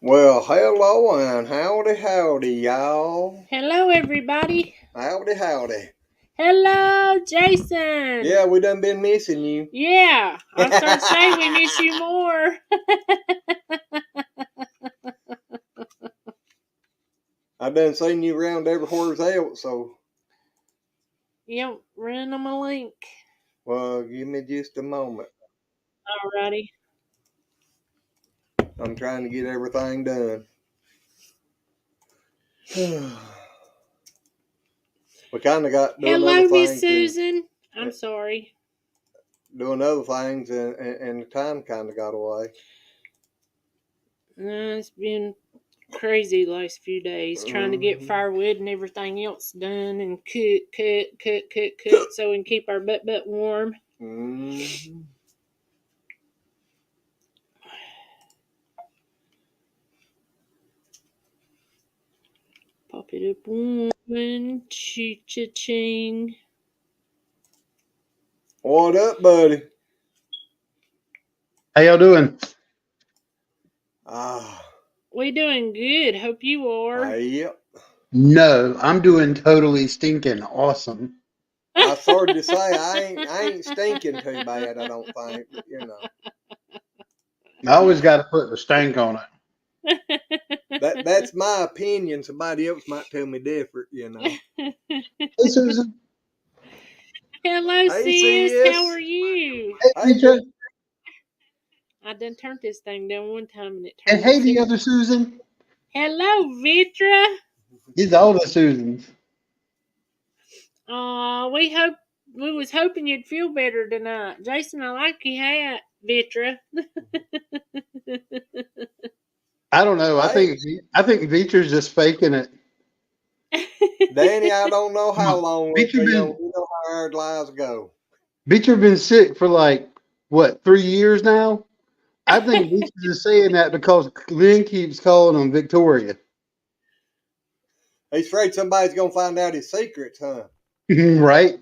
Well, hello and howdy, y'all. Hello, everybody. Howdy. Hello, Jason. Yeah, we done been missing you. Yeah, I started saying we miss you more. I done seen you around everywhere else, so, Yep, run them a link. well, give me just a moment. Alrighty. I'm trying to get everything done. We kind of got doing other Hello, Miss things Susan. I'm sorry. and the time kind of got away. It's been crazy the last few days trying to get firewood and everything else done and cook so we can keep our butt warm. Mm-hmm. Pop it up one, ching. What up, buddy? How y'all doing? Ah, We doing good. Hope you are. yep. No, I'm doing totally stinking awesome. I started to say I ain't stinking too bad. I don't think, but you know. I always got to put the stank on it. That's my opinion. Somebody else might tell me different, you know. Hey, Susan. Hello, Hey, sis. How sis. are you? Hey, Hey, Peter. I done turned this thing down one time and it And turned to hey, the six. other Susan. Hello, Vitra. These all the Susans. We was hoping you'd feel better tonight. Jason, I like your hat, Vitra. I don't know. hey, I think Beecher's just faking it. Danny, I don't know Come how on. long we'll Beecher be on. been You know how our lives go. Beecher been sick for like what 3 years now. I think Beecher's just saying that because Lynn keeps calling him Victoria. He's afraid somebody's gonna find out his secrets, huh? Right?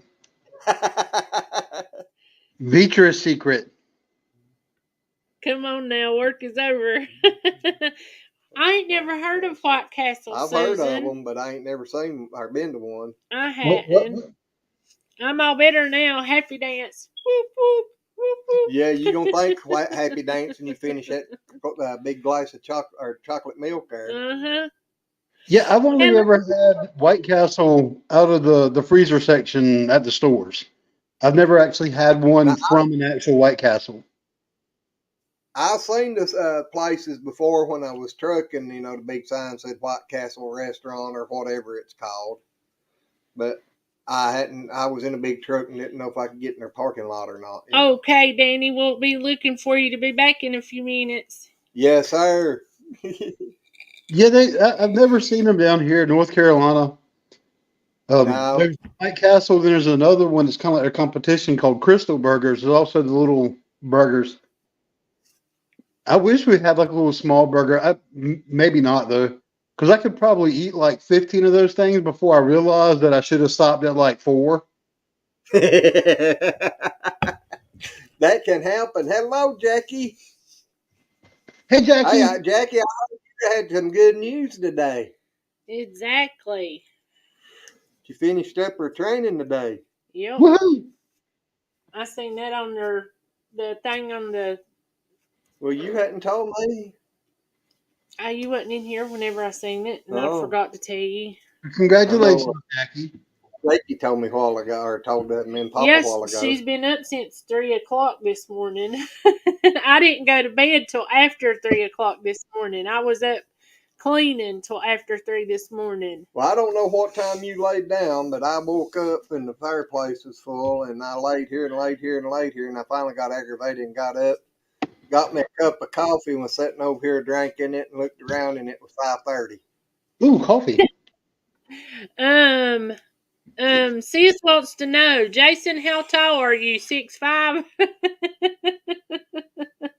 Beecher's secret. Come on now, work is over. I ain't never heard of White Castle, I've heard of Susan. them, but I ain't never seen or been to one. I What? hadn't. I'm all better now. Happy dance. Whoop, whoop, whoop, whoop. Yeah, you gonna think happy dance when you finish that big glass of chocolate milk there. Uh-huh. Yeah, I've only Hello. ever had White Castle out of the freezer section at the stores. I've never actually had Now, one from an actual White Castle. I've seen this places before when I was trucking. You know, the big sign said White Castle Restaurant or whatever it's called. But I hadn't. I was in a big truck and didn't know if I could get in their parking lot or not. You know. Okay, Danny, we'll be looking for you to be back in a few minutes. Yes, sir. Yeah, I've never seen them down here in North Carolina. No, There's White Castle. There's another one that's kind of like a competition called Crystal Burgers. There's also the little burgers. I wish we had like a little small burger. Maybe not though, because I could probably eat like 15 of those things before I realized that I should have stopped at like 4. that can happen. Hello, Jackie. Hey, Hey, Jackie. Jackie, I heard you had some good news today. Exactly. You finished up her training today. Yep. Woohoo! I seen that on the thing on the. Well, you hadn't told me. You wasn't in here whenever I seen it, and I Oh, forgot to tell you. I know. Congratulations, Jackie. Blakey told me a while ago, or told me and Papa a Yes, while ago. she's been up since 3 o'clock this morning. I didn't go to bed till after 3 o'clock this morning. I was up cleaning till after 3 this morning. Well, I don't know what time you laid down, but I woke up and the fireplace was full, and I laid here and laid here and laid here, and I finally got aggravated and got up, got me a cup of coffee, and was sitting over here drinking it, and looked around, and it was 5:30. Ooh, coffee. Um, sis wants to know, Jason, how tall are you? 6'5"?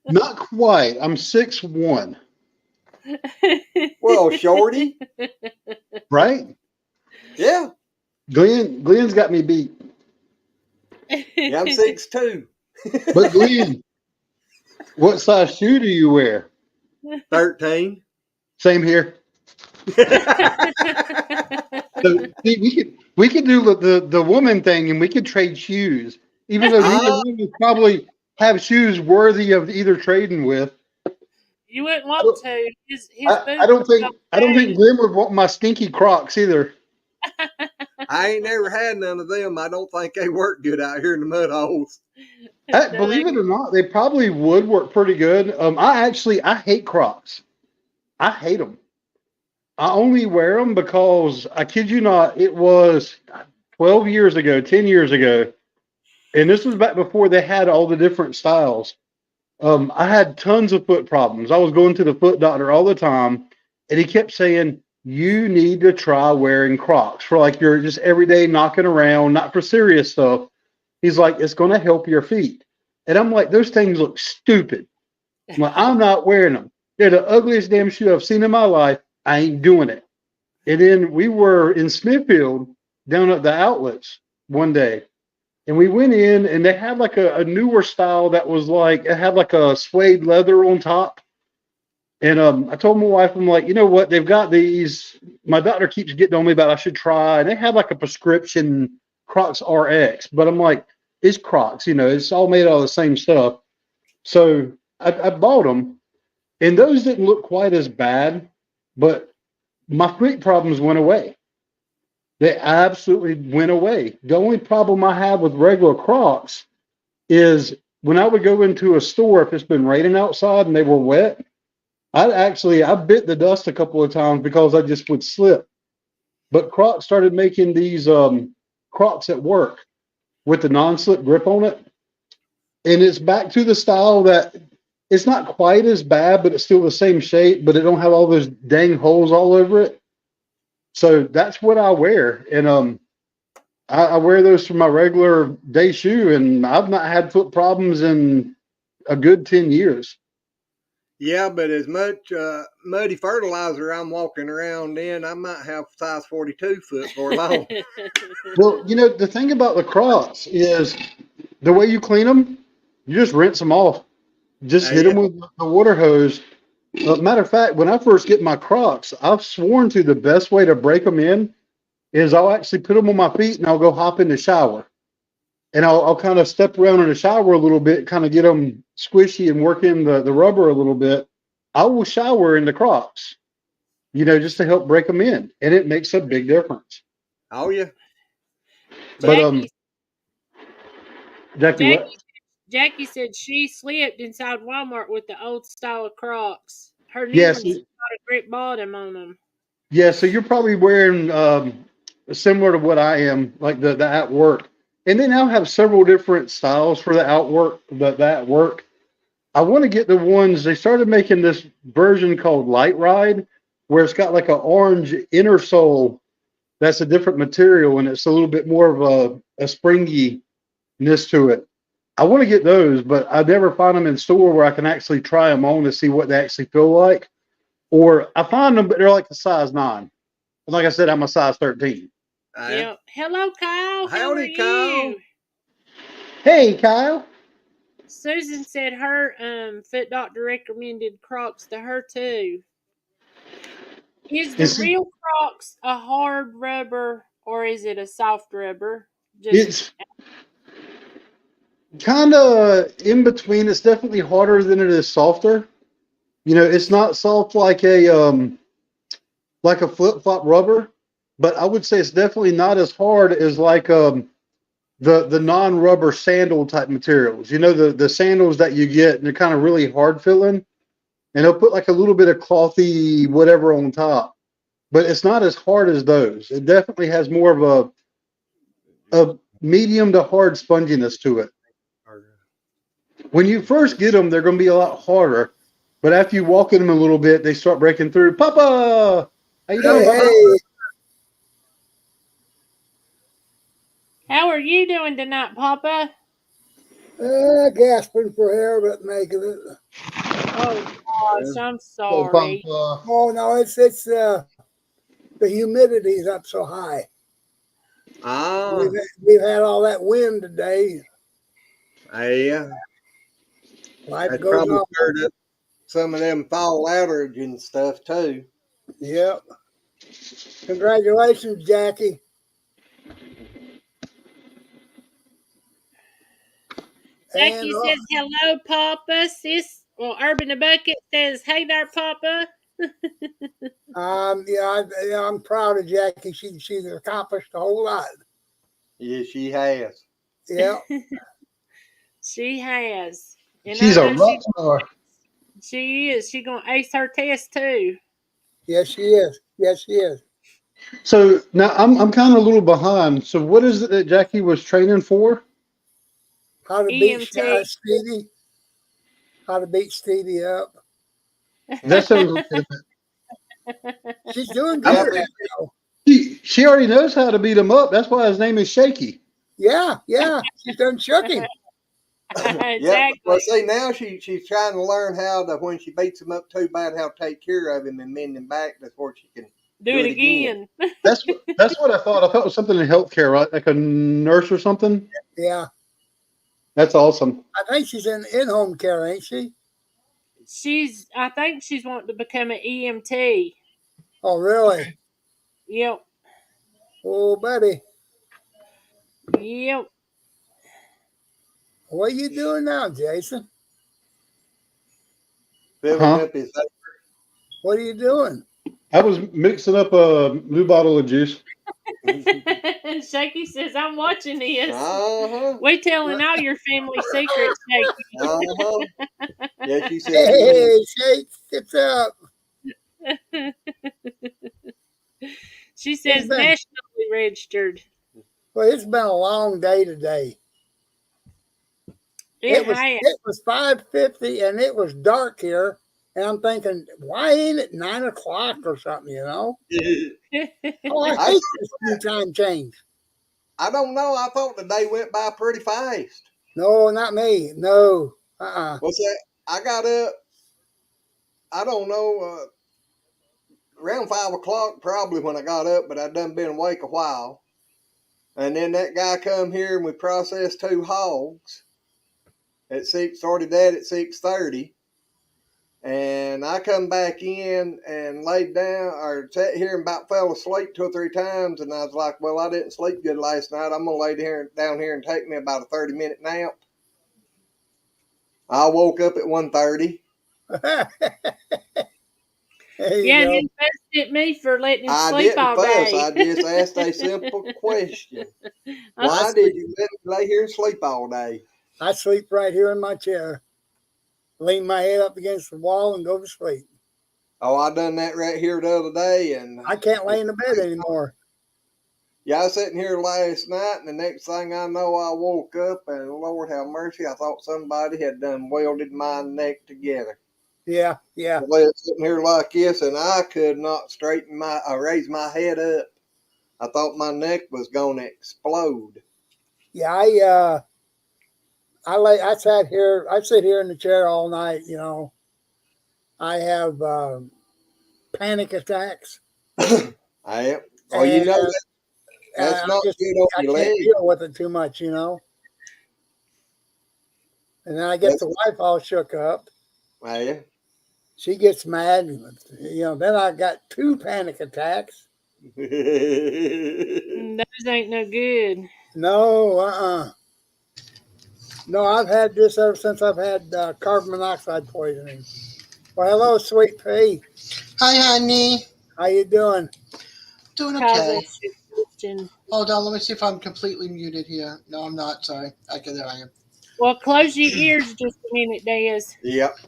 Not quite. I'm 6'1", Well, shorty, right? yeah, Glenn's got me beat. yeah, I'm 6'2". But Glenn, what size shoe do you wear? 13. Same here. So see, we could do the woman thing, and we could trade shoes, even though neither one would probably have shoes worthy of either trading with. You wouldn't want to. His I don't think Glenn would want my stinky Crocs either. I ain't never had none of them. I don't think they work good out here in the mud holes. Believe it or not, they probably would work pretty good. I hate Crocs. I hate them. I only wear them because, I kid you not, it was 12 years ago, 10 years ago, and this was back before they had all the different styles. I had tons of foot problems. I was going to the foot doctor all the time, and he kept saying, you need to try wearing Crocs for like your just everyday knocking around, not for serious stuff. He's like, it's going to help your feet. And I'm like, those things look stupid. I'm like, I'm not wearing them. They're the ugliest damn shoe I've seen in my life. I ain't doing it. And then we were in Smithfield down at the outlets one day. And we went in, and they had like a newer style that was like, it had like a suede leather on top. And I told my wife, I'm like, you know what? They've got these. My doctor keeps getting on me about I should try. And they had like a prescription Crocs RX. But I'm like, it's Crocs. You know, it's all made out of the same stuff. So I bought them. And those didn't look quite as bad. But my foot problems went away. They absolutely went away. The only problem I have with regular Crocs is when I would go into a store, if it's been raining outside and they were wet, I bit the dust a couple of times because I just would slip. But Crocs started making these Crocs at work with the non-slip grip on it. And it's back to the style that it's not quite as bad, but it's still the same shape, but it don't have all those dang holes all over it. So that's what I wear. And I wear those for my regular day shoe, and I've not had foot problems in a good 10 years. Yeah, but as much muddy fertilizer I'm walking around in, I might have size 42 foot for long. Well, you know, the thing about the Crocs is the way you clean them, you just rinse them off. Just hit them with the water hose. Matter of fact, when I first get my Crocs, I've sworn to the best way to break them in is I'll actually put them on my feet and I'll go hop in the shower. And I'll kind of step around in the shower a little bit, kind of get them squishy and work in the rubber a little bit. I will shower in the Crocs, you know, just to help break them in. And it makes a big difference. Oh, yeah. But, Jackie said she slipped inside Walmart with the old style of Crocs. Her new ones got a grip bottom on them. Yeah, so you're probably wearing similar to what I am, like the at work. And they now have several different styles for the at work. I want to get the ones, they started making this version called Light Ride, where it's got like an orange inner sole that's a different material, and it's a little bit more of a springiness to it. I want to get those, but I never find them in store where I can actually try them on to see what they actually feel like. Or I find them, but they're like a size 9. And like I said, I'm a size 13. Yeah. Hello, Kyle. Howdy, Kyle. Hey, Kyle. Susan said her foot doctor recommended Crocs to her too. Is the real Crocs a hard rubber or is it a soft rubber? It's kind of in between. It's definitely harder than it is softer. You know, it's not soft like a flip-flop rubber, but I would say it's definitely not as hard as like the non-rubber sandal type materials. You know, the sandals that you get, and they're kind of really hard feeling, and they'll put like a little bit of clothy whatever on top, but it's not as hard as those. It definitely has more of a medium to hard sponginess to it. When you first get them, they're going to be a lot harder, but after you walk in them a little bit, they start breaking through. Papa, how you doing? Hey. How are you doing tonight, Papa? Gasping for air, but making it. Oh gosh, I'm sorry. Oh no, it's the humidity's up so high. We've had all that wind today. Yeah. Life That goes probably on. stirred up some of them fall outage and stuff too. Yep. Congratulations, Jackie. Jackie And says, hello, Papa. Sis, well, Urban the Bucket says, hey there, Papa. I'm proud of Jackie. She's accomplished a whole lot. Yeah, she has. Yeah. She has. And She's I a know rock star. she is. She going to ace her test, too. Yes, she is. Yes, she is. So now I'm kind of a little behind. So what is it that Jackie was training for? How to beat EMT. Stevie. How to beat Stevie up. That sounds legitimate. She's doing Yeah, good. but She already knows how to beat him up. That's why his name is Shaky. Yeah. She's done shook him. yeah, Exactly. well, see, now she's trying to learn how to, when she beats him up too bad, how to take care of him and mend him back before she can Do it again. That's what I thought. I thought it was something in healthcare, right? Like a nurse or something. Yeah. That's awesome. I think she's in home care, ain't she? I think she's wanting to become an EMT. Oh, really? Yep. Oh, buddy. Yep. What are you doing now, Jason? filling Huh? up his. What are you doing? I was mixing up a new bottle of juice. Shaky says, I'm watching this. Uh-huh. We telling all your family secrets, Shaky. Uh-huh. Yeah, she said. Hey, Shake, what's up? She says been- nationally registered. Well, it's been a long day today. It It was 5:50 and it was dark here. And I'm thinking, why ain't it 9 o'clock or something, you know? Oh, I hate this new time change. I don't know. I thought the day went by pretty fast. No, not me. No. What's that? I got up, I don't know, around 5 o'clock probably when I got up, but I'd done been awake a while. And then that guy come here and we processed 2 hogs at 6, started that at 6:30. And I come back in and laid down or sat here and about fell asleep 2 or 3 times. And I was like, well, I didn't sleep good last night. I'm going to lay down here and take me about a 30-minute nap. I woke up at 1:30. Yeah, and then fussed at me for letting him I sleep didn't all fuss. day. I just asked a simple question. I Why said, did you let me lay here and sleep all day? I sleep right here in my chair, lean my head up against the wall and go to sleep. Oh, I done that right here the other day, and I can't lay in the bed anymore. yeah, I was sitting here last night, and the next thing I know, I woke up, and Lord have mercy, I thought somebody had done welded my neck together. Yeah. I was sitting here like this, and I could not raise my head up. I thought my neck was going to explode. Yeah, I sit here in the chair all night, you know. I have panic attacks. I am. Oh, you know that's not good on I your can't leg. deal with it too much, you know. And then I get the wife all shook up. I am. She gets mad, you know. Then I got 2 panic attacks. those ain't no good. No, No, I've had this ever since I've had carbon monoxide poisoning. Well, hello, Sweet Pea. Hi, honey. How you doing? Doing Cause okay. that's your question. Hold on, let me see if I'm completely muted here. No, I'm not. Sorry. Okay, there I am. Well, close your ears just a minute, Dez. Yep.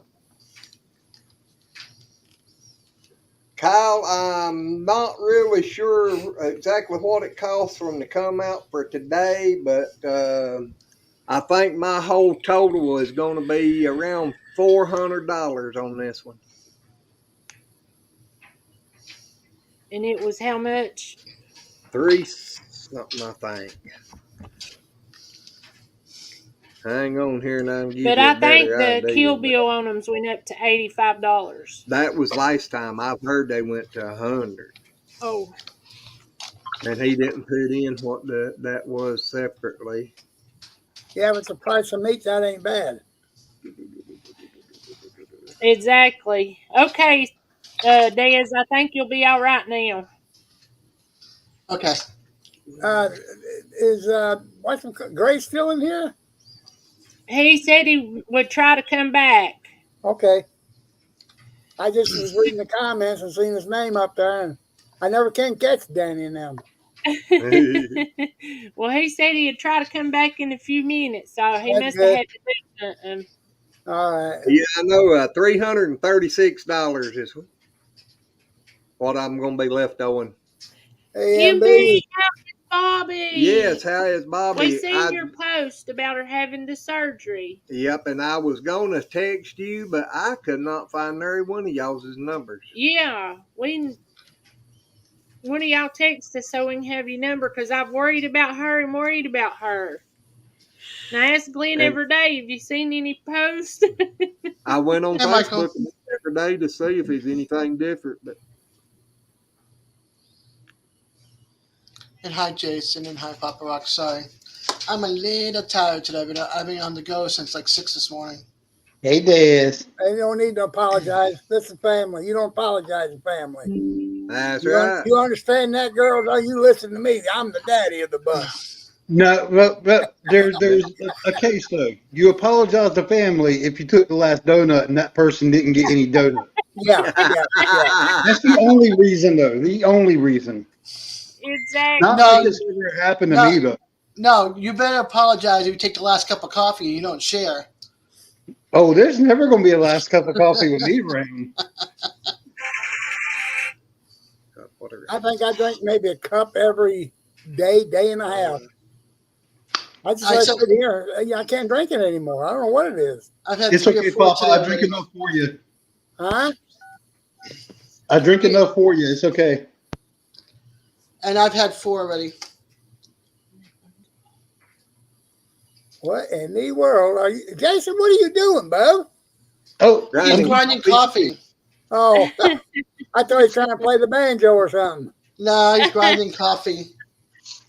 Kyle, I'm not really sure exactly what it costs for them to come out for today, but I think my whole total is going to be around $400 on this one. And it was how much? 3 something, I think. Hang on here and I'll give you But a I think better the idea. kill bill on them went up to $85. That was last time. I've heard they went to 100. Oh, And he didn't put in what that was separately. Yeah, but the price of meat, that ain't bad. exactly. Okay, Des, I think you'll be all right now. Okay. Is what's Grace still in here? He said he would try to come back. Okay. I just was reading the comments and seen his name up there, and I never can catch Danny and them. Well, he said he'd try to come back in a few minutes, so he That's must good. have had to do something. All right. Yeah, I know. $336 is what I'm going to be left owing. QB, AMB. Bobby. Yes, how is Bobby? We seen your post about her having the surgery. Yep, and I was going to text you, but I could not find every one of y'all's numbers. Yeah, one of y'all text us so we can have your number because I've worried about her and worried about her. And I ask Glenn every day, have you seen any posts? I went on Yeah, Michael. Facebook every day to see if there's anything different, but And hi, Jason, and hi, Papa Rock. Sorry. I'm a little tired today, but I've been on the go since like 6 this morning. Hey, Des. And you don't need to apologize. This is family. You don't apologize in family. that's You, right. you understand that, girls? Oh, you listen to me. I'm the daddy of the bus. No, but there's a case though. You apologize to family if you took the last donut and that person didn't get any donut. Yeah. That's the only reason though. The only reason. Exactly. Not No, like it's ever happened to no. me though. No, you better apologize if you take the last cup of coffee and you don't share. Oh, there's never going to be a last cup of coffee with me around. I think I drink maybe a cup every day and a half. I just let it here. I can't drink it anymore. I don't know what it is. I've had It's 3 okay, or 4 Papa. I today. drink enough for you. Huh? I drink enough for you. It's okay. And I've had 4 already. What in the world are you, Jason? What are you doing, Bo? Oh, He's grinding coffee. Oh, I thought he was trying to play the banjo or something. No, he's grinding coffee.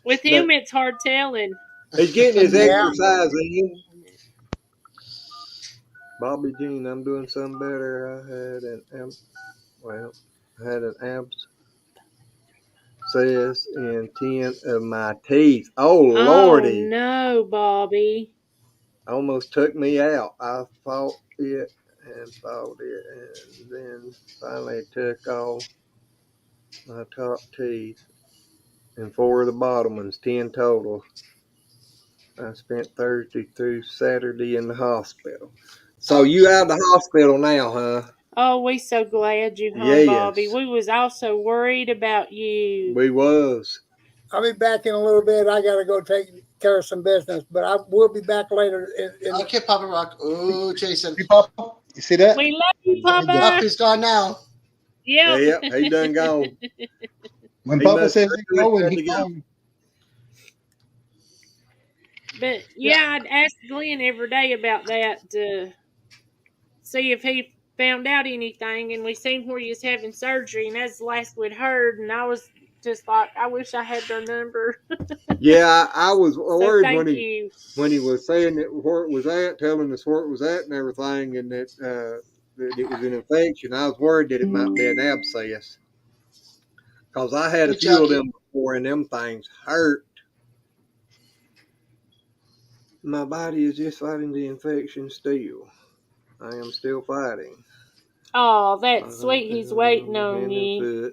With him, it's hard telling. He's getting his Yeah. exercise in. Bobby Jean, I'm doing something better. I had an abscess in 10 of my teeth. Oh, Lordy. Oh, no, Bobby. Almost took me out. I fought it and fought it, and then finally took off my top teeth and 4 of the bottom ones, 10 total. I spent Thursday through Saturday in the hospital. So you out of the hospital now, huh? Oh, we so glad you home, Yes. Bobby. We was also worried about you. We was. I'll be back in a little bit. I got to go take care of some business, but I will be back later. Okay, Papa Rock. Oh, Jason. Hey, Papa. You see that? We love you, Up, Papa. he's gone now. Yeah. Yeah, he done gone. When He Papa must says have he's going, ready to he's go. going. But yeah, I'd ask Glenn every day about that to see if he found out anything. And we seen where he was having surgery, and that's the last we'd heard. And I was just like, I wish I had their number. Yeah, I was So worried thank you. when he was saying that where it was at, telling us where it was at and everything, and that it was an infection. I was worried that it might be an abscess because I had a Good few job, of them before, and them things hurt. My body is just fighting the infection still. I am still fighting. Oh, that's sweet. He's waiting on you.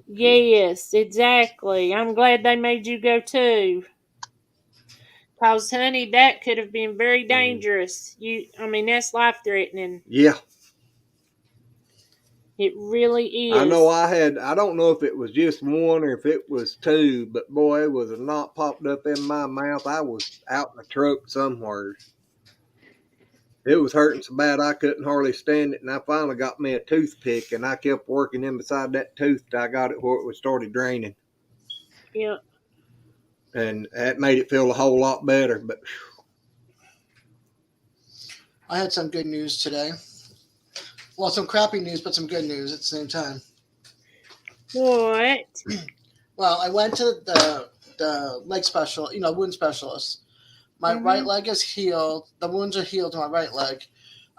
Yes, exactly. I'm glad they made you go too. Cause, honey, that could have been very dangerous. That's life threatening. Yeah. It really is. I know I don't know if it was just one or if it was 2, but boy, it was a knot popped up in my mouth. I was out in the truck somewhere. It was hurting so bad I couldn't hardly stand it, and I finally got me a toothpick, and I kept working in beside that tooth till I got it where it started draining. Yeah. And that made it feel a whole lot better. But I had some good news today. Well, some crappy news, but some good news at the same time. What? Well, I went to the leg wound specialist. My right leg is healed. The wounds are healed to my right leg.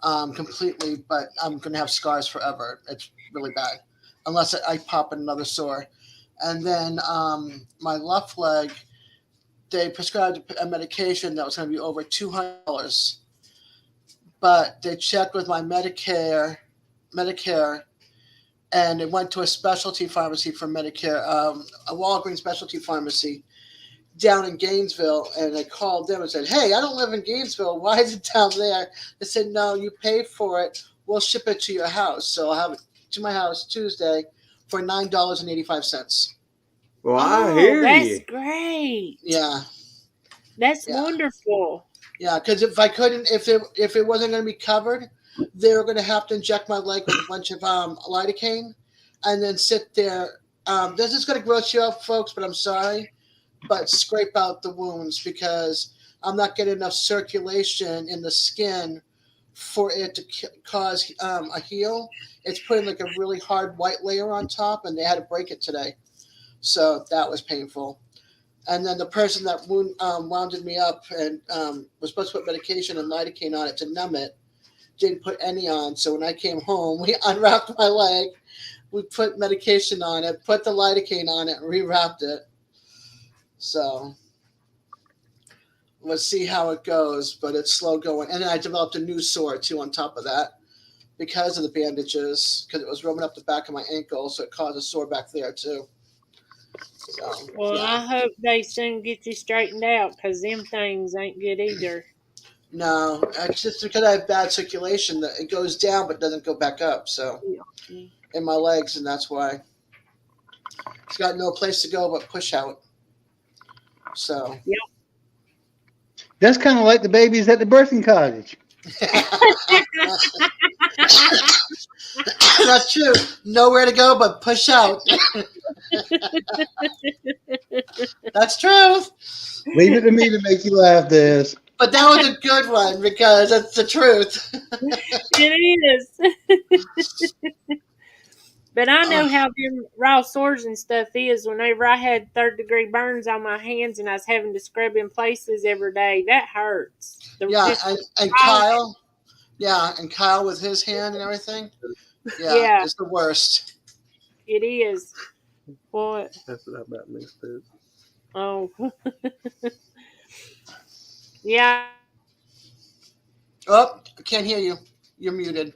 completely, but I'm going to have scars forever. It's really bad unless I pop another sore. And then my left leg, they prescribed a medication that was going to be over $200, but they checked with my Medicare, and it went to a specialty pharmacy for Medicare, a Walgreens specialty pharmacy down in Gainesville, and I called them and said, "Hey, I don't live in Gainesville. Why is it down there?" They said, "No, you pay for it. We'll ship it to your house." So I'll have it to my house Tuesday for $9.85. Well, I hear that's you. great. Yeah, That's Yeah. wonderful. yeah. Because if it wasn't going to be covered, they were going to have to inject my leg with a bunch of lidocaine, and then sit there. This is going to gross you up, folks, but I'm sorry. But scrape out the wounds because I'm not getting enough circulation in the skin for it to cause a heal. It's putting like a really hard white layer on top, and they had to break it today. So that was painful. And then the person that wounded me up and was supposed to put medication and lidocaine on it to numb it didn't put any on. So when I came home, we unwrapped my leg, we put medication on it, put the lidocaine on it, and rewrapped it. So let's see how it goes, but it's slow going. And then I developed a new sore too on top of that because of the bandages, because it was rubbing up the back of my ankle, so it caused a sore back there too. So, Well, yeah. I hope they soon get you straightened out because them things ain't good either. No, it's just because I have bad circulation that it goes down but doesn't go back up. So in my legs, and that's why it's got no place to go but push out. So That's kind of like the babies at the birthing cottage. that's true. Nowhere to go but push out. That's true. Leave it to me to make you laugh, Des. But that was a good one because that's the truth. It is. But I know how them raw sores and stuff is. Whenever I had 3rd-degree burns on my hands and I was having to scrub in places every day, that hurts. Yeah, and Kyle. Yeah, and Kyle with his hand and everything. Yeah. It's the worst. It is. What? That's what about me too. Oh. Yeah. Oh, I can't hear you. You're muted.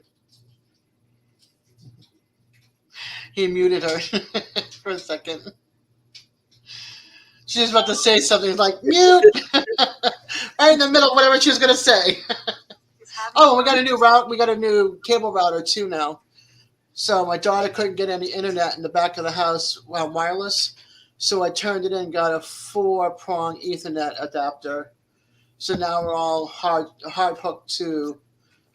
He muted her for a second. She was about to say something like mute right in the middle of whatever she was going to say. Oh, we got a new route. We got a new cable router too now. So my daughter couldn't get any internet in the back of the house wireless. So I turned it in and got a 4-prong Ethernet adapter. So now we're all hard hooked to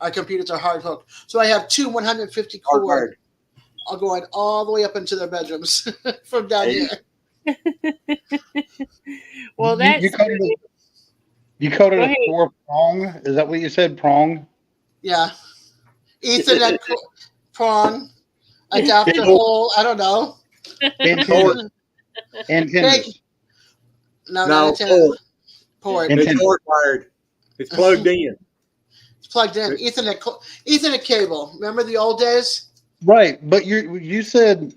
our computers are hard hooked. So I have two 150 cord. I'll go all the way up into their bedrooms from down here. Well, that's you called it a 4-prong. Is that what you said? Prong? Yeah. Ethernet prong adapter hole. I don't know. Antennas. No, not antennas. Port. It's hardwired. It's plugged in. It's plugged in. Ethernet cable. Remember the old days? Right, but you said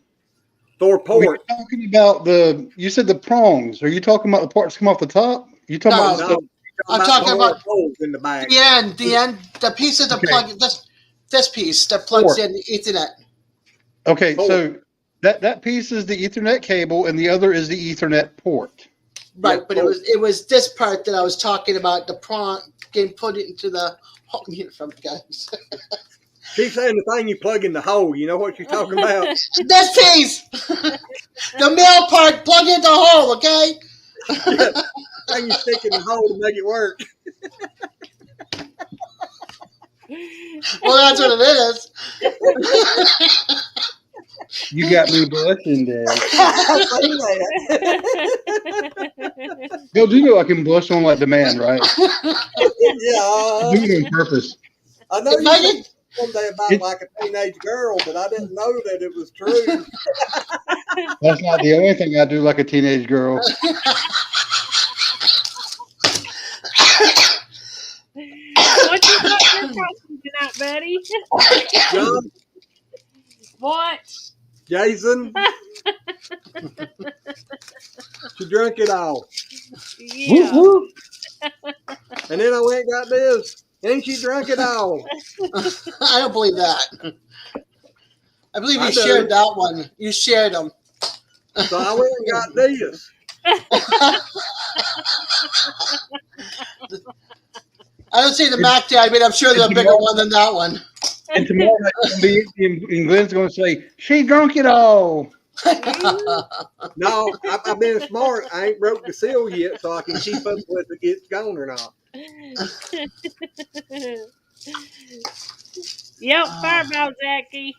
Thor port. We're talking about you said the prongs. Are you talking about the parts come off the top? You talking about No, I'm talking about holes in the back. the end, the pieces that plug this piece that plugs in the Ethernet. Okay, so that piece is the Ethernet cable, and the other is the Ethernet port. Right, but it was this part that I was talking about. The prong getting put into the hole. From guys. She's saying the thing you plug in the hole. You know what you're talking about? This piece, the middle part, plug in the hole. Okay. Yeah. Thing you stick in the hole to make it work. Well, that's what it is. You got me blushing, Dad. Bill, do you know I can blush on like demand, right? Yeah. Do it on purpose. I know you said someday about like a teenage girl, but I didn't know that it was true. That's not the only thing I do like a teenage girl. What you got your costume tonight, buddy. John, What? Jason, she drunk it all. Yeah. Whoop, whoop. And then I went and got this. And she drunk it all. I don't believe that. I believe I you do. shared that one. You shared them. So I went and got this. I don't see the Mac Dad, but I'm sure there's a bigger one than that one. And tomorrow night, and Glenn's going to say, she drunk it all. No, I've been smart. I ain't broke the seal yet, so I can keep up with it gets gone or not. Yep, Fireball, Jackie.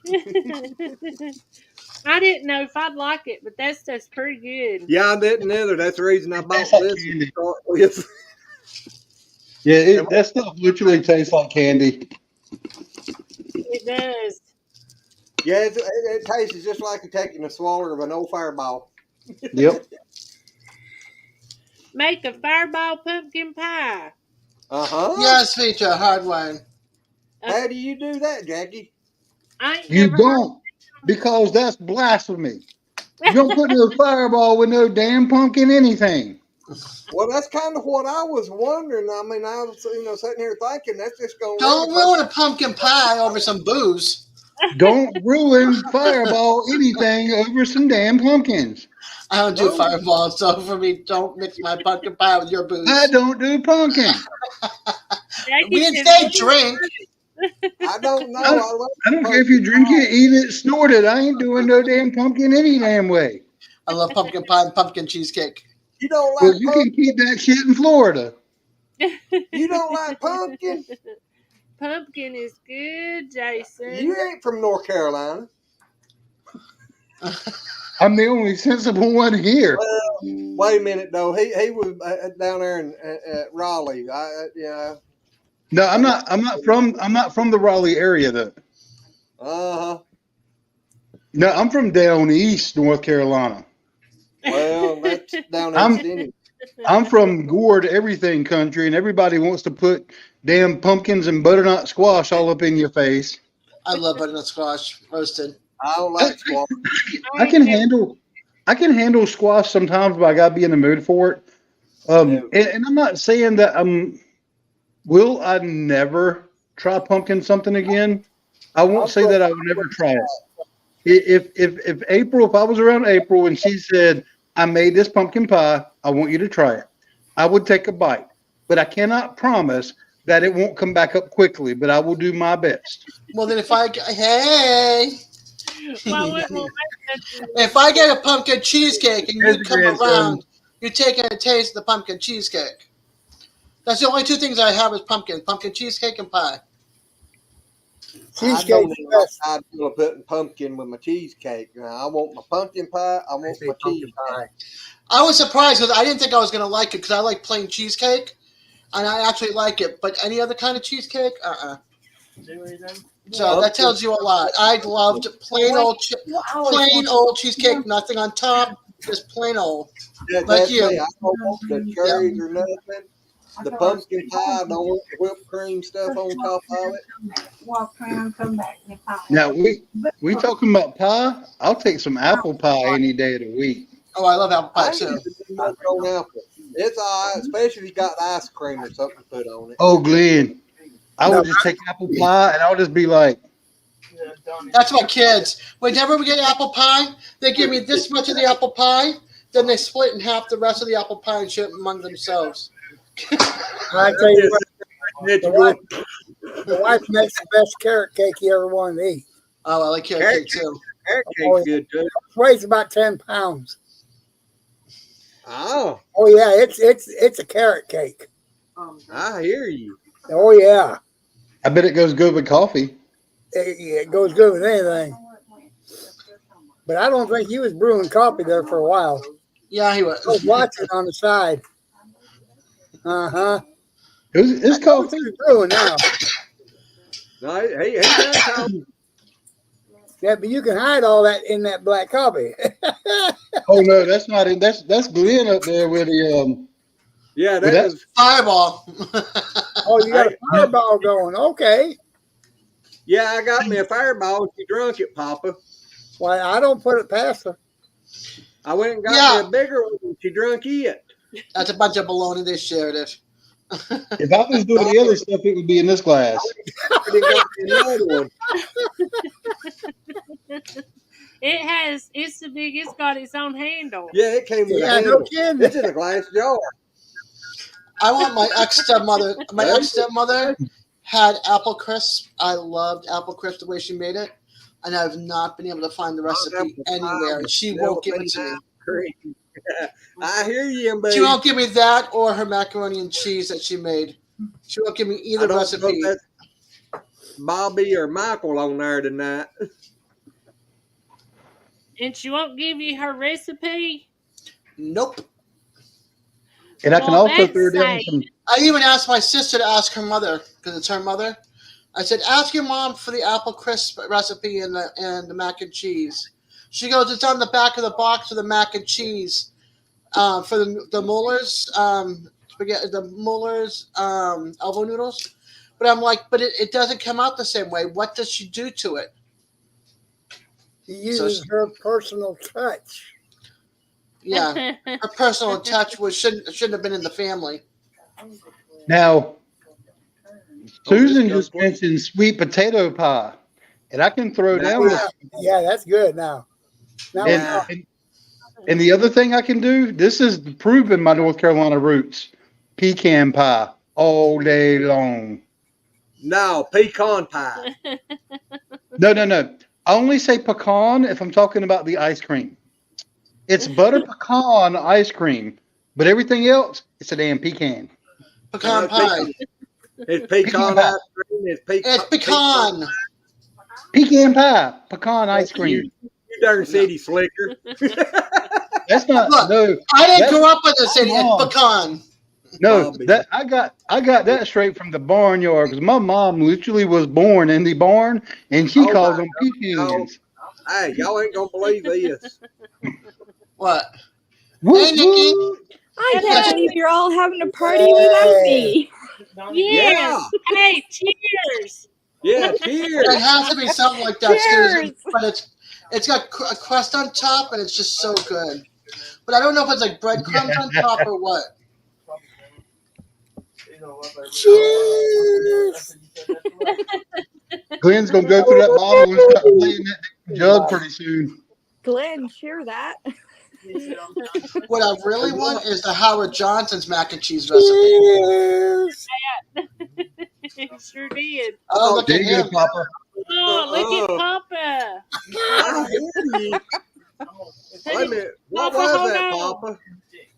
I didn't know if I'd like it, but that stuff's pretty good. Yeah, I didn't either. That's the reason I bought Tastes like this to candy. start with. Yeah, that stuff literally tastes like candy. It does. Yeah, it tastes just like you're taking a swallow of an old Fireball. Yep. Make a Fireball pumpkin pie. Uh-huh. Yes, feature hard one. How do you do that, Jackie? I ain't You never don't, because that's blasphemy. You don't put no fireball with no damn pumpkin anything. Well, that's kind of what I was wondering. I mean, I was, sitting here thinking that's just going to Don't ruin a pumpkin pie over some booze. Don't ruin fireball anything over some damn pumpkins. I don't do Oh. fireballs, so for me, don't mix my pumpkin pie with your booze. I don't do pumpkin. Jackie We said, instead drink. I don't know. I don't care if you drink it, eat it, snort it. I ain't doing no damn pumpkin any damn way. I love pumpkin pie and pumpkin cheesecake. You don't Well, like you can keep that shit in Florida. You don't like pumpkin? Pumpkin is good, Jason. You ain't from North Carolina. I'm the only sensible one here. Wait a minute, though. He was down there in Raleigh. No, I'm not from the Raleigh area though. Uh-huh. No, I'm from down east North Carolina. Well, that's down I'm- in Stinny. I'm from gourd everything country, and everybody wants to put damn pumpkins and butternut squash all up in your face. I love butternut squash roasted. I don't like squash. I can handle squash sometimes, but I gotta be in the mood for it. And I'm not saying that will I never try pumpkin something again? I won't say that I would never try it. If I was around April and she said, I made this pumpkin pie, I want you to try it, I would take a bite. But I cannot promise that it won't come back up quickly, but I will do my best. Well, then if I get a pumpkin cheesecake and you come around, you're taking a taste of the pumpkin cheesecake. That's the only two things I have is pumpkin cheesecake and pie. I Cheesecake don't is know best. how I feel putting pumpkin with my cheesecake. Now, I want my pumpkin pie. I want my cheesecake. I was surprised because I didn't think I was going to like it because I like plain cheesecake, and I actually like it. But any other kind of cheesecake, So that tells you a lot. I loved plain old cheesecake, nothing on top, just plain old. Like That's you. me. I don't want the cherries or nothing. The pumpkin pie, I don't want the whipped cream stuff on top of it. Walk around, come back, and pie. Now we talking about pie. I'll take some apple pie any day of the week. Oh, I love apple I pie ain't too. even do much on apple. It's all right, especially if you got ice cream or something to put on it. Oh, Glenn, I would just take apple pie and I'll just be like, That's my kids. Whenever we get apple pie, they give me this much of the apple pie, then they split in half the rest of the apple pie and share it among themselves. I tell you what, the wife makes the best carrot cake you ever want to eat. Oh, I like carrot cake too. Carrot cake's good too. It weighs about 10 pounds. Oh, Oh yeah, it's a carrot cake. I hear you. Oh yeah, I bet it goes good with coffee. it goes good with anything. But I don't think he was brewing coffee there for a while. Yeah, he I was was. watching on the side. Uh-huh. It's coffee. He's brewing now. No, he done coffee. Yeah, but you can hide all that in that black coffee. Oh no, that's not it. That's Glenn up there with the Yeah, Well, that was. Fireball. Oh, you got a fireball going. Okay. Yeah, I got me a Fireball. She drunk it, Papa. Why, I don't put it past her. I went and got Yeah. me a bigger one. And she drunk it. That's a bunch of baloney. They shared it. If I was doing the other stuff, it would be in this glass. I didn't got me another one. It's so big. It's got its own handle. Yeah, it came with a Yeah, handle. no kidding. It's in a glass jar. I want my ex-stepmother. My ex-stepmother had apple crisp. I loved apple crisp the way she made it, and I've not been able to find the recipe anywhere. And she won't give it to me. I hear you, baby. She won't give me that or her macaroni and cheese that she made. She won't give me I either don't know recipe. if that's Bobby or Michael on there tonight. And she won't give you her recipe. Nope. And I can Well, also that's throw down safe. some. I even asked my sister to ask her mother because it's her mother. I said, "Ask your mom for the apple crisp recipe and the mac and cheese." She goes, "It's on the back of the box for the mac and cheese for the Muller's spaghetti, the Muller's elbow noodles." But I'm like, but it doesn't come out the same way. What does she do to it? She uses her personal touch. Yeah, her personal touch shouldn't have been in the family. Now, Susan just mentioned sweet potato pie, and I can throw down. Yeah, that's good now. Now And the other thing I can do, this is proving my North Carolina roots, pecan pie all day long. No, pecan pie. No. I only say pecan if I'm talking about the ice cream. It's butter pecan ice cream, but everything else, it's a damn pecan. Pecan pie. It's pecan ice cream. It's pecan. Pecan pie, pecan ice cream. You darn city slicker. That's not Look, no. I didn't grow up with the city. Come It's pecan. No, Bobby. that I got that straight from the barnyard because my mom literally was born in the barn and she Oh calls my them pecans. Hey, y'all ain't gonna believe this. What? Whoop, Hey, Nikki. whoop. I can't believe you're all having a party without me. Yes. Hey, cheers. Yeah, It cheers. has to be something like that, Susan. Cheers. But it's got a crust on top, and it's just so good. But I don't know if it's like breadcrumbs on top or what. cheers. Glenn's gonna go through that bottle and start playing that jug pretty soon. Glenn, share that. What I really want is the Howard Johnson's mac and cheese recipe. Cheers. Sure did. Oh, look There at you go, him. Papa. Oh, look at Papa. I hear you. Wait a minute. What Papa, was hold that, on. Papa?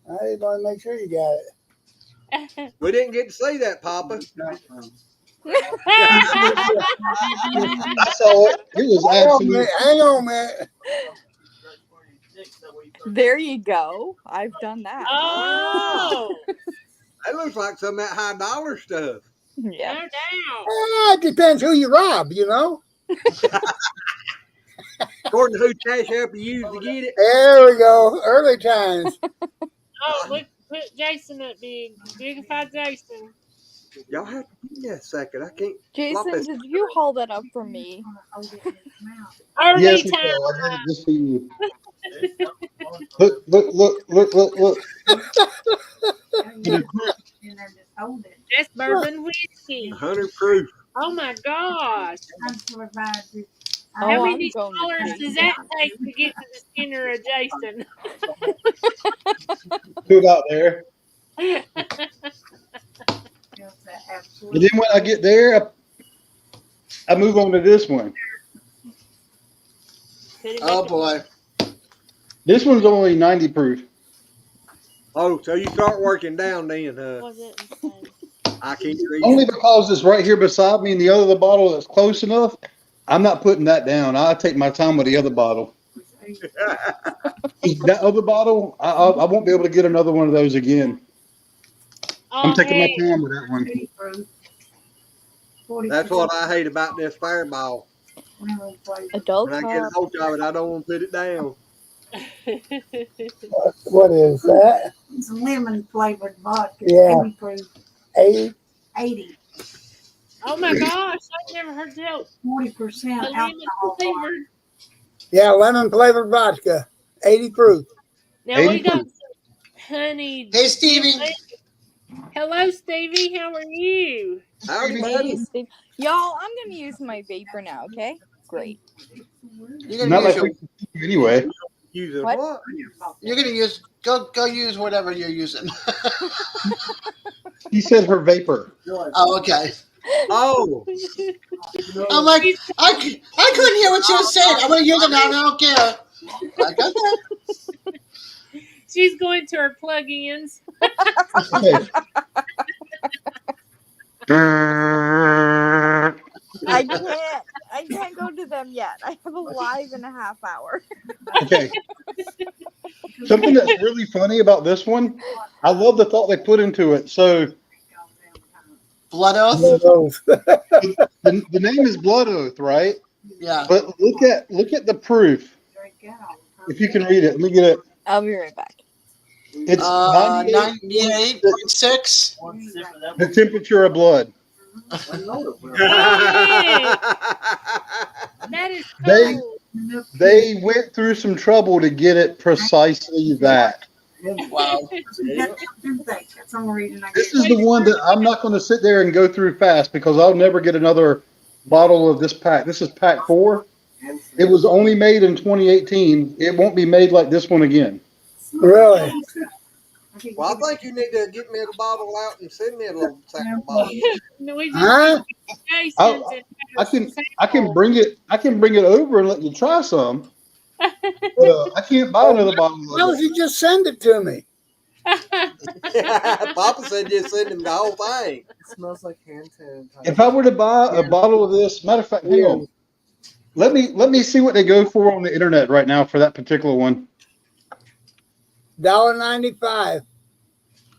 I want to make sure you got it. We didn't get to see that, Papa. I saw it. It was absolutely. Hang on, man. There you go. I've done that. Oh, That looks like some of that high dollar stuff. Yeah. no doubt. It depends who you rob, you know. According to who Cash App you used to get it. There we go. Early times. Oh, look, put Jason up big. Bigify Jason. Y'all have to give me a second. I can't. Jason, did you haul that up for me? Early Yes, time. Nicole, I did it just for you. Look. That's bourbon whiskey. 100 proof. Oh my gosh. Oh, How I'm many going dollars with does that take to get to the Skinner of Jason? Put it out there. But then when I get there, I move on to this one. Oh boy. This one's only 90 proof. Oh, so you start working down then, huh? Was it? I can't read. Only because it's right here beside me and the other bottle that's close enough. I'm not putting that down. I take my time with the other bottle. That other bottle, I won't be able to get another one of those again. I'm taking my time with that one. That's what I hate about this Fireball. Adult When I get a talk. hold of it, I don't want to put it down. What is that? It's lemon flavored vodka. Yeah. 80 proof. 80. 80. Oh my gosh, I've never heard that. 40% A lemon alcohol. flavored. Yeah, lemon flavored vodka, 80 proof. Now we 80 got proof. some honey. Hey, Stevie. Hello, Stevie. How are you? Howdy, Hey, buddy. Steve. Y'all, I'm gonna use my vapor now, okay? Great. You're gonna Not use like we can see you anyway. Using What? what? You're gonna use go use whatever you're using. He said her vapor. Oh, okay. Oh, I'm like, I couldn't hear what you were saying. I'm gonna use it now, and I don't care. Like, okay. She's going to her plug-ins. Okay. I can't go to them yet. I have a live in a half hour. Okay. Something that's really funny about this one, I love the thought they put into it. So Blood oath. the name is Blood Oath, right? Yeah. But look at the proof. If you can read it, let me get it. I'll be right back. It's 98.6. the temperature of blood. That is They- cool. They went through some trouble to get it precisely that. Wow. That's the only reason I This is the one that I'm not going to sit there and go through fast because I'll never get another bottle of this pack. This is pack 4. It was only made in 2018. It won't be made like this one again. Really? well, I think you need to get me a bottle out and send me a little sample bottle. No, we just Huh? Jason's Oh, and I can bring it over and let you try some. But I can't buy another bottle Why of don't it. you just send it to me? Papa said just send him the whole thing. It smells like hand sanitizer. If I were to buy a bottle of this, matter of fact, hang on. Let me see what they go for on the internet right now for that particular one. $1.95.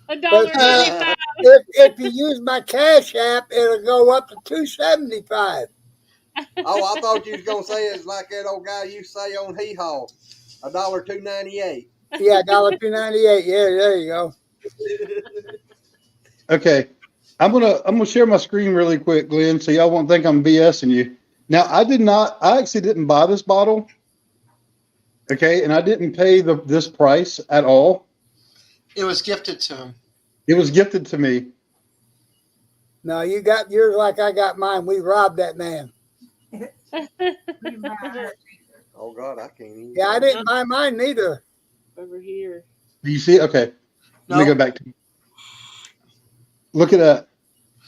$1.95. If you use my Cash App, it'll go up to $2.75. Oh, I thought you was gonna say it's like that old guy you say on Hee Haw, $1.298. Yeah, $1.298. Yeah, there you go. Okay. I'm gonna share my screen really quick, Glenn, so y'all won't think I'm BSing you. Now I actually didn't buy this bottle. Okay, and I didn't pay this price at all. It was gifted to him. It was gifted to me. No, you got yours like I got mine. We robbed that man. Oh God, I can't even. Yeah, I didn't buy mine neither. Over here. Do you see it? Okay. Let me No. go back to look at that.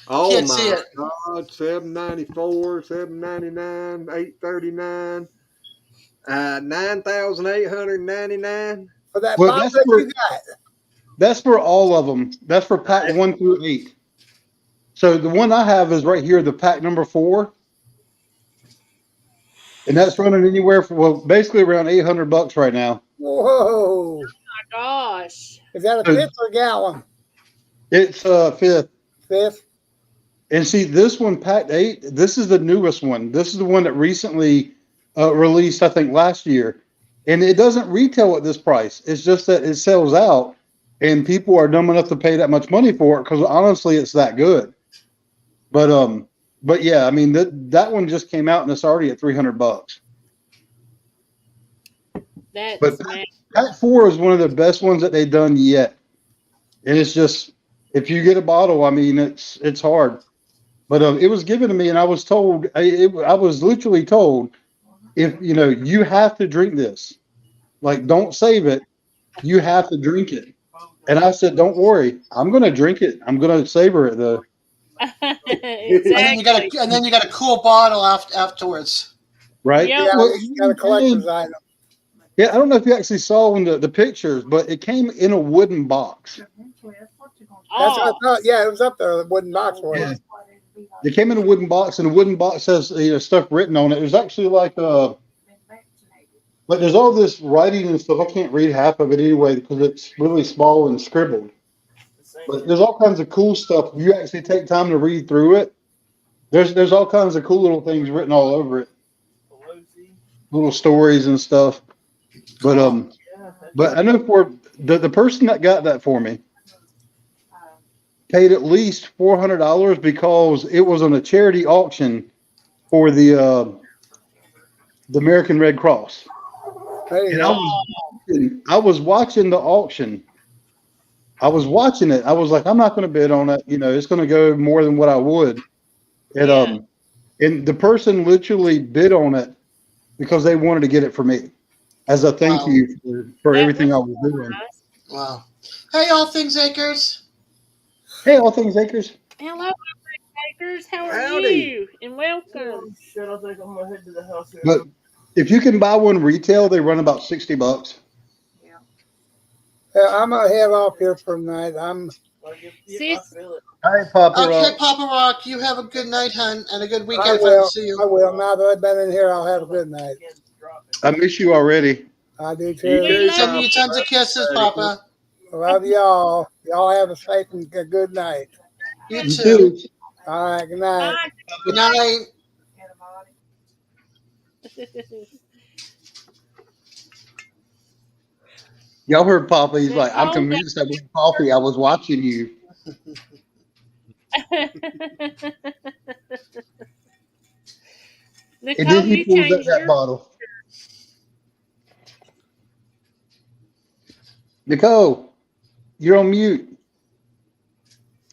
Oh Can't my see it. God, $7.94, $7.99, $8.39, $9,899. For that Well, bottle that's that for- you got. That's for all of them. That's for pack 1 through 8. So the one I have is right here, the pack number 4. And that's running anywhere from basically around $800 right now. Whoa. My gosh. Is that a fifth or gallon? It's 5th. Fifth? And see, this one, pack 8, this is the newest one. This is the one that recently released, I think, last year. And it doesn't retail at this price. It's just that it sells out, and people are dumb enough to pay that much money for it because honestly, it's that good. But yeah, I mean that one just came out and it's already at $300. That's But mad. Pack 4 is one of the best ones that they've done yet. And it's just, if you get a bottle, I mean, it's hard. But it was given to me, and I was told, I was literally told, if you have to drink this, like don't save it, you have to drink it. And I said, don't worry, I'm gonna drink it. I'm gonna savor it though. Exactly. And then you got a cool bottle Right? afterwards. Yep. Yeah, Well, you got a collector's item. yeah, I don't know if you actually saw in the pictures, but it came in a wooden box. That's what I Oh, thought. Yeah, it was up there. The wooden box for Yeah. it. It came in a wooden box, and the wooden box has stuff written on it. There's actually like there's all this writing and stuff. I can't read half of it anyway because it's really small and scribbled. But there's all kinds of cool stuff. If you actually take time to read through it, there's all kinds of cool little things written all over it. Little stories and stuff. But I know for the person that got that for me, paid at least $400 because it was on a charity auction for the American Red Cross. There you And go. I was watching the auction. I was watching it. I was like, I'm not going to bid on it. You know, it's going to go more than what I would. And Yeah. and the person literally bid on it because they wanted to get it for me as a thank Wow. you for That everything I was was doing. nice. Wow. Hey, All Things Acres. Hey, All Things Acres. Hello, Bakers. How are Howdy. you? And welcome. Oh, shit, I think I'm gonna head to the house. But if you can buy one retail, they run about $60. Yeah, I'm gonna head off here for the night. Like, if Sis- I feel it. All right, Papa Okay, Rock. Papa Rock, you have a good night, hun, and a good I weekend if I don't will. see you. I will. Now that I've been in here, I'll have a good night. I miss you already. I do You too. We love Sending you. you tons of kisses, Papa. Love y'all. Y'all have a safe and good night. You You too. too. All right. Good night. Bye. Good night. Y'all heard Papa. He's like, I'm Nicole, convinced I want coffee. I was watching you. And Nicole, then he you pulls out changed that your bottle. Nicole, you're on mute.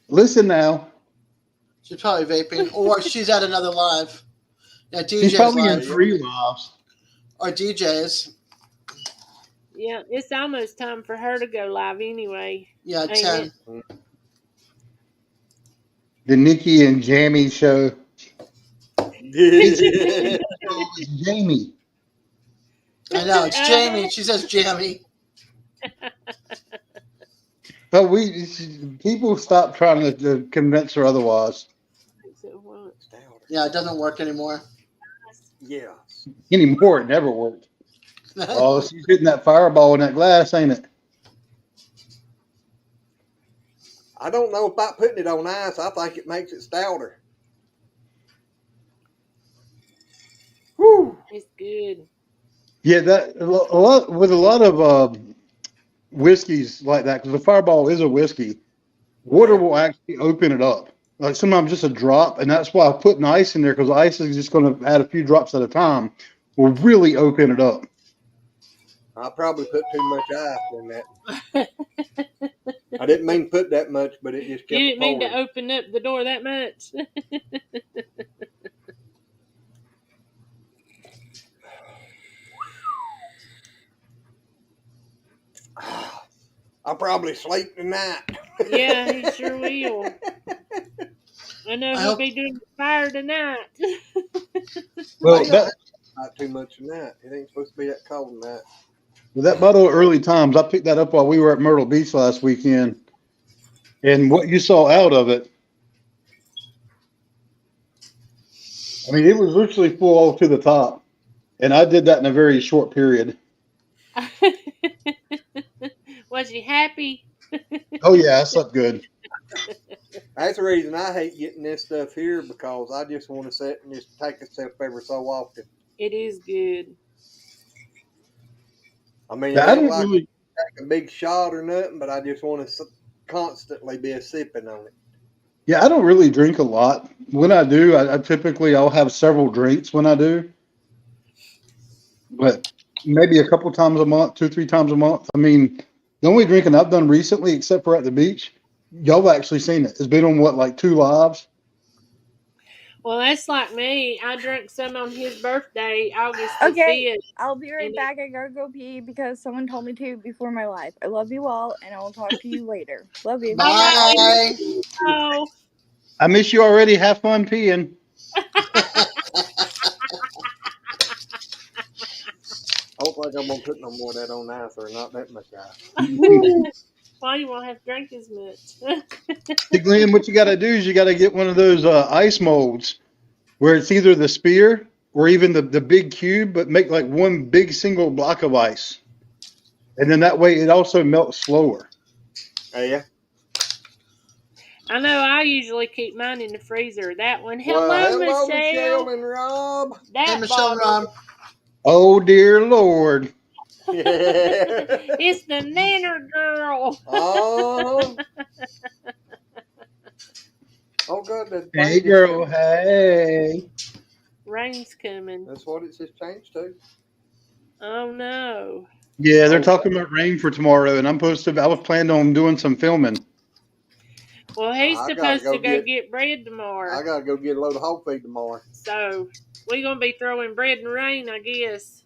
Listen now. She's probably vaping, or she's at another live. Yeah, She's DJ's probably in live. 3 lives. Or DJ's. Yeah, it's almost time for her to go live anyway. Yeah, Ain't 10. it? The Nikki and Jamie show. Yeah. It's Jamie. I know, it's Jamie. She says Jamie. But people stop trying to convince her otherwise Yeah, it doesn't work anymore. Yeah. anymore. It never worked. Oh, she's hitting that fireball in that glass, ain't it? I don't know about putting it on ice. I think it makes it stouter. Whew. It's good. Yeah, that a lot with a lot of whiskeys like that, because the fireball is a whiskey. Water will actually open it up. Like sometimes just a drop, and that's why I put ice in there, because ice is just going to add a few drops at a time. Will really open it up. I probably put too much ice in that. I didn't mean to put that much, but it just kept You didn't mean to pouring. open up the door that much. I'll probably sleep tonight. Yeah, he sure will. I know I he'll hope- be doing the fire tonight. Well, that Not too much tonight. It ain't supposed to be that cold tonight. with that bottle of Early Times, I picked that up while we were at Myrtle Beach last weekend, and what you saw out of it, I mean, it was literally full all to the top, and I did that in a very short period. Was you happy? Oh yeah, I slept good. That's the reason I hate getting this stuff here, because I just want to sit and just take a sip every so often. It is good. I mean, Yeah, I I don't don't like really. take a big shot or nothing, but I just want to constantly be a sipping on it. Yeah, I don't really drink a lot. When I do, I typically I'll have several drinks when I do, but maybe a couple times a month, 2, 3 times a month. I mean, the only drinking I've done recently, except for at the beach, y'all have actually seen it. It's been on what, like 2 lives? Well, that's like me. I drank some on his birthday, August Okay. 5th. I'll be right And- back. I gotta go pee because someone told me to before my live. I love you all, and I will talk to you later. Love you. Bye. Oh, I miss you already. Have fun peeing. I don't think I'm going to put no more of that on ice, or not that much ice. well, you won't have to drink as much. Hey, Glenn, what you got to do is you got to get one of those ice molds where it's either the spear or even the big cube, but make like one big single block of ice. And then that way it also melts slower. Oh, yeah. I know I usually keep mine in the freezer. That one. Hello, Well, hello, Michelle. and Rob. That Hey, Michelle bottle. Ron. Oh, dear Lord. Yeah. It's the Nanner girl. Oh, Oh, good. The Hey, thing just girl. changed. Hey. Rain's coming. That's what it just changed to. Oh no. Yeah, they're Oh, talking about rain for tomorrow, and I was planning on doing some filming. Well, he's I gotta supposed go to go get. get bread I tomorrow. gotta go get a load of whole feed tomorrow. So we're gonna be throwing bread and rain, I guess.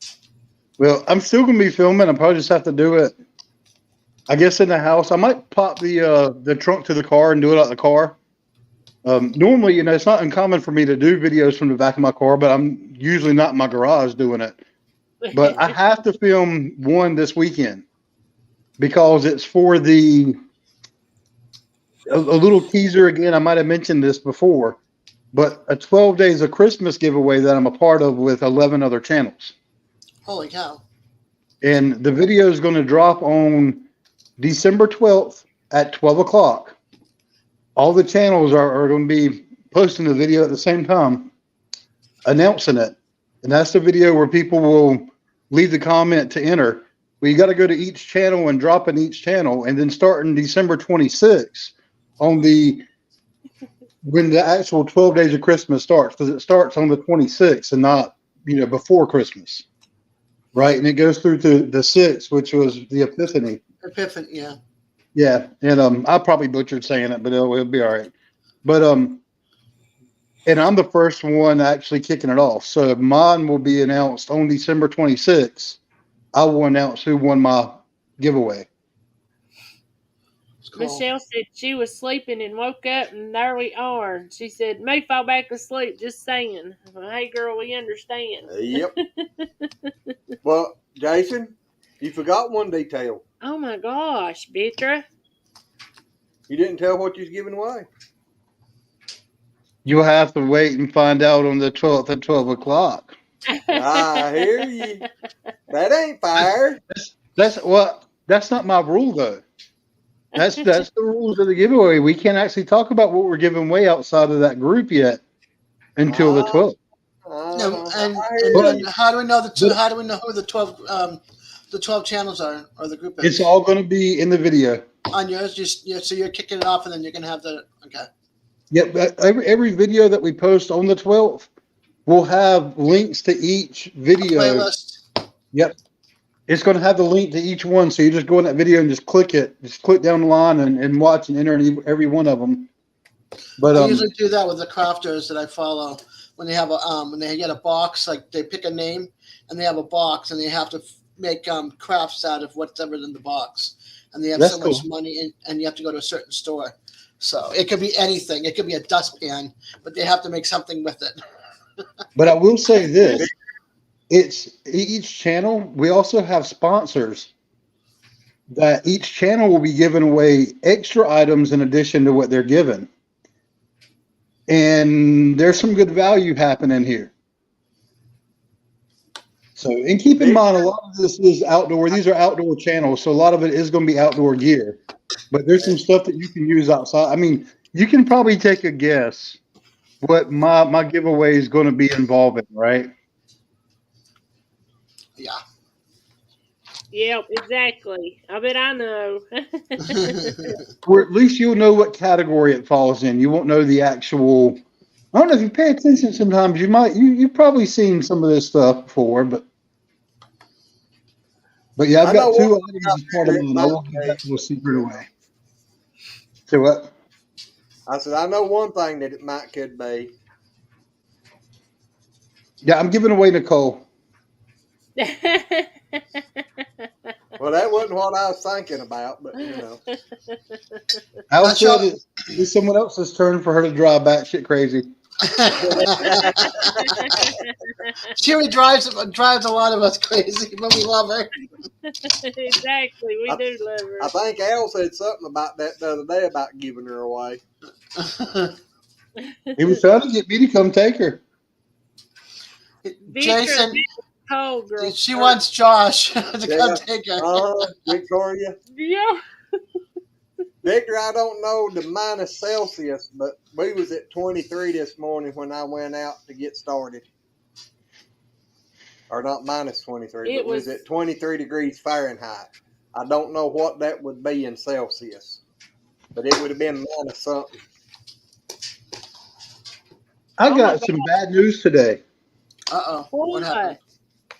Well, I'm still gonna be filming. I probably just have to do it, I guess, in the house. I might pop the trunk to the car and do it out of the car. Normally, it's not uncommon for me to do videos from the back of my car, but I'm usually not in my garage doing it. But I have to film one this weekend because it's for a little teaser again. I might have mentioned this before, but a 12 Days of Christmas giveaway that I'm a part of with 11 other channels. Holy cow. And the video is going to drop on December 12th at 12 o'clock. All the channels are going to be posting the video at the same time, announcing it. And that's the video where people will leave the comment to enter. Well, you got to go to each channel and drop in each channel, and then starting December 26th when the actual 12 Days of Christmas starts, because it starts on the 26th and not before Christmas, right? And it goes through to the 6th, which was the Epiphany. Epiphany, yeah. Yeah, and I probably butchered saying it, but it'll be all right. But and I'm the first one actually kicking it off, so mine will be announced on December 26th. I will announce who won my giveaway. Cool. Michelle said she was sleeping and woke up, and there we are. She said, may fall back asleep, just saying. Well, hey, girl, we understand. Yep. Well, Jason, you forgot one detail. Oh, my gosh, Betra. You didn't tell what you was giving away. You'll have to wait and find out on the 12th at 12 o'clock. I hear you. That ain't fair. That's not my rule, though. That's the rules of the giveaway. We can't actually talk about what we're giving away outside of that group yet until the 12th. No, and But- then how do we know how do we know who the 12 channels are, or the group is? It's all going to be in the video. On yours, so you're kicking it off, and then you're gonna have okay. Yep. Every video that we post on the 12th will have links to each video. Playlist. Yep. It's going to have the link to each one, so you just go in that video and just click it. Just click down the line and watch and enter every one of them. But I usually do that with the crafters that I follow. When they have when they get a box, like they pick a name and they have a box and they have to make crafts out of whatever's in the box, and they have That's so much cool. money, and you have to go to a certain store. So it could be anything. It could be a dustpan, but they have to make something with it. But I will say this. It's each channel. We also have sponsors that each channel will be giving away extra items in addition to what they're given. And there's some good value happening here. So, and keep in mind, a lot of this is outdoor. These are outdoor channels, so a lot of it is going to be outdoor gear. But there's some stuff that you can use outside. I mean, you can probably take a guess what my giveaway is going to be involving, right? Yeah. Yep, exactly. I bet I know. Or at least you'll know what category it falls in. You won't know the actual. I don't know if you pay attention. Sometimes you've probably seen some of this stuff before, but yeah, I've I got know two one items as part of mine. I won't give that little secret away. So what? I said, I know one thing that it could be. Yeah, I'm giving away Nicole. Well, that wasn't what I was thinking about, but I said it's someone else's turn for her to drive batshit crazy. She really drives a lot of us crazy, but we love her. Exactly, we do love her. I think Al said something about that the other day about giving her away. He was trying to get me to come take her. Jason, cold girl. she wants Josh to come take her. Victoria. Yeah. Victor, I don't know the minus Celsius, but we was at 23 this morning when I went out to get started. Or not minus 23, but was at 23 degrees Fahrenheit. I don't know what that would be in Celsius, but it would have been minus something. I Oh my got God. some bad news today. Uh-oh. What happened?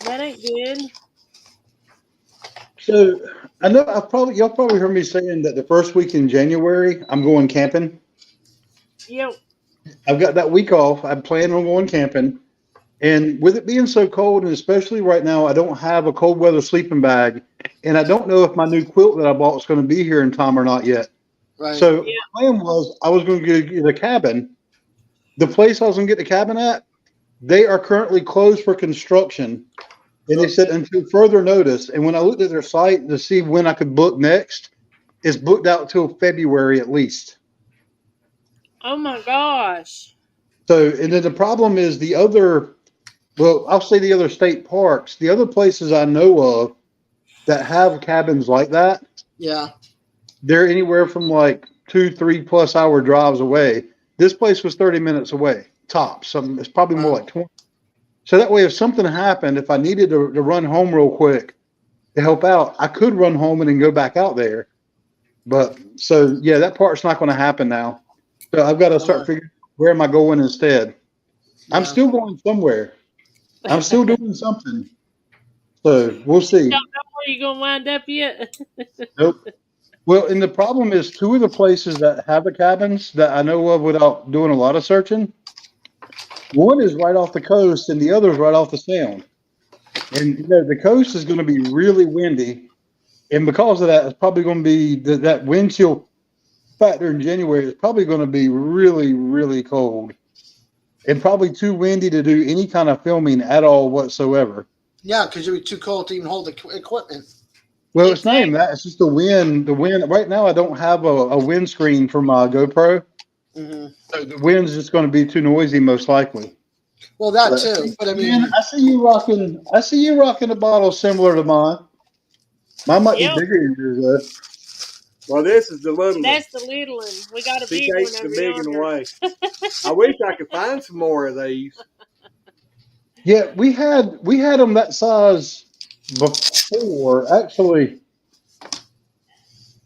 That ain't good. So I know y'all probably heard me saying that the first week in January I'm going camping. Yep. I've got that week off. I'm planning on going camping. And with it being so cold, and especially right now, I don't have a cold weather sleeping bag. And I don't know if my new quilt that I bought is going to be here in time or not yet. Right. So the plan was I was going to get a cabin. The place I was going to get the cabin at, they are currently closed for construction. And they said until further notice. And when I looked at their site to see when I could book next, it's booked out till February at least. Oh my gosh. So, and then the problem is I'll say the other state parks, the other places I know of that have cabins like that, Yeah. they're anywhere from like 2-3+ hour drives away. This place was 30 minutes away, tops. It's probably more like 20. So that way, if something happened, if I needed to run home real quick to help out, I could run home and then go back out there. But so yeah, that part's not going to happen now. So I've got to start figuring where am I going instead. I'm still going somewhere. I'm still doing something. So we'll see. Don't know where you're gonna wind up yet. Nope. Well, and the problem is two of the places that have the cabins that I know of without doing a lot of searching. One is right off the coast, and the other is right off the sound. And the coast is going to be really windy, and because of that, it's probably going to be that wind chill factor in January is probably going to be really, really cold, and probably too windy to do any kind of filming at all whatsoever. Yeah, because you'll be too cold to even hold the equipment. Well, it's not even that. It's just the wind. The wind. Right now, I don't have a windscreen for my GoPro. Mm-hmm. So the wind's just going to be too noisy, most likely. Well, that too. But I mean, I see you rocking. I see you rocking a bottle similar to mine. Mine might be bigger than yours, though. Well, this is the little one. That's the little one. We got a She big one takes the over big one yonder. away. I wish I could find some more of these. Yeah, we had them that size before. Actually,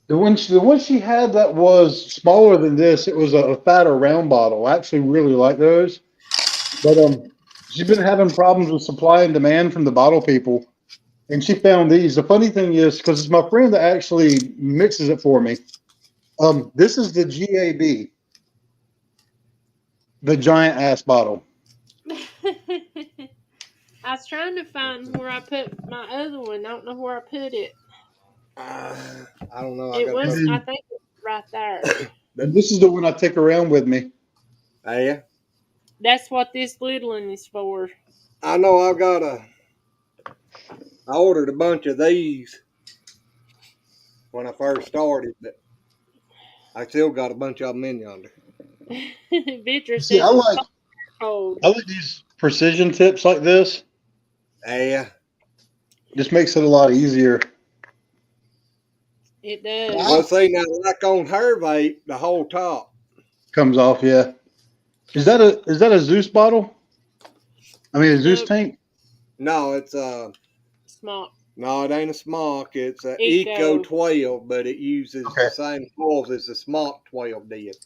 the one she had that was smaller than this, it was a fatter round bottle. I actually really like those. But she's been having problems with supply and demand from the bottle people. And she found these. The funny thing is, because it's my friend that actually mixes it for me. This is the GAB, the giant ass bottle. I was trying to find where I put my other one. I don't know where I put it. I don't know. I think it's right there. And this is the one I take around with me. Oh, yeah. That's what this little one is for. I know I ordered a bunch of these when I first started, but I still got a bunch of them in yonder. Beatrice See, says I cold. like these precision tips like this. Yeah. Just makes it a lot easier. It does. Well, see, now, like on her vape, the whole top comes off. Yeah. Is that a Zeus bottle? I mean, a Zeus tank? No, it's a smock. No, it ain't a smock. It's a Eco 12, but it uses the same coils as the smock 12 did.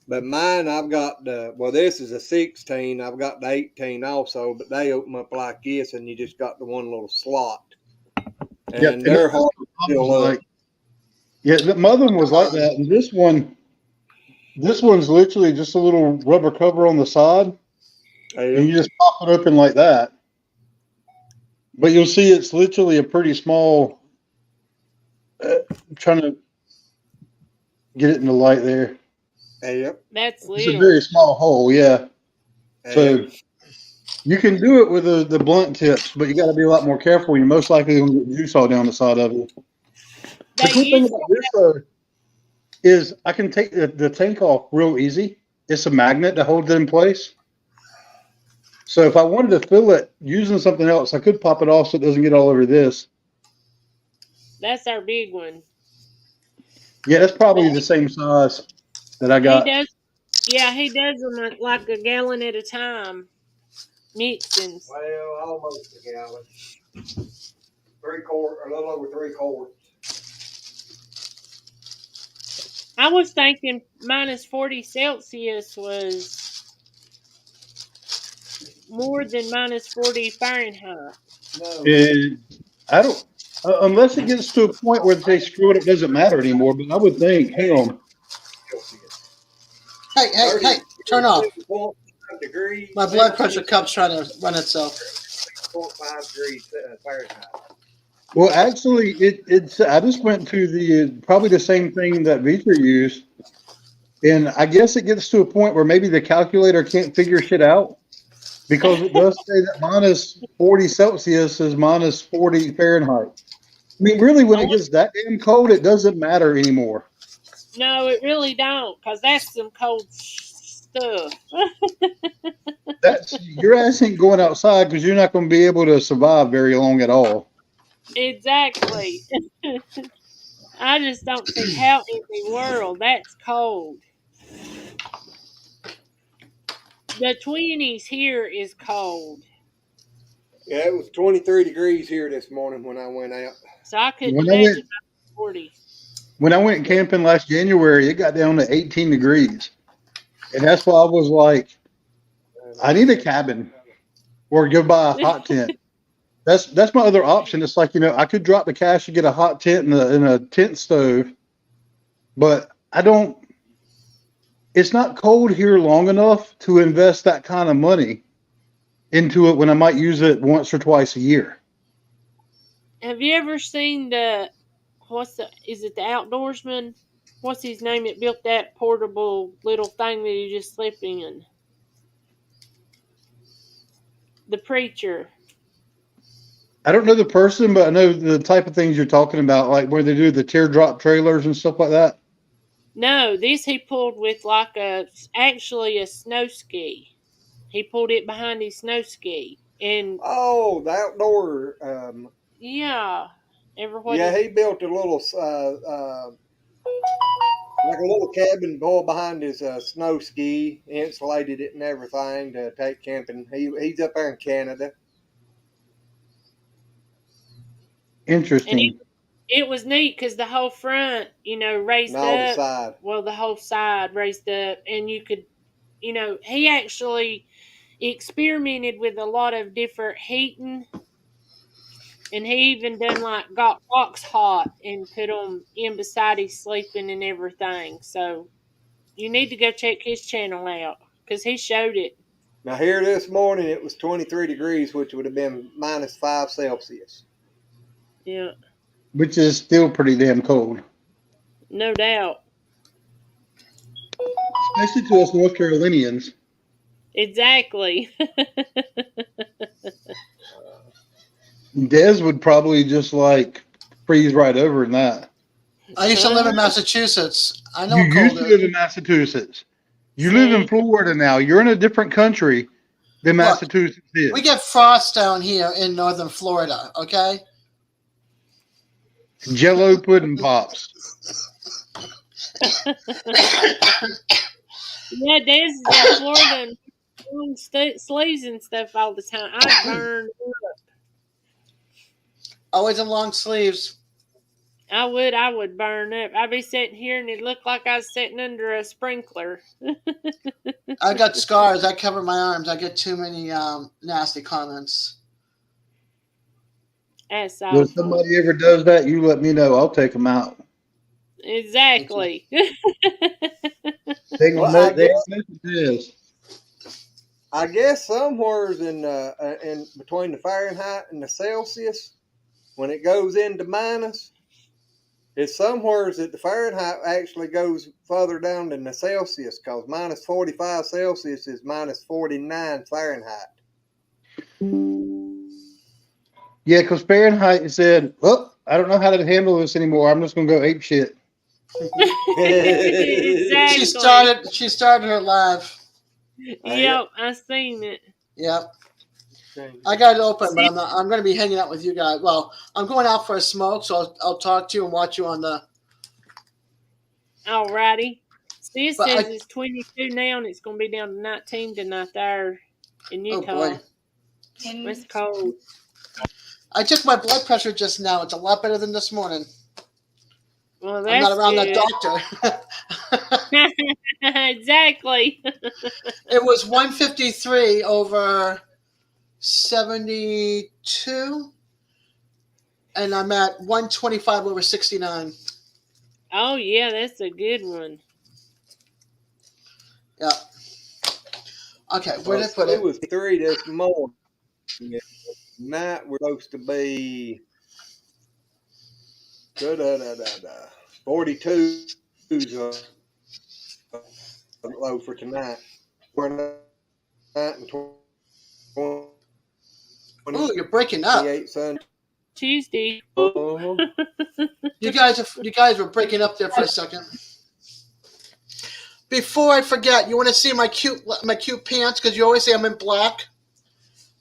But mine, I've got this is a 16. I've got the 18 also, but they open up like this, and you just got the one little slot. And they're hard to fill up. Yeah, the mother one was like that, and this one's literally just a little rubber cover on the side, and you just pop it open like that. But you'll see it's literally a pretty small. I'm trying to get it in the light there. Yep. That's little. It's a very small hole, yeah. So you can do it with the blunt tips, but you got to be a lot more careful. You're most likely going to get juice all down the side of it. The cool thing about this, though, is I can take the tank off real easy. It's a magnet that holds it in place. So if I wanted to fill it using something else, I could pop it off so it doesn't get all over this. That's our big one. Yeah, that's probably the same size that I got. He does them like a gallon at a time. Mixins. Well, almost a gallon. 3/4, a little over 3/4. I was thinking minus 40 Celsius was more than minus 40 Fahrenheit. No. I don't, unless it gets to a point where they screw it, it doesn't matter anymore. But I would think, hang on, Hey, turn off. 32.5 degrees. My blood pressure cup's trying to run itself. 6.5 degrees Fahrenheit. well, actually, it's. I just went to the probably the same thing that Vitra used, and I guess it gets to a point where maybe the calculator can't figure shit out because it does say that minus 40 Celsius is minus 40 Fahrenheit. I mean, really, when it gets that damn cold, it doesn't matter anymore. No, it really don't, because that's some cold stuff. That's your ass ain't going outside because you're not going to be able to survive very long at all. Exactly. I just don't see how in the world that's cold. The 20s here is cold. Yeah, it was 23 degrees here this morning when I went out. So I couldn't When I imagine went- 40. When I went camping last January, it got down to 18 degrees. And that's why I was like, I need a cabin or go buy a hot tent. That's my other option. It's like, I could drop the cash to get a hot tent and a tent stove, but it's not cold here long enough to invest that kind of money into it when I might use it once or twice a year. Have you ever seen is it the Outdoorsman? What's his name that built that portable little thing that you just sleep in? The Preacher. I don't know the person, but I know the type of things you're talking about, like where they do the teardrop trailers and stuff like that. No, this he pulled with actually a snow ski. He pulled it behind his snow ski. And Oh, the outdoor. yeah. Yeah, he built a little, like a little cabin behind his snow ski, insulated it and everything to take camping. He's up there in Canada. Interesting. It was neat because the whole front, raised And all the up. side. Well, the whole side raised up, and you could, he actually experimented with a lot of different heating, and he even got rocks hot and put them in beside his sleeping and everything. So you need to go check his channel out because he showed it. Now here this morning it was 23 degrees, which would have been minus 5 Celsius. Yeah, Which is still pretty damn cold. no doubt. Especially to us North Carolinians. Exactly. Des would probably just freeze right over in that. I used to live in Massachusetts. I know You what cold used to live in Massachusetts. You live in Florida now. You're in a different country than Look, Massachusetts is. We get frost down here in northern Florida, okay? Jello pudding pops. Yeah, Des is in Florida and wearing sleeves and stuff all the time. I burned up. Always in long sleeves. I would burn up. I'd be sitting here and it looked like I was sitting under a sprinkler. I got scars. I cover my arms. I get too many nasty comments. That's Well, if awful. somebody ever does that, you let me know. I'll take them out. Exactly. They gonna Well, know I they guess- know what it is. I guess somewhere in between the Fahrenheit and the Celsius, when it goes into minus, it's somewhere that the Fahrenheit actually goes further down than the Celsius, because minus 45 Celsius is minus 49 Fahrenheit. Yeah, because Fahrenheit said, well, I don't know how to handle this anymore. I'm just going to go ape shit. Exactly. She started her live. Yep, I seen it. Yep. I got it open, but I'm going to be hanging out with you guys. Well, I'm going out for a smoke, so I'll talk to you and watch you on the. Alrighty. See, it But says it's 22 now, and it's going to be down to 19 tonight there in Oh Utah. boy. It's cold. I took my blood pressure just now. It's a lot better than this morning. Well, I'm that's not around good. that doctor. Exactly. It was 153 over 72, and I'm at 125 over 69. Oh yeah, that's a good one. Yeah. Okay, where did I put it? It was 3 this morning. Night we're supposed to be 42 low for tonight. We're not and Oh, you're breaking up. 28 Sunday. Tuesday. Uh-huh. You guys were breaking up there for a second. Before I forget, you want to see my cute pants? Because you always say I'm in black.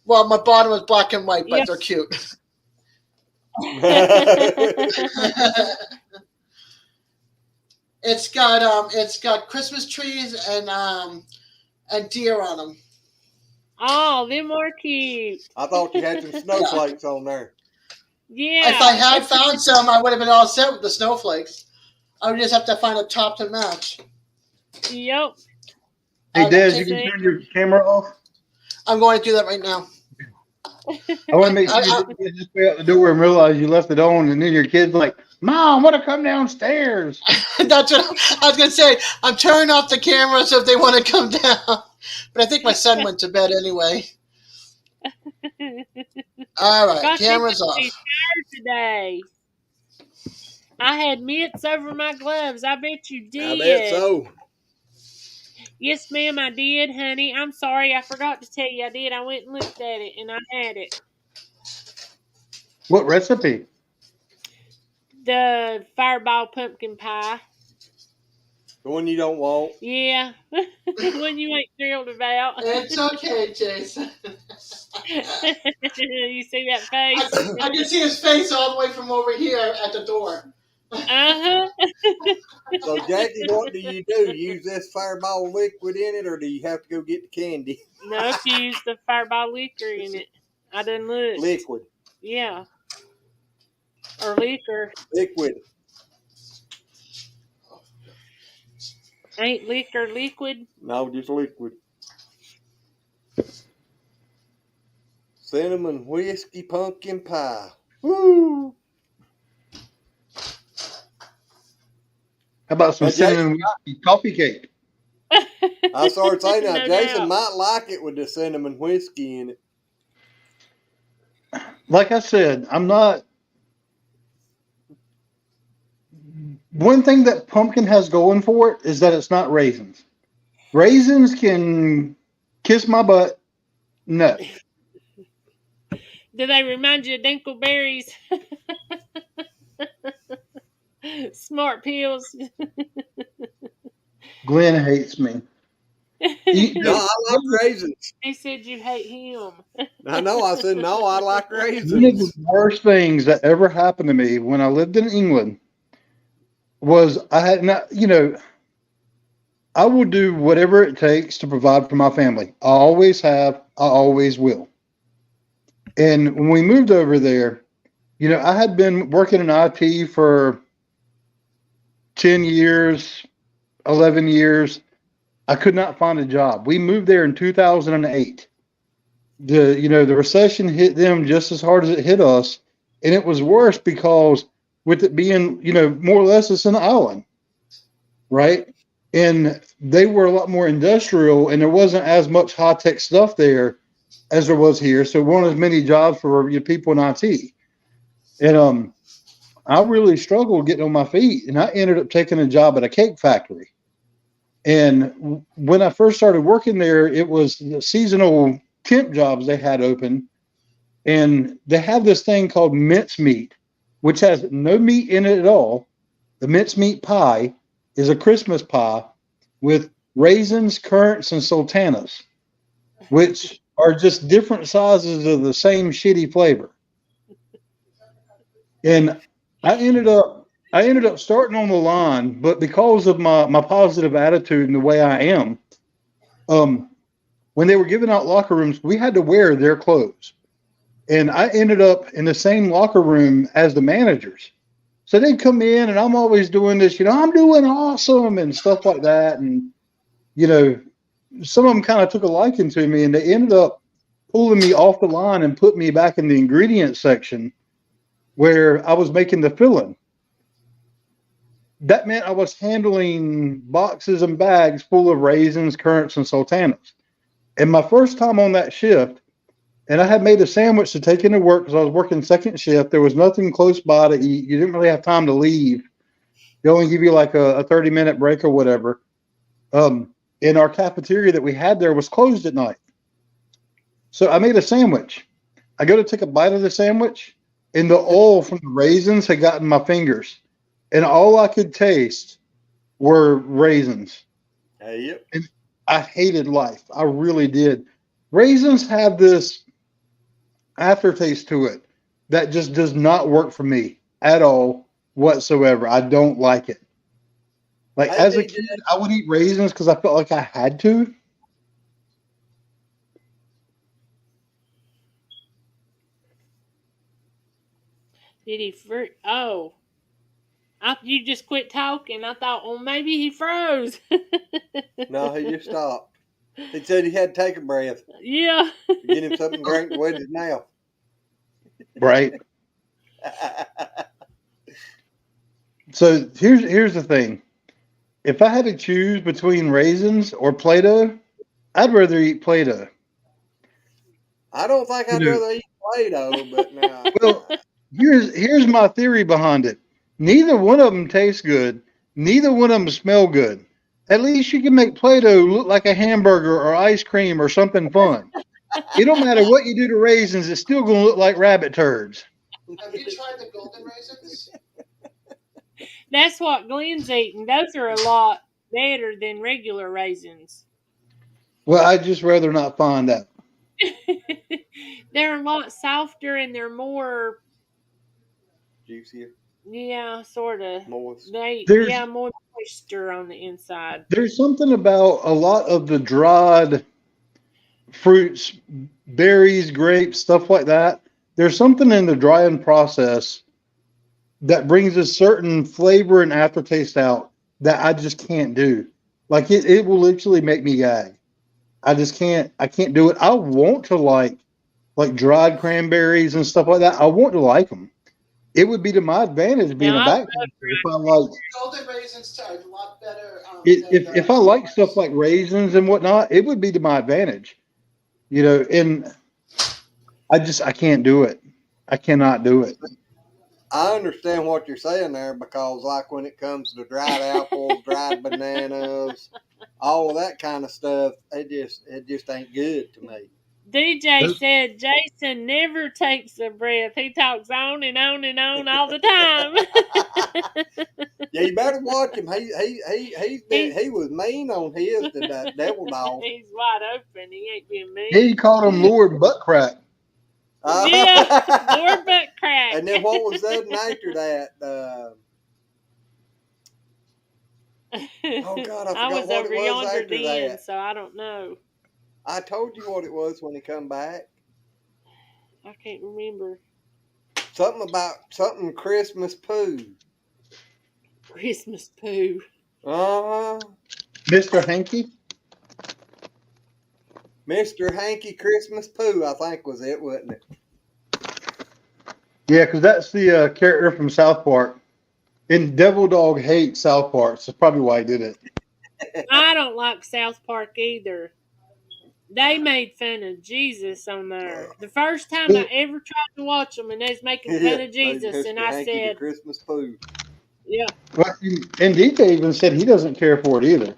Well, my bottom is black and white, but Yep. they're cute. It's got Christmas trees and deer on them. Oh, them are cute. I thought you had some snowflakes on there. Yeah. If I had found some, I would have been all set with the snowflakes. I would just have to find a top to match. Yep. Hey, Des, you can turn your camera off. I'm going to do that right now. I want to make sure you didn't just go out the door and realize you left it on, and then your kid's like, "Mom, I want to come downstairs." That's what I was going to say. I'm turning off the camera so if they want to come down. But I think my son went to bed anyway. All right, Gosh, camera's it off. must be tired today. I had mitts over my gloves. I bet you did. I bet so. Yes, ma'am, I did, honey. I'm sorry, I forgot to tell you I did. I went and looked at it, and I had it. What recipe? The Fireball pumpkin pie. The one you don't want. Yeah, one you ain't thrilled about. It's okay, Jason. You see that face? I can see his face all the way from over here at the door. Uh-huh. So, Jackie, what do? Use this Fireball liquid in it, or do you have to go get the candy? No, she used the Fireball liquor in it. I done looked. Liquid. Yeah. Or liquor. Liquid. Ain't liquor liquid? No, just liquid. Cinnamon whiskey pumpkin pie. Woo! How about some Now, Jason, cinnamon whiskey coffee cake? I started saying now, No Jason doubt. might like it with the cinnamon whiskey in it. Like I said, I'm not. One thing that pumpkin has going for it is that it's not raisins. Raisins can kiss my butt. No. Do they remind you of Dinkleberries? Smart pills. Glenn hates me. No, I like raisins. He said you hate him. I know. I said, no, I like One of raisins. the worst things that ever happened to me when I lived in England was I had not, I will do whatever it takes to provide for my family. I always have, I always will. And when we moved over there, I had been working in IT for 10 years, 11 years. I could not find a job. We moved there in 2008. The recession hit them just as hard as it hit us. And it was worse because with it being, more or less it's an island, right? And they were a lot more industrial and there wasn't as much high-tech stuff there as there was here. So there weren't as many jobs for people in IT. And I really struggled getting on my feet, and I ended up taking a job at a cake factory. And when I first started working there, it was the seasonal temp jobs they had open. And they have this thing called mincemeat, which has no meat in it at all. The mincemeat pie is a Christmas pie with raisins, currants, and sultanas, which are just different sizes of the same shitty flavor. And I ended up starting on the line, but because of my positive attitude and the way I am, when they were giving out locker rooms, we had to wear their clothes. And I ended up in the same locker room as the managers. So they'd come in and I'm always doing this, I'm doing awesome and stuff like that. And, some of them kind of took a liking to me and they ended up pulling me off the line and put me back in the ingredient section where I was making the filling. That meant I was handling boxes and bags full of raisins, currants, and sultanas. And my first time on that shift, and I had made a sandwich to take into work because I was working second shift. There was nothing close by to eat. You didn't really have time to leave. They only give you like a 30-minute break or whatever. In our cafeteria that we had there was closed at night. So I made a sandwich. I go to take a bite of the sandwich, and the oil from the raisins had gotten my fingers. And all I could taste were raisins. Yep. And I hated life. I really did. Raisins have this aftertaste to it that just does not work for me at all whatsoever. I don't like it. Like as a kid, I would eat raisins because I felt like I had to. Did he? Oh, you just quit talking. I thought, well, maybe he froze. No, he just stopped. He said he had to take a breath. Yeah. Get him something to drink to wet his mouth. Right. So here's the thing. If I had to choose between raisins or Play-Doh, I'd rather eat Play-Doh. I don't think I'd rather eat Play-Doh, but now. Well, here's my theory behind it. Neither one of them tastes good. Neither one of them smell good. At least you can make Play-Doh look like a hamburger or ice cream or something fun. It don't matter what you do to raisins, it's still going to look like rabbit turds. Have you tried the golden raisins? That's what Glenn's eating. Those are a lot better than regular raisins. Well, I'd just rather not find out. They're a lot softer and they're more Juicier. Yeah, sort of. Moist. More moisture on the inside. There's something about a lot of the dried fruits, berries, grapes, stuff like that. There's something in the drying process that brings a certain flavor and aftertaste out that I just can't do. Like it will literally make me gag. I can't do it. I want to like dried cranberries and stuff like that. I want to like them. It would be to my advantage being a backpacker if I like golden raisins are a lot better. If I like stuff like raisins and whatnot, it would be to my advantage. You know, and I can't do it. I cannot do it. I understand what you're saying there because, like, when it comes to dried apples, dried bananas, all of that kind of stuff, it just ain't good to me. DJ said Jason never takes a breath. He talks on and on and on all the time. Yeah, you better watch him. He was mean on his to that devil dog. He's wide open. He ain't being mean. He called him Lord Butt Crack. Yeah, Lord Butt Crack. And then what was that after that? Oh God, I forgot was what over it was yonder after then, that. so I don't know. I told you what it was when he come back. I can't remember. Something Christmas poo. Christmas poo. Mr. Hanky? Mr. Hanky Christmas poo, I think was it, wasn't it? Yeah, because that's the character from South Park. And Devil Dog hates South Park, so that's probably why he did it. I don't like South Park either. They made fun of Jesus on there. The first time I ever tried to watch them, and they was making fun of Jesus, and I said, Christmas poo. Yeah. Well, and DJ even said he doesn't care for it either.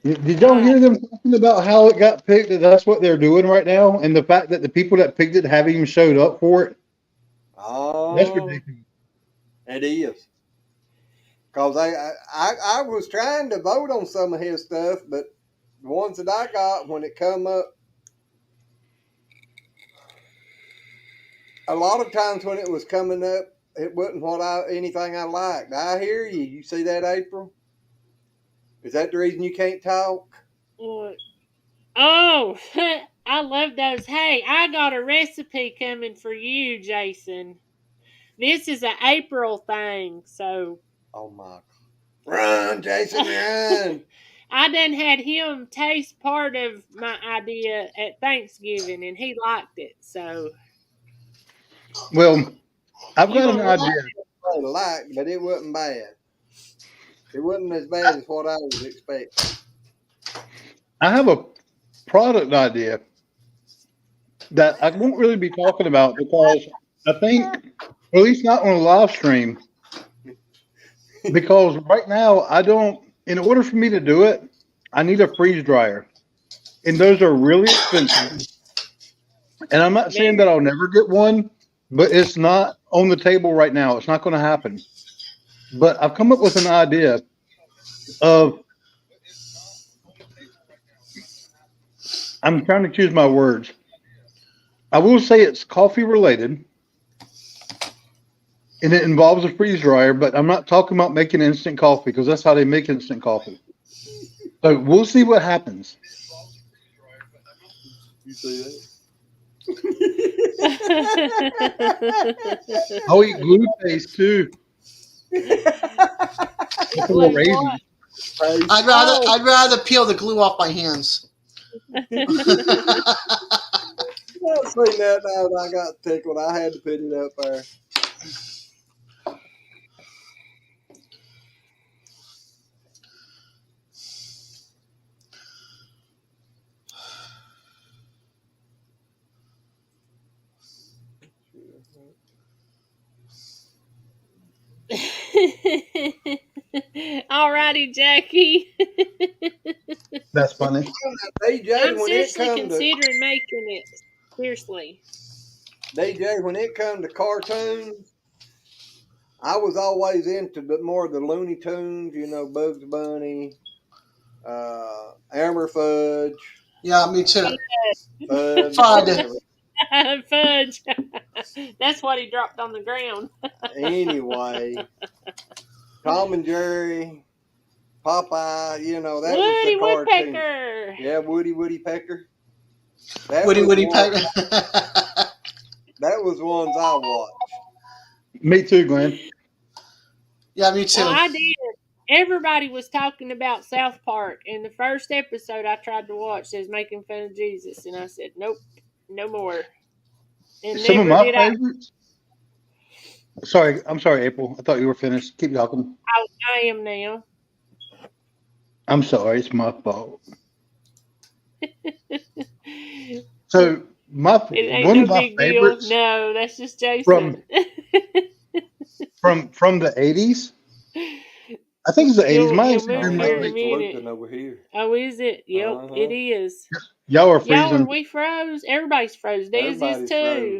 Did y'all hear them talking about how it got picked? That that's what they're doing right now, and the fact that the people that picked it haven't even showed up for it. Oh, that's ridiculous. It is. Because I was trying to vote on some of his stuff, but the ones that I got when it come up, a lot of times when it was coming up, it wasn't anything I liked. I hear you. You see that, April? Is that the reason you can't talk? What? Oh, I love those. Hey, I got a recipe coming for you, Jason. This is an April thing, so. Oh my! Run, Jason, run! I done had him taste part of my idea at Thanksgiving, and he liked it. So Well, I've you got an gonna idea. I liked, but it wasn't bad. It wasn't as bad as what I was expecting. I have a product idea that I won't really be talking about because I think, or at least not on a live stream, because right now I don't. In order for me to do it, I need a freeze dryer, and those are really expensive. And I'm not saying that I'll never get one, but it's not on the table right now. It's not going to happen. But I've come up with an idea of. I'm trying to choose my words. I will say it's coffee related, and it involves a freeze dryer, but I'm not talking about making instant coffee because that's how they make instant coffee. So we'll see what happens. You see that? I'll eat glue paste too. glue Raisins. what? I'd rather peel the glue off my hands. I've seen that now and I got tickled. I had to put it up there. Alrighty, Jackie. That's funny. DJ, I'm when it seriously come to considering making it. Seriously. DJ, when it come to cartoons, I was always into more of the Looney Tunes. You know, Bugs Bunny, Elmer Fudge. Yeah, me too. Fudge. Fudge. Fudge. That's what he dropped on the ground. Anyway, Tom and Jerry, Popeye. You know that Woody was the cartoon. Woodpecker. Yeah, Woody Pecker. That Woody was one- Pecker. That was ones I watched. Me too, Glenn. Yeah, me too. Well, I did. Everybody was talking about South Park, and the first episode I tried to watch says making fun of Jesus, and I said, nope, no more. And Some of never my did I. favorites. Sorry, I'm sorry, April. I thought you were finished. Keep talking. I am now. I'm sorry. It's my fault. So my It ain't one no of my big deal. favorites No, that's just Jason. from the 80s. I think it's the 80s. My You'll Instagram move might here in be- a minute. Looking over here. Oh, is it? Yep, Uh-huh. it is. Y'all are Y'all, freezing. we froze. Everybody's froze. Daisy's Everybody's too.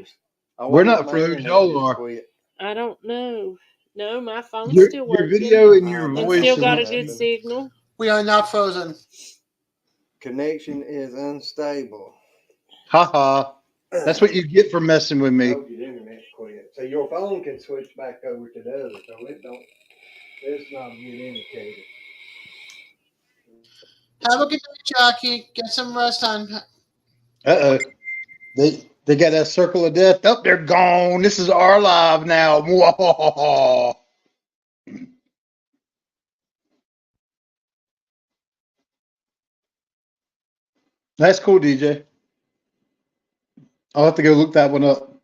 froze. I We're wonder not if my froze, internet y'all just are. quit. I don't know. No, my phone's Your, still your working. video and your And And voice still is got a not- good signal. We are not frozen. Connection is unstable. haha. That's what you get for messing with me. Told you the internet quit. So your phone can switch back over to the other, so it don't. It's not a good indicator. Have a good night, Jackie. Get some rest on. Uh-oh. They got that circle of death. Oh, they're gone. This is our live now. That's cool, DJ. I'll have to go look that one up.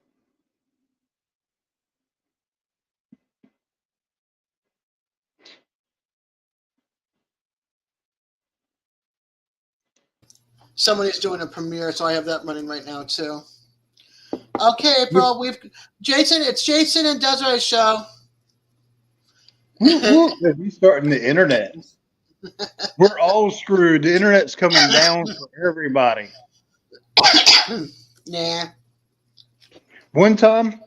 Somebody's doing a premiere, so I have that running right now too. Okay, April. It's Jason and Desiree's show. We're restarting the internet. We're all screwed. The internet's coming down for everybody. Nah. One time,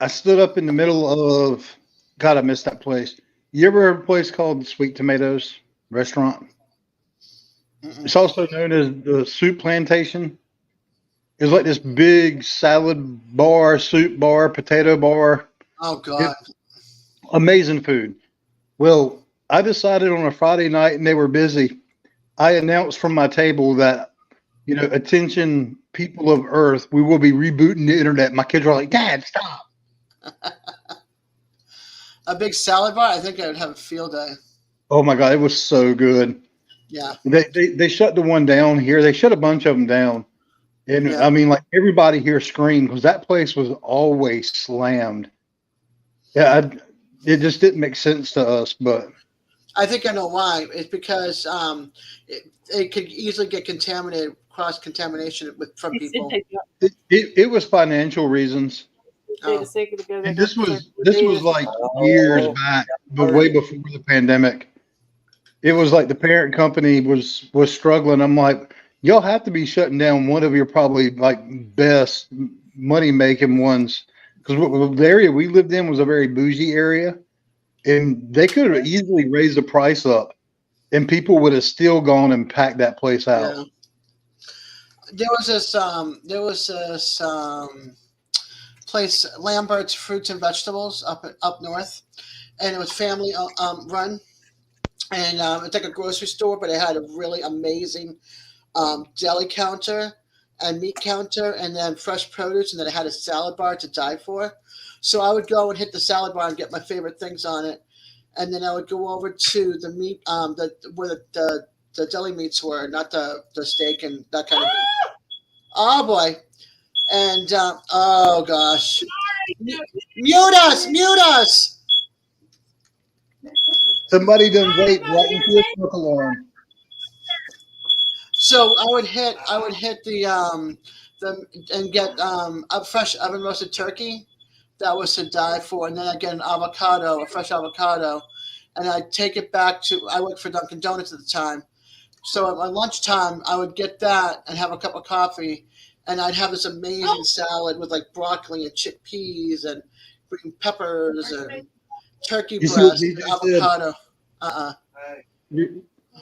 I stood up in the middle of, God, I missed that place. You ever heard of a place called Sweet Tomatoes Restaurant? Mm-mm. It's also known as the Soup Plantation. It's like this big salad bar, soup bar, potato bar. Oh God. Amazing food. Well, I decided on a Friday night and they were busy. I announced from my table that, attention people of Earth, we will be rebooting the internet. My kids were like, Dad, stop. A big salad bar. I think I would have a field day. Oh my God, it was so good. Yeah. They shut the one down here. They shut a bunch of them down. And Yeah. I mean, like everybody here screamed because that place was always slammed. Yeah, it just didn't make sense to us. But I think I know why. It's because it could easily get contaminated, cross contamination from He said people. they got it was financial reasons. said Oh. a second ago they And got this was like years back, but way before the pandemic. It was like the parent company was struggling. I'm like, y'all have to be shutting down one of your probably like best money making ones because the area we lived in was a very bougie area, and they could have easily raised the price up, and people would have still gone and packed that place out. Yeah. There was this place, Lambert's Fruits and Vegetables up north, and it was family run, and it's like a grocery store, but it had a really amazing deli counter and meat counter, and then fresh produce, and then it had a salad bar to die for. So I would go and hit the salad bar and get my favorite things on it, and then I would go over to the meat, where the deli meats were, not the steak and that kind of meat. Oh boy. And oh gosh. Mute us. Somebody done vape right into a smoke alarm. So I would hit the and get a fresh oven roasted turkey that was to die for, and then I get a fresh avocado, and I'd take it back to, I worked for Dunkin' Donuts at the time. So at my lunchtime, I would get that and have a cup of coffee, and I'd have this amazing salad with like broccoli and chickpeas and green peppers and turkey You see what breast, DJ and avocado.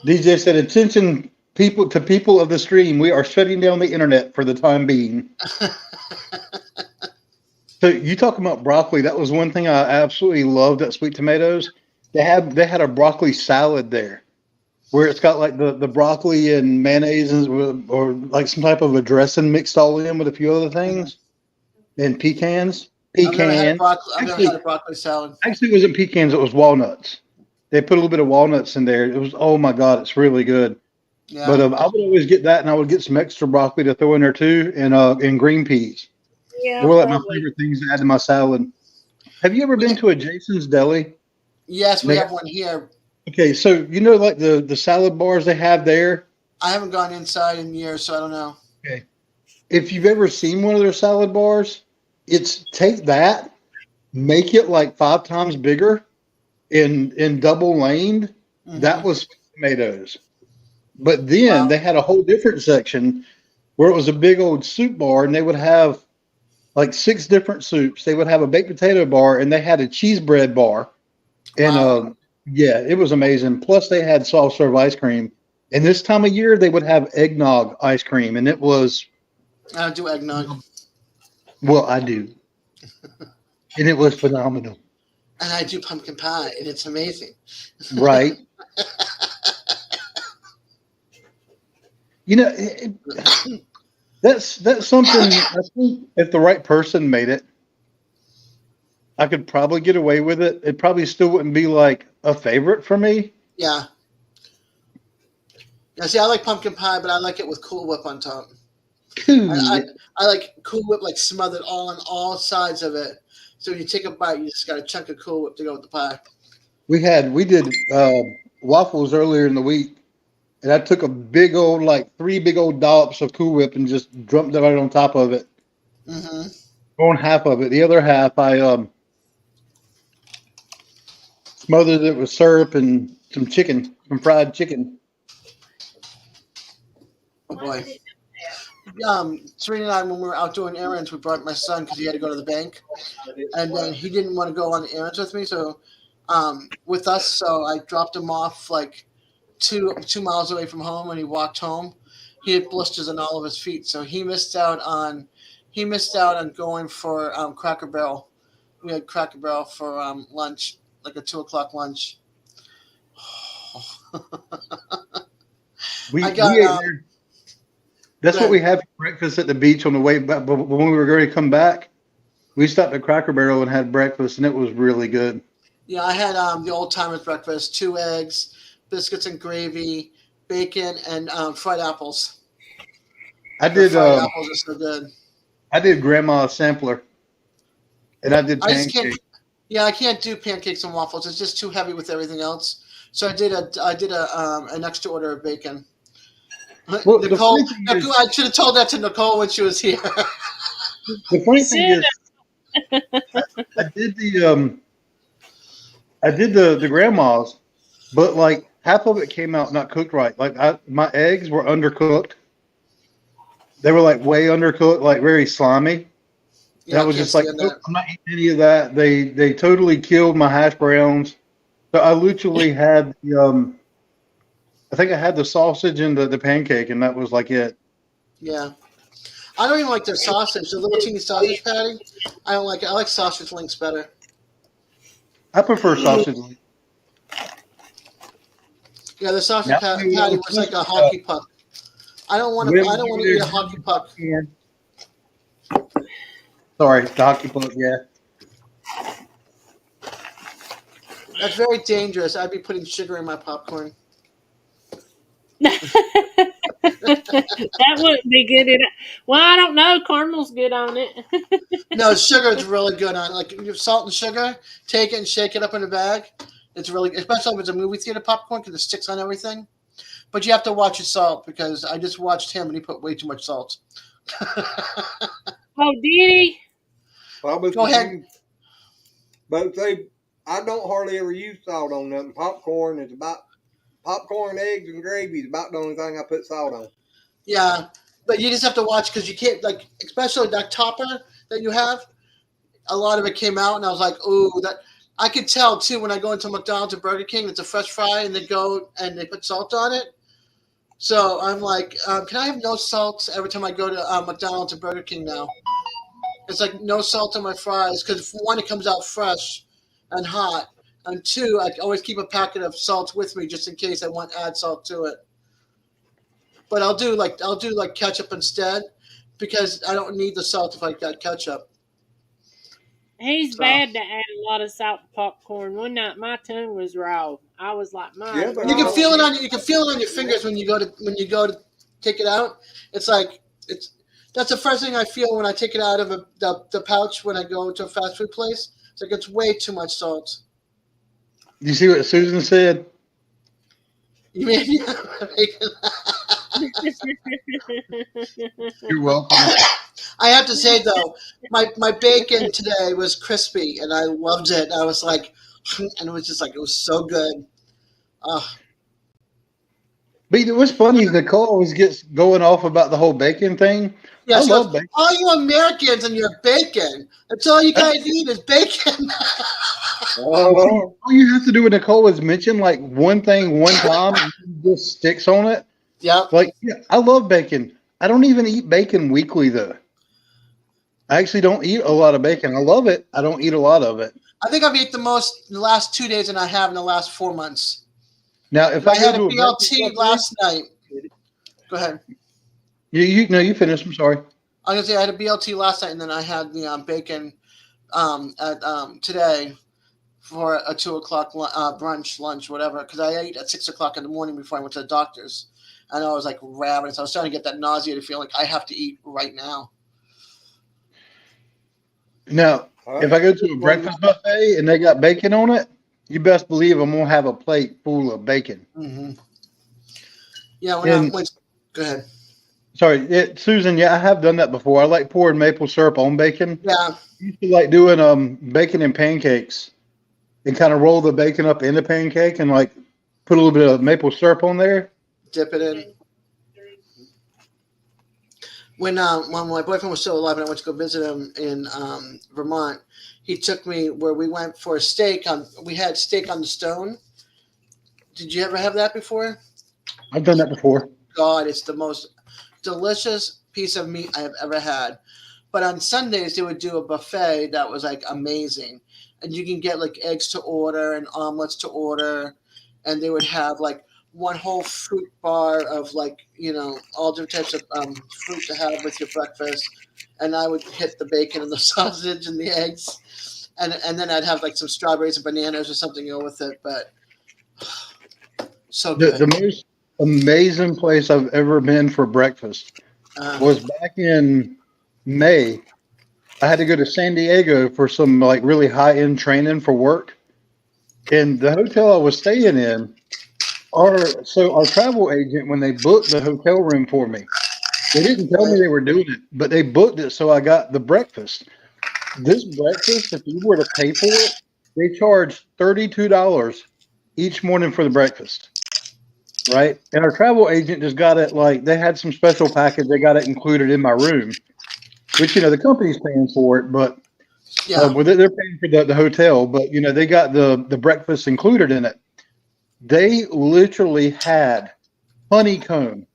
DJ said, "Attention, people of the stream. We are shutting down the internet for the time being." So you talking about broccoli? That was one thing I absolutely loved at Sweet Tomatoes. They had a broccoli salad there, where it's got like the broccoli and mayonnaise or like some type of a dressing mixed all in with a few other things, and pecans. I've never had a broccoli salad. Actually, it wasn't pecans. It was walnuts. They put a little bit of walnuts in there. It was, oh my God, it's really good. Yeah. But I would always get that, and I would get some extra broccoli to throw in there too, and green peas. Yeah, They were like my favorite things to add to my salad. Have you ever been to a Jason's Deli? Yes, we have one here. Okay, so you know like the salad bars they have there? I haven't gone inside in years, so I don't know. Okay. If you've ever seen one of their salad bars, it's take that, make it like 5 times bigger in double laned. Mhm. That was tomatoes. But then they had a whole different section where it was a big old soup bar, and they would have like 6 different soups. They would have a baked potato bar, and they had a cheese bread bar. And yeah, it was amazing. Plus, they had soft serve ice cream. And this time of year, they would have eggnog ice cream, and it was. I don't do eggnog. Well, I do, and it was phenomenal. And I do pumpkin pie, and it's amazing. Right. You know, that's something. I think if the right person made it, I could probably get away with it. It probably still wouldn't be like a favorite for me. Yeah. Yeah, see, I like pumpkin pie, but I like it with Cool Whip on top. I like Cool Whip like smothered all on all sides of it. So when you take a bite, you just got a chunk of Cool Whip to go with the pie. We did waffles earlier in the week, and I took a big old, like 3 big old dollops of Cool Whip and just dumped it right on top of it. Mm-hmm. On half of it. The other half, I smothered it with syrup and some fried chicken. Oh boy. Serena and I, when we were out doing errands, we brought my son because he had to go to the bank, and then he didn't want to go on errands with me, so with us. So I dropped him off like 2 miles away from home, and he walked home. He had blisters on all of his feet, so he missed out on going for Cracker Barrel. We had Cracker Barrel for lunch, like a 2:00 lunch. That's what we had for breakfast at the beach on the way back. But when we were going to come back, we stopped at Cracker Barrel and had breakfast, and it was really good. Yeah, I had the old timers breakfast: 2 eggs, biscuits and gravy, bacon, and fried apples. I The did. fried apples are so good. I did grandma's sampler, and I did I just can't. pancakes. Yeah, I can't do pancakes and waffles. It's just too heavy with everything else. So I did an extra order of bacon. Well, the Nicole, funny thing is, I should have told that to Nicole when she was here. the funny thing is, I did the grandma's, but like half of it came out not cooked right. Like my eggs were undercooked. They were like way undercooked, like very slimy. And I was just like, nope, I'm not eating any of that. They totally killed my hash browns. So I literally had the I think I had the sausage and the pancake, and that was like it. Yeah. I don't even like their sausage, the little teeny sausage patty. I don't like it. I like sausage links better. I prefer sausage. Yeah, the sausage patty was like a hockey puck. I don't want to eat a hockey puck. Sorry, the hockey puck. Yeah. That's very dangerous. I'd be putting sugar in my popcorn. That wouldn't be good. Well, I don't know. Caramel's good on it. No, sugar is really good on it. Like you have salt and sugar, take it and shake it up in a bag. It's really, especially if it's a movie theater popcorn because it sticks on everything. But you have to watch your salt because I just watched him and he put way too much salt. Oh, did he? Go ahead. But I don't hardly ever use salt on nothing. Popcorn is about popcorn, eggs, and gravy is about the only thing I put salt on. Yeah, but you just have to watch because you can't, like, especially that topper that you have. A lot of it came out, and I was like, "Ooh, that." I could tell too when I go into McDonald's or Burger King. It's a fresh fry, and they go and they put salt on it. So I'm like, can I have no salt every time I go to McDonald's or Burger King now? It's like no salt on my fries because one, it comes out fresh and hot, and two, I always keep a packet of salt with me just in case I want to add salt to it. But I'll do like ketchup instead because I don't need the salt if I got ketchup. He's bad to add a lot of salt to popcorn. One night my tongue was raw. I was like, Yeah, but you can feel it on your fingers when you go to take it out. It's like that's the first thing I feel when I take it out of the pouch when I go to a fast food place. It's like it's way too much salt. You see what Susan said? You mean You're welcome. I have to say though, my bacon today was crispy and I loved it. I was like, and it was just like it was so good. But what's funny is Nicole always gets going off about the whole bacon thing. Yeah, I love bacon. All you Americans and your bacon. That's all you guys eat is bacon. All you have to do with Nicole is mention like one thing one time and it just sticks on it. Yeah. Like, yeah, I love bacon. I don't even eat bacon weekly though. I actually don't eat a lot of bacon. I love it. I don't eat a lot of it. I think I've eaten the most in the last 2 days than I have in the last 4 months. Now, if I had a BLT last night. Go ahead. You finished. I'm sorry. I'm gonna say I had a BLT last night, and then I had the bacon at today for a 2:00 brunch, lunch, whatever. Because I ate at 6:00 in the morning before I went to the doctor's, and I was like ravenous. I was starting to get that nauseated feeling like I have to eat right now. Now, if I go to a breakfast buffet and they got bacon on it, you best believe I'm gonna have a plate full of bacon. Mm-hmm. Yeah. Go ahead. Sorry, Susan. Yeah, I have done that before. I like pouring maple syrup on bacon. Yeah. I used to like doing bacon and pancakes, and kind of roll the bacon up in the pancake and like put a little bit of maple syrup on there. Dip it in. When my boyfriend was still alive and I went to go visit him in Vermont, he took me where we went for a steak. We had steak on the stone. Did you ever have that before? I've done that before. God, it's the most delicious piece of meat I have ever had. But on Sundays, they would do a buffet that was like amazing. And you can get like eggs to order and omelets to order. And they would have like one whole fruit bar of like, all different types of fruit to have with your breakfast. And I would hit the bacon and the sausage and the eggs. And then I'd have like some strawberries and bananas or something with it. But so good. The most amazing place I've ever been for breakfast was back in May. I had to go to San Diego for some like really high end training for work. And the hotel I was staying in, our travel agent, when they booked the hotel room for me, they didn't tell me they were doing it, but they booked it, so I got the breakfast. This breakfast, if you were to pay for it, they charge $32 each morning for the breakfast, right? And our travel agent just got it like they had some special package. They got it included in my room, which the company's paying for it, but well, they're paying for the hotel, but they got the breakfast included in it. They literally had honeycomb.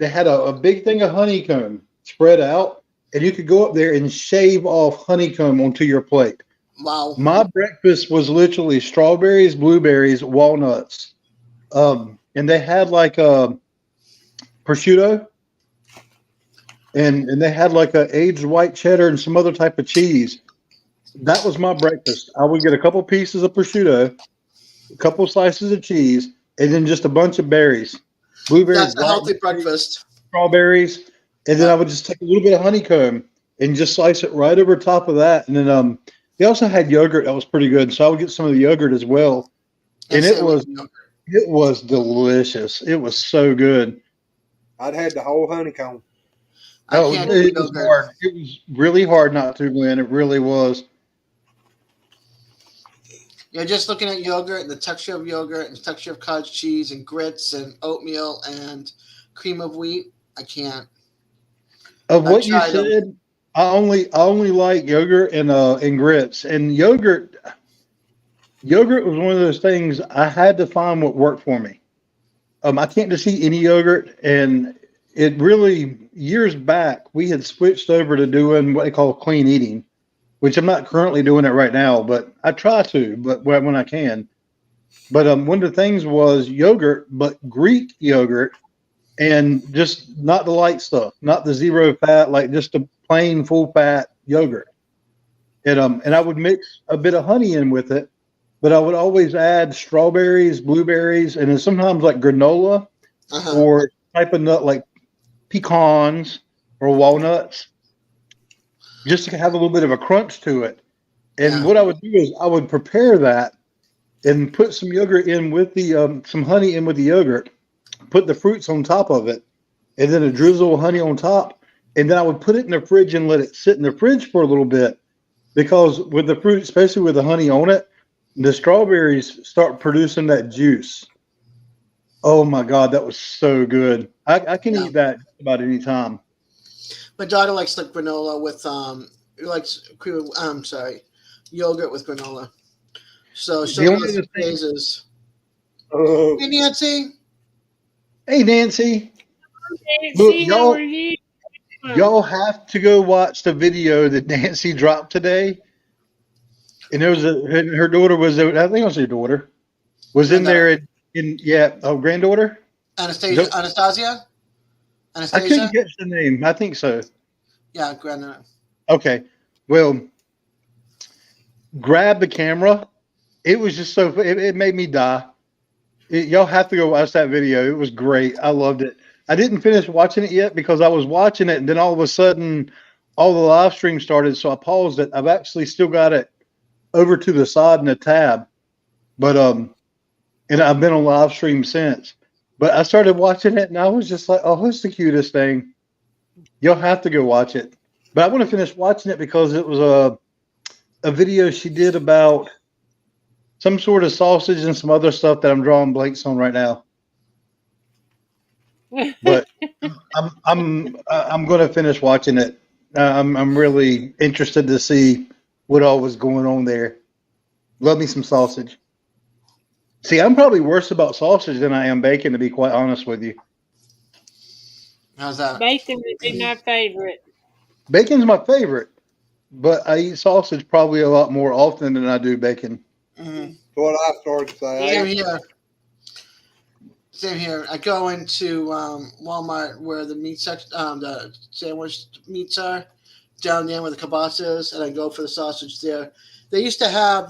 They had a big thing of honeycomb spread out, and you could go up there and shave off honeycomb onto your plate. Wow. My breakfast was literally strawberries, blueberries, walnuts. And they had like a prosciutto, and they had like a aged white cheddar and some other type of cheese. That was my breakfast. I would get a couple pieces of prosciutto, a couple slices of cheese, and then just a bunch of berries. Blueberries. That's a healthy breakfast. Strawberries, and then I would just take a little bit of honeycomb and just slice it right over top of that. And then they also had yogurt that was pretty good, so I would get some of the yogurt as well. And it was delicious. It was so good. I'd had the whole honeycomb. It was hard. It was really hard not to, Glenn. It really was. You're just looking at yogurt and the texture of yogurt and the texture of cottage cheese and grits and oatmeal and cream of wheat. I can't. Of what you said, I only like yogurt and grits. And yogurt was one of those things I had to find what worked for me. I can't just eat any yogurt, and it really years back we had switched over to doing what they call clean eating, which I'm not currently doing it right now, but I try to, but when I can. But one of the things was yogurt, but Greek yogurt, and just not the light stuff, not the zero fat, like just a plain full fat yogurt. And I would mix a bit of honey in with it, but I would always add strawberries, blueberries, and then sometimes like granola or type of nut like pecans or walnuts, just to have a little bit of a crunch to it. And what I would do is I would prepare that and put some yogurt in with the some honey in with the yogurt, put the fruits on top of it, and then a drizzle of honey on top. And then I would put it in the fridge and let it sit in the fridge for a little bit, because with the fruit, especially with the honey on it, the strawberries start producing that juice. Oh my God, that was so good. I can eat that about any time. My daughter likes like granola with yogurt with granola. So she'll go through phases. Hey Nancy. Hey Nancy. Nancy, Look, how are you? Y'all have to go watch the video that Nancy dropped today. And there was her daughter was, I think it was her daughter, was in there granddaughter? Anastasia? I couldn't catch the name. I think so. Yeah, granddaughter. Okay. Well, grab the camera. It was just so, it made me die. Y'all have to go watch that video. It was great. I loved it. I didn't finish watching it yet because I was watching it, and then all of a sudden all the live stream started, so I paused it. I've actually still got it over to the side in a tab, but and I've been on live stream since. But I started watching it, and I was just like, "Oh, it's the cutest thing." You'll have to go watch it. But I want to finish watching it because it was a video she did about some sort of sausage and some other stuff that I'm drawing blanks on right now. But I'm going to finish watching it. I'm really interested to see what all was going on there. Love me some sausage. See, I'm probably worse about sausage than I am bacon, to be quite honest with you. How's that? Bacon would be my favorite. Bacon's my favorite, but I eat sausage probably a lot more often than I do bacon. Mm-hmm. What I started to say. Same here. I go into Walmart where the meat section, the sandwich meats are, down there where the kielbasa's, and I go for the sausage there. They used to have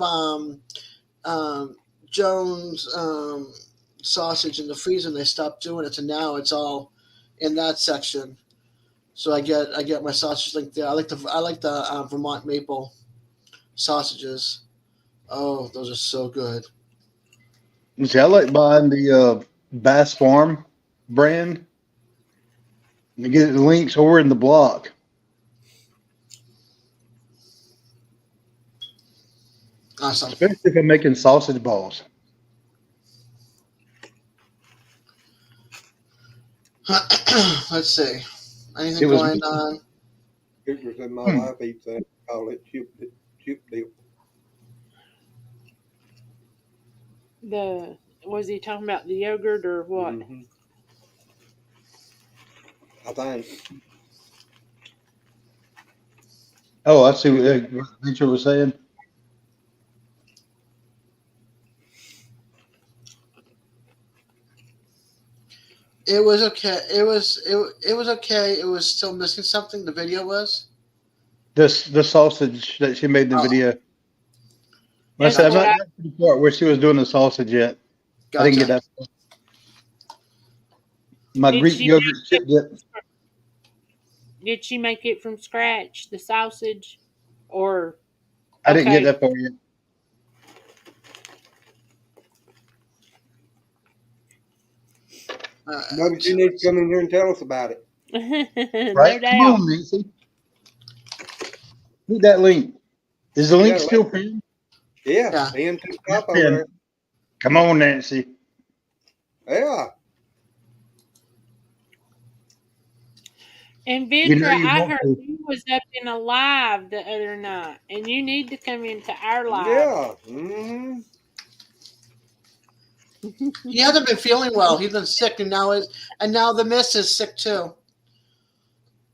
Jones sausage in the freezer, and they stopped doing it. And now it's all in that section. So I get my sausage link there. I like the Vermont maple sausages. Oh, those are so good. See, I like buying the Bass Farm brand. You get the links over in the block. Awesome. Especially if I'm making sausage balls. Let's see. Anything going on? Victor said my wife eats that. Call it chip dip. Was he talking about the yogurt or what? Mm-hmm. I think. Oh, I see what Victor was saying. It was okay. It was okay. It was still missing something. The video was. The sausage that she made in the video. I said I'm not getting to the part where she was doing the sausage yet. Gotcha. I didn't get that. My Greek yogurt chip dip. Did she make it from scratch, the sausage, or? I didn't get that part yet. Maybe you need to come in here and tell us about it. Right? No Come doubt. on, Nancy. Need that link. Is the link still pinned? Yeah. Pinned to the top over Pinned. there. Come on, Nancy. Yeah. And Vitra, I heard you was up in a live the other night, and you need to come into our live. Yeah. Mm-hmm. He hasn't been feeling well. He's been sick, and now the miss is sick too.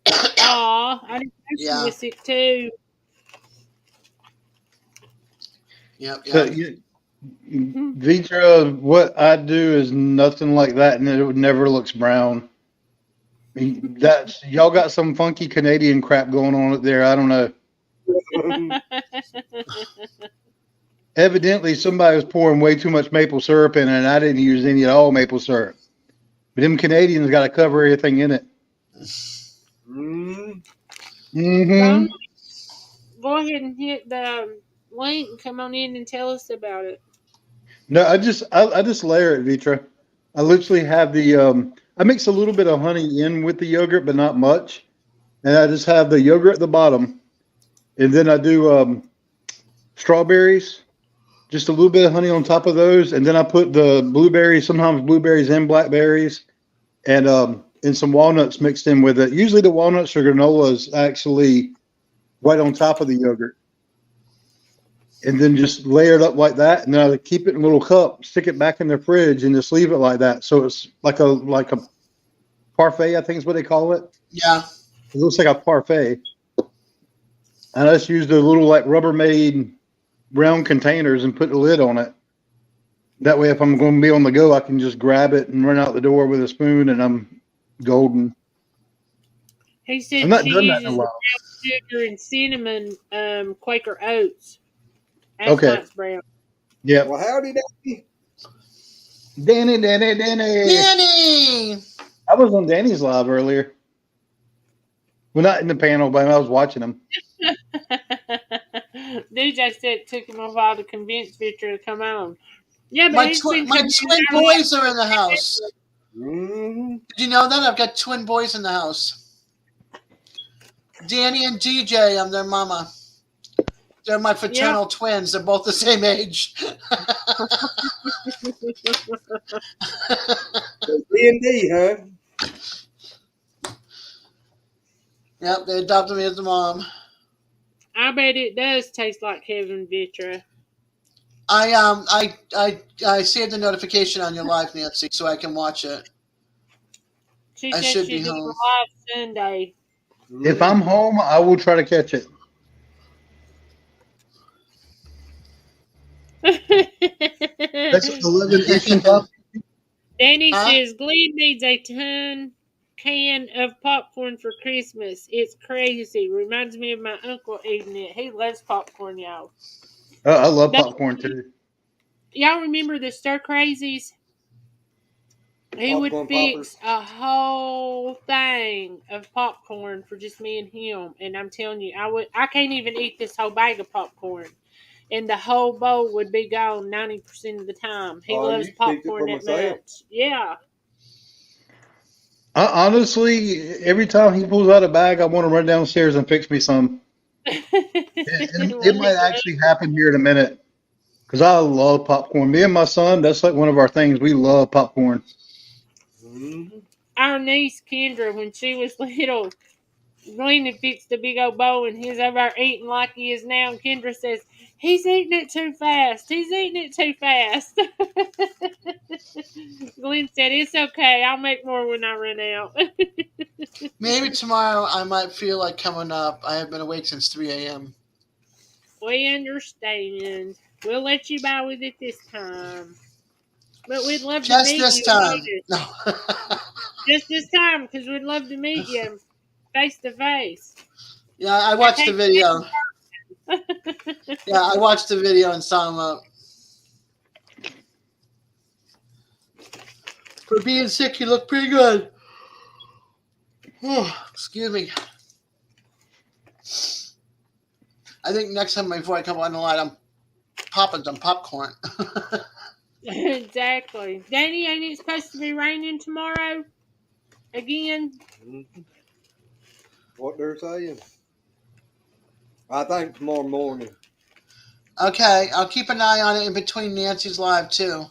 Aw, I didn't know she was sick too. Yep. So, Vitra, what I do is nothing like that, and it never looks brown. That's y'all got some funky Canadian crap going on up there. I don't know. Evidently, somebody was pouring way too much maple syrup in it, and I didn't use any at all maple syrup. But them Canadians got to cover everything in it. Mm-hmm. Go ahead and hit the link and come on in and tell us about it. No, I just layer it, Vitra. I literally have the I mix a little bit of honey in with the yogurt, but not much. And I just have the yogurt at the bottom. And then I do strawberries, just a little bit of honey on top of those. And then I put the blueberries, sometimes blueberries and blackberries, and some walnuts mixed in with it. Usually the walnuts or granola is actually right on top of the yogurt. And then just layer it up like that. And then I keep it in a little cup, stick it back in the fridge, and just leave it like that. So it's like a parfait, I think is what they call it. Yeah. It looks like a parfait. And I just used the little like Rubbermaid round containers and put the lid on it. That way, if I'm going to be on the go, I can just grab it and run out the door with a spoon, and I'm golden. He said I've not she done that in a uses while. brown sugar and cinnamon, Quaker Oats. That's Okay. nice brown. Yeah. Well, howdy, Danny. Danny! I was on Danny's live earlier. Well, not in the panel, but I was watching him. DJ said it took him a while to convince Victor to come on. Yeah, but My he's been twin boys are in the house. Mm-hmm. Did you know that? I've got twin boys in the house. Danny and DJ, I'm their mama. They're my fraternal twins. They're both the same age. D&D, huh? Yep, they adopted me as a mom. I bet it does taste like heaven, Vitra. I saved the notification on your live, Nancy, so I can watch it. She I said should she be did home. live Sunday. If I'm home, I will try to catch it. That's 11 Eastern time. Danny says Glee needs a can of popcorn for Christmas. It's crazy. Reminds me of my uncle eating it. He loves popcorn, y'all. I love popcorn too. Y'all remember the Stir Crazies? He would Popcorn fix poppers. a whole thing of popcorn for just me and him, and I'm telling you, I can't even eat this whole bag of popcorn, and the whole bowl would be gone 90% of the time. He I loves used to fix it popcorn for that myself. much. Yeah. Honestly, every time he pulls out a bag, I want to run downstairs and fix me some. And it Well, might actually happen here in a minute because I love popcorn. Me and my son, that's like one of our things. We love popcorn. Mm-hmm. our niece Kendra, when she was little, Glenn had fixed a big old bowl and he's over there eating like he is now. And Kendra says, he's eating it too fast. He's eating it too fast. Glenn said, it's okay. I'll make more when I run out. Maybe tomorrow I might feel like coming up. I have been awake since 3 a.m. We understand. We'll let you by with it this time. But we'd love to Just meet this you. time. No. Just this time, because we'd love to meet you face to face. Yeah, I watched the video. Yeah, I watched the video and saw him up. For being sick, you look pretty good. Excuse me. I think next time before I come on the line, I'm popping some popcorn. Exactly. Danny, ain't it supposed to be raining tomorrow? Again? Mm-hmm. What they're saying. I think tomorrow morning. Okay, I'll keep an eye on it in between Nancy's live too.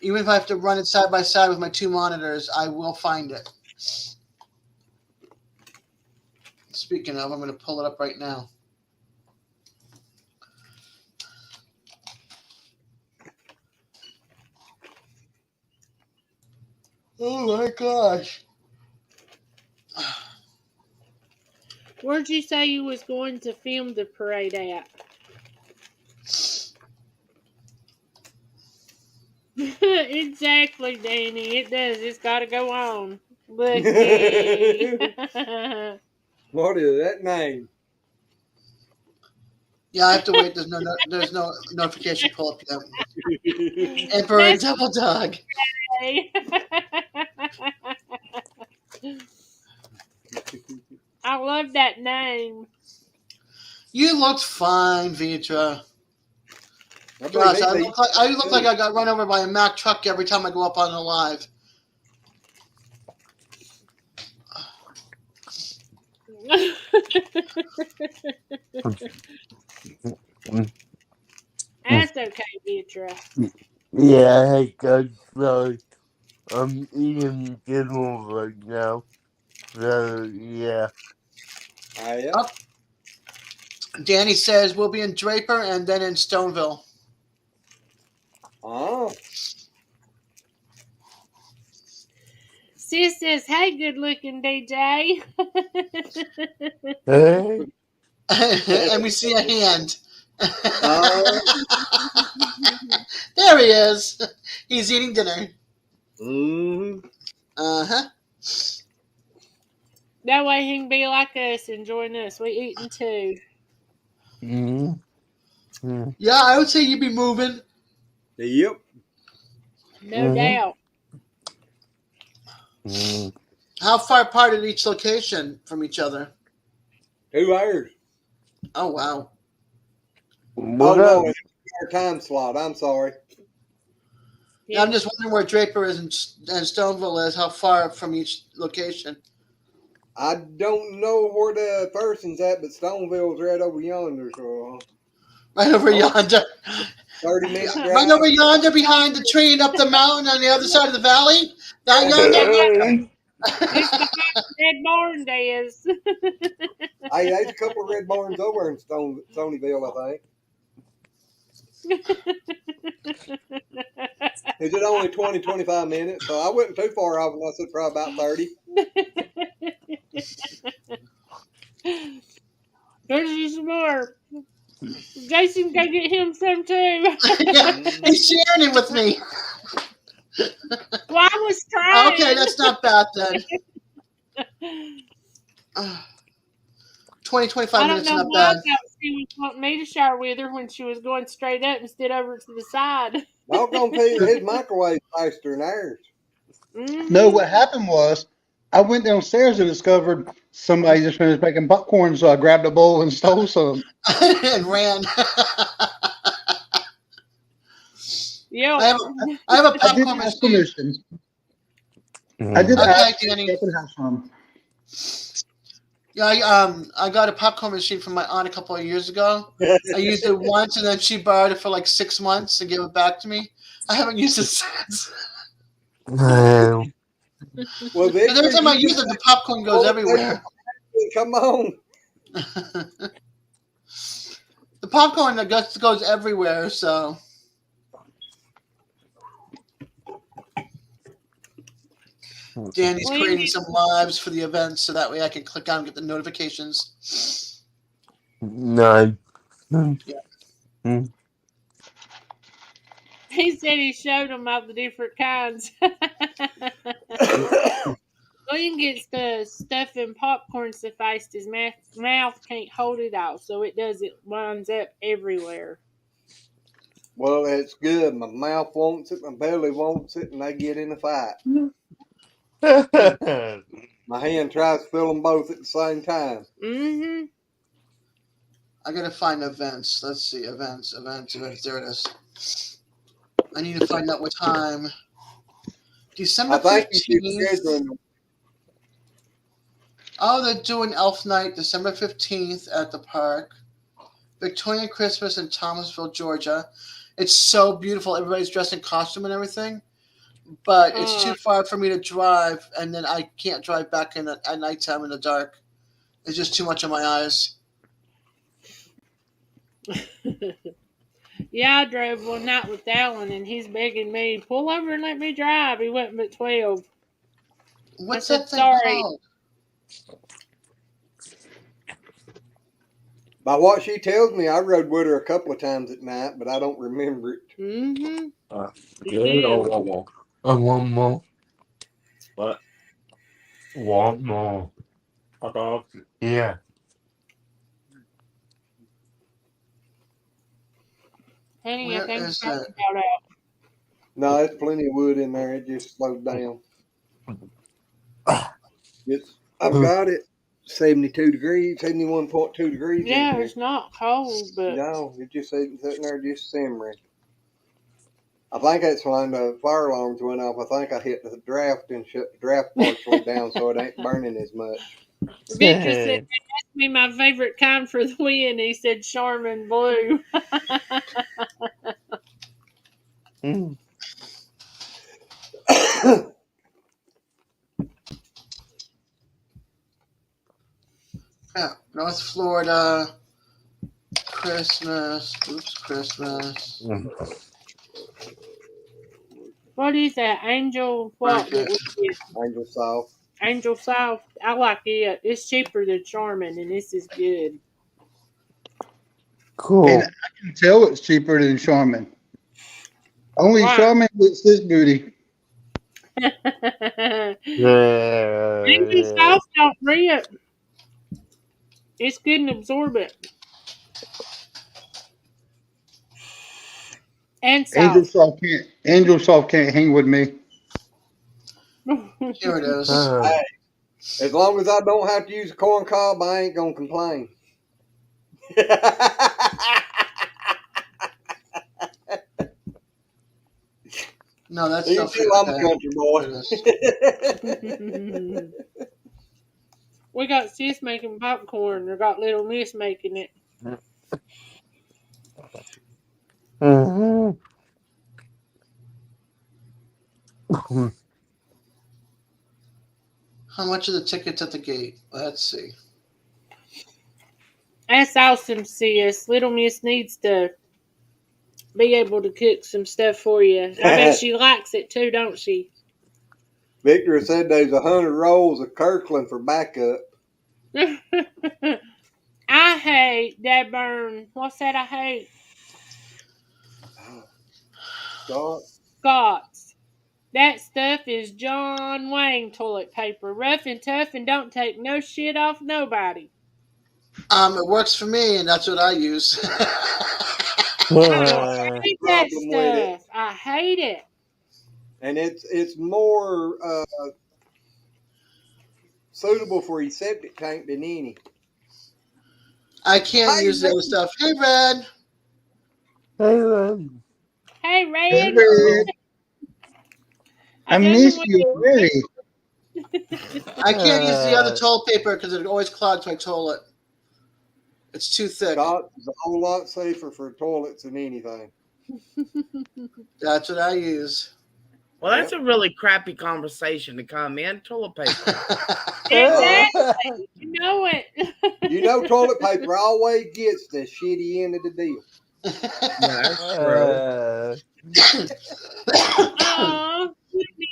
Even if I have to run it side by side with my two monitors, I will find it. Speaking of, I'm going to pull it up right now. Oh my gosh. Where'd you say you was going to film the parade at? Exactly, Danny. It does. It's got to go on. Lucky. What is that name? Yeah, I have to wait. There's no notification pull up yet. Emperor That's Double Dog. okay. I love that name. You looked fine, Vitra. I Gosh, believe I look like I got run over by a Mack truck every time I go up on the live. That's okay, Vitra. Yeah, hey guys, sorry. I'm eating dinner right now. So, yeah. Yeah. Oh, Danny says we'll be in Draper and then in Stoneville. Oh. Sis says, hey, good looking DJ. Hey? And we see a hand. There he is. He's eating dinner. Mm-hmm. Uh-huh. That way he can be like us and join us. We eating too. Mm-hmm. Yeah, I would say you'd be moving. Yep. No doubt. Mm-hmm. How far apart are each location from each other? 2 hours. Oh, wow. What no, up? it's our time slot. I'm sorry. Yeah, I'm just wondering where Draper is and Stoneville is, how far from each location. I don't know where the person's at, but Stoneville's right over yonder. So Right over yonder. 30 minutes drive. Right over yonder behind the tree and up the mountain on the other side of the valley. That yonder? Red Barn Days. Hey, there's a couple of red barns over in Stoneyville, I think. Is it only 20, 25 minutes? So I wasn't too far off, and I said probably about 30. There's some more. Jason, go get him some too. Yeah, he's sharing it with me. Well, I was trying. Okay, that's not bad then. 20, 25 I don't minutes know not why I bad. thought she was wanting me to share with her when she was going straight up instead over to the side. I'm going to tell you, his microwave's faster than ours. No, what happened was I went downstairs and discovered somebody just finished making popcorn, so I grabbed a bowl and stole some. And ran. Yeah. I have a I didn't popcorn ask machine. permission. I did Okay, ask Danny. if I could have some. Yeah, I got a popcorn machine from my aunt a couple of years ago. I used it once, and then she borrowed it for like 6 months and gave it back to me. I haven't used it since. Well, But every time I use it, the popcorn goes everywhere. Come on. The popcorn that goes everywhere, so. Danny's creating some lives for the events so that way I can click on and get the notifications. No. Yeah. He said he showed them all the different kinds. William gets the stuff in popcorn so fast his mouth can't hold it all, so it winds up everywhere. Well, it's good. My mouth wants it, my belly wants it, and they get in a fight. My hand tries to fill them both at the same time. Mm-hmm. I gotta find events. Let's see, events. There it is. I need to find out what time. December 15th. Oh, they're doing Elf Night December 15th at the park. Victorian Christmas in Thomasville, Georgia. It's so beautiful. Everybody's dressed in costume and everything. But it's too far for me to drive, and then I can't drive back at nighttime in the dark. It's just too much on my eyes. Yeah, I drove one night with Alan, and he's begging me, pull over and let me drive. He wasn't but 12. What's that thing called? By what she tells me, I rode with her a couple of times at night, but I don't remember it. Mm-hmm. I want more. What? Want more. Yeah. Honey, Where I think is that's that? about out. No, there's plenty of wood in there. It just slowed down. I've got it 72 degrees, 71.2 degrees. Yeah, it's not cold, but no, it just sitting there just simmering. I think that's when the fire alarms went off. I think I hit the draft and shut the draft partially down so it ain't burning as much. Victor said, asked me my favorite kind for the win. He said Charmin Blue. Yeah, North Florida, Christmas. Christmas. What is that? Angel what? Angel South. Angel South. I like it. It's cheaper than Charmin, and this is good. Cool. And I can tell it's cheaper than Charmin. Only Charmin gets this booty. Angel South don't rip. It's good and absorbent. And South. Angel Soft can't hang with me. Here it is. Hey, as long as I don't have to use a corn cob, I ain't gonna complain. No, that's you feel I'm a country boy. We got sis making popcorn. Or got little miss making it. Mm-hmm. How much are the tickets at the gate? Let's see. That's awesome, sis. Little Miss needs to be able to cook some stuff for you. I bet she likes it too, don't she? Victor said there's 100 rolls of Kirkland for backup. I hate that burn. What's that I hate? Scott's. That stuff is John Wayne toilet paper. Rough and tough and don't take no shit off nobody. It works for me, and that's what I use. I hate that stuff. I hate it. and it's more suitable for a septic tank than any. I can't Hey, use the other stuff. Hey, Red. Hey, Red. Hey, Hey, Red. Red. I I done missed went you already. I can't use the other toilet paper because it always clogs my toilet. It's too thick. Scott is a whole lot safer for toilets than anything. That's what I use. Well, that's a really crappy conversation to come in. Toilet paper. Exactly. You know it. You know, toilet paper always gets the shitty end of the deal. That's true. Aw,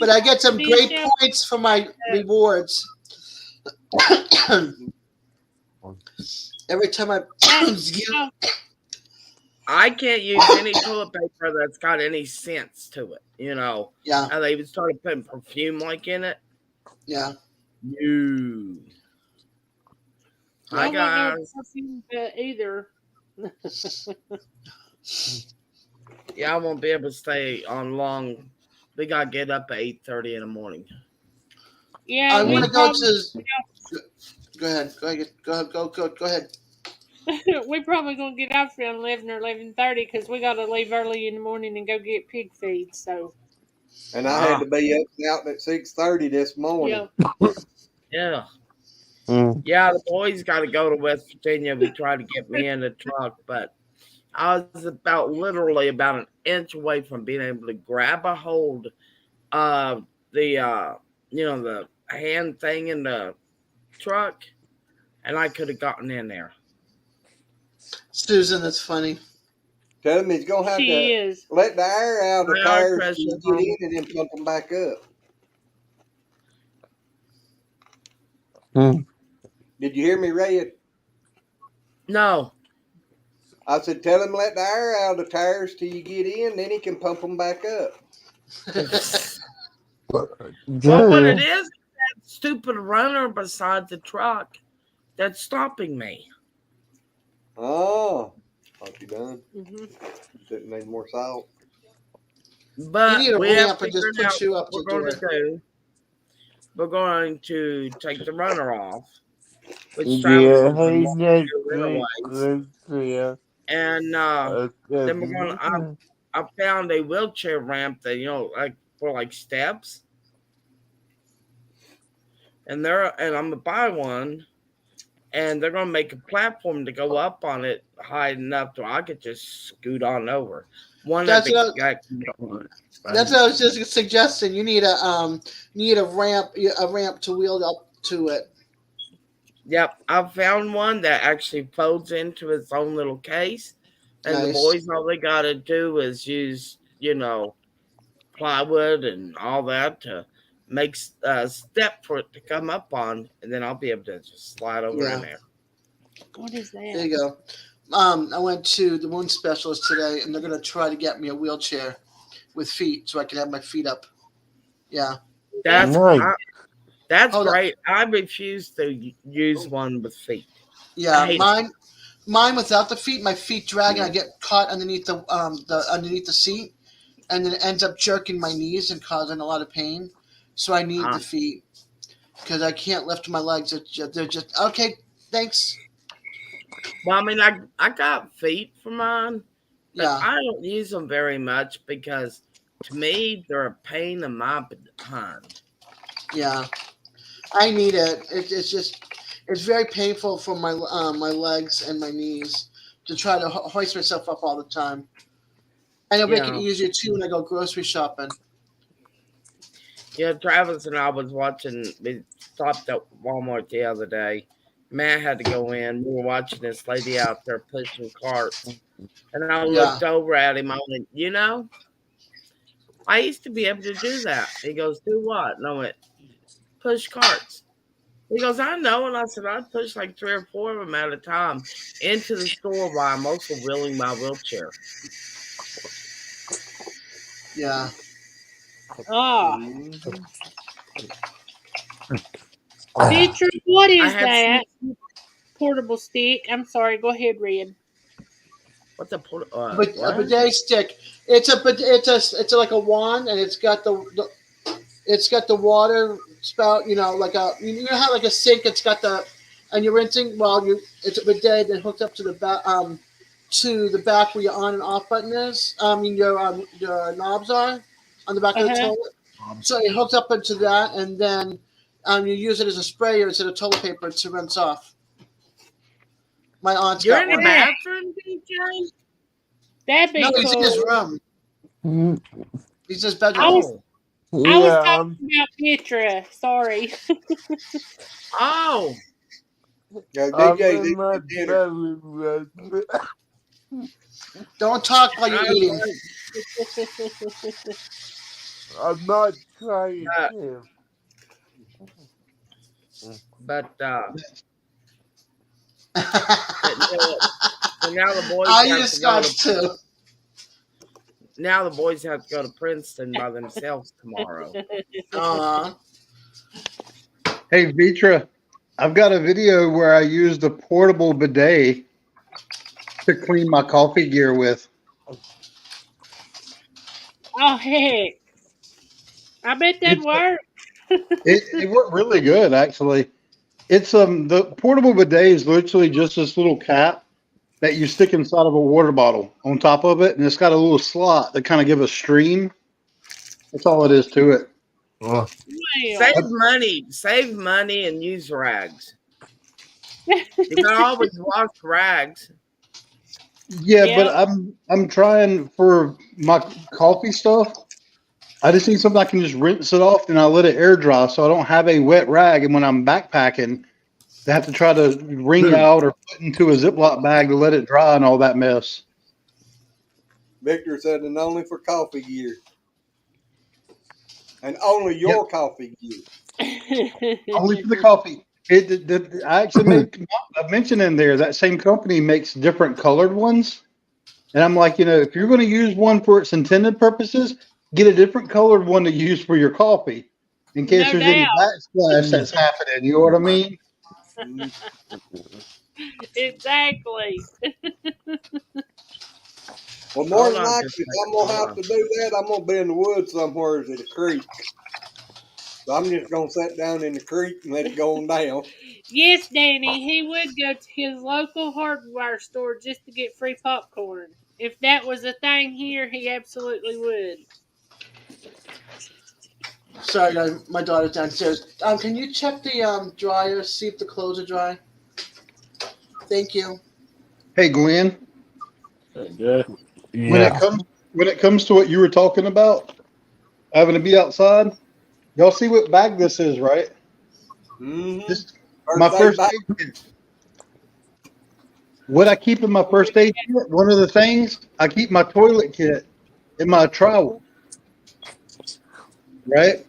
But I get some be great sure- points for my rewards. Every time I I can't use any toilet paper that's got any sense to it. You know. Yeah. How they even started putting perfume like in it. Yeah. No. I Hi don't want no guys. perfume either. Yeah, I won't be able to stay on long. We gotta get up at 8:30 in the morning. Yeah, I we want to go probably, to. Go ahead. Go ahead. we're probably gonna get off around 11 or 11:30 because we gotta leave early in the morning and go get pig feed. So And I had to be up and out at 6:30 this morning. yeah. Yeah. Yeah, the boys got to go to West Virginia. We tried to get me in the truck, but I was literally about an inch away from being able to grab a hold of the the hand thing in the truck, and I could have gotten in there. Susan, that's funny. Tell him he's gonna have to let the air out of the tires till you get in and then pump them back up. Did you hear me, Ray? No. I said, tell him let the air out of the tires till you get in, then he can pump them back up. Well, what it is that stupid runner beside the truck that's stopping me. Oh, what you done? Didn't need more salt. But You need a we have ramp and just figured push out you up what to we're do going to do. We're going to take the runner off, which travels and then we're going to. I found a wheelchair ramp that like for like steps, and I'm gonna buy one, and they're gonna make a platform to go up on it high enough so I could just scoot on over. That's what I was just suggesting. You need a ramp to wheel up to it. Yep, I found one that actually folds into its own little case, and the Nice. boys all they gotta do is use plywood and all that to make a step for it to come up on, and then I'll be able to just slide over in there. What is that? There you go. I went to the wound specialist today, and they're going to try to get me a wheelchair with feet so I can have my feet up. Yeah. That's Hold great. I refuse to use one with feet. Yeah, mine without the feet, my feet drag, and I get caught underneath the seat, and then it ends up jerking my knees and causing a lot of pain. So I need the feet because I can't lift my legs. They're just okay. Thanks. Well, I mean, I got feet for mine, but I don't use them very much because to me they're a pain in my behind. Yeah, I need it. It's very painful for my my legs and my knees to try to hoist myself up all the time. And it'll make it easier too when I go grocery shopping. Yeah, Travis and I was watching. We stopped at Walmart the other day. Matt had to go in. We were watching this lady out there pushing carts, and I looked over at him. I went, I used to be able to do that. He goes, do what? And I went, push carts. He goes, I know. And I said, I'd push like 3 or 4 of them at a time into the store while I'm also wheeling my wheelchair. Yeah. Oh. Beatrice, what is that? Portable stick. I'm sorry. Go ahead, Red. What's a But a bidet stick. It's like a wand, and it's got the water spout. You know, like you know how like a sink. It's got and you're rinsing while it's a bidet that hooks up to the back where your on and off button is. Your knobs are on the back of the toilet. So it hooks up into that, and then you use it as a sprayer instead of toilet paper to rinse off. My aunt's You're got in the one. bathroom, DJ? That'd be No, cool. he's in his room. He's in his bedroom. I was talking about Petra. Sorry. Oh. Yeah, I'm DJ's in my eating dinner. bedroom. Don't talk while you're eating. I'm not trying to. But so now the boys I have use to go scotch too. Now the boys have to go to Princeton by themselves tomorrow. Hey, Vitra, I've got a video where I used a portable bidet to clean my coffee gear with. Oh heck! I bet that'd work. It worked really good, actually. It's the portable bidet is literally just this little cap that you stick inside of a water bottle on top of it, and it's got a little slot that kind of give a stream. That's all it is to it. Wow. Save money, and use rags. You can always wash rags. Yeah, but I'm trying for my coffee stuff. I just need something I can just rinse it off and I let it air dry, so I don't have a wet rag. And when I'm backpacking, they have to try to wring out or put into a Ziploc bag to let it dry and all that mess. Victor said, and only for coffee gear. And only your coffee gear. Only for the coffee. I actually made a mention in there that same company makes different colored ones. And I'm like, if you're going to use one for its intended purposes, get a different colored one to use for your coffee in case there's any backsplash that's happening. You know what I mean? Exactly. Well, more than likely, if I'm going to have to do that, I'm going to be in the woods somewhere at a creek. So I'm just going to sit down in the creek and let it go on down. Yes, Danny, he would go to his local hardware store just to get free popcorn. If that was a thing here, he absolutely would. Sorry, guys, my daughter's downstairs. Can you check the dryer, see if the clothes are dry? Thank you. Hey, Glenn. Yeah. When it comes to what you were talking about, having to be outside, y'all see what bag this is, right? Mm-hmm. My first aid kit. What I keep in my first aid kit, one of the things, I keep my toilet kit in my trowel. Right?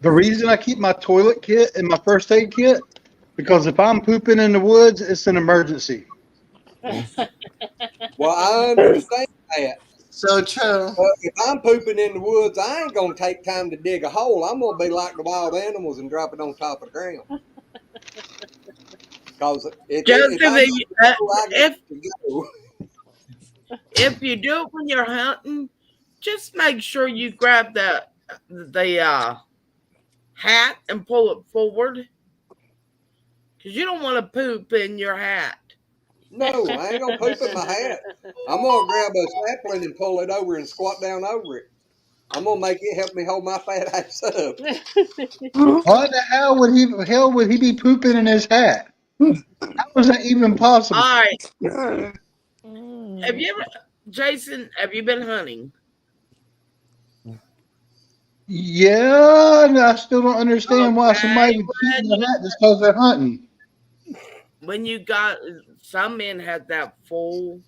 The reason I keep my toilet kit in my first aid kit, because if I'm pooping in the woods, it's an emergency. Well, I understand that. So true. But if I'm pooping in the woods, I ain't going to take time to dig a hole. I'm going to be like the wild animals and drop it on top of the ground. Because if you do it when you're hunting, just make sure you grab the hat and pull it forward, because you don't want to poop in your hat. No, I ain't gonna poop in my hat. I'm gonna grab a sapling and pull it over and squat down over it. I'm gonna make it help me hold my fat ass up. Why the hell would he be pooping in his hat? How was that even possible? All right. Jason, have you been hunting? Yeah, and I still don't understand why somebody would poop in the hat just because they're hunting. When some men had that full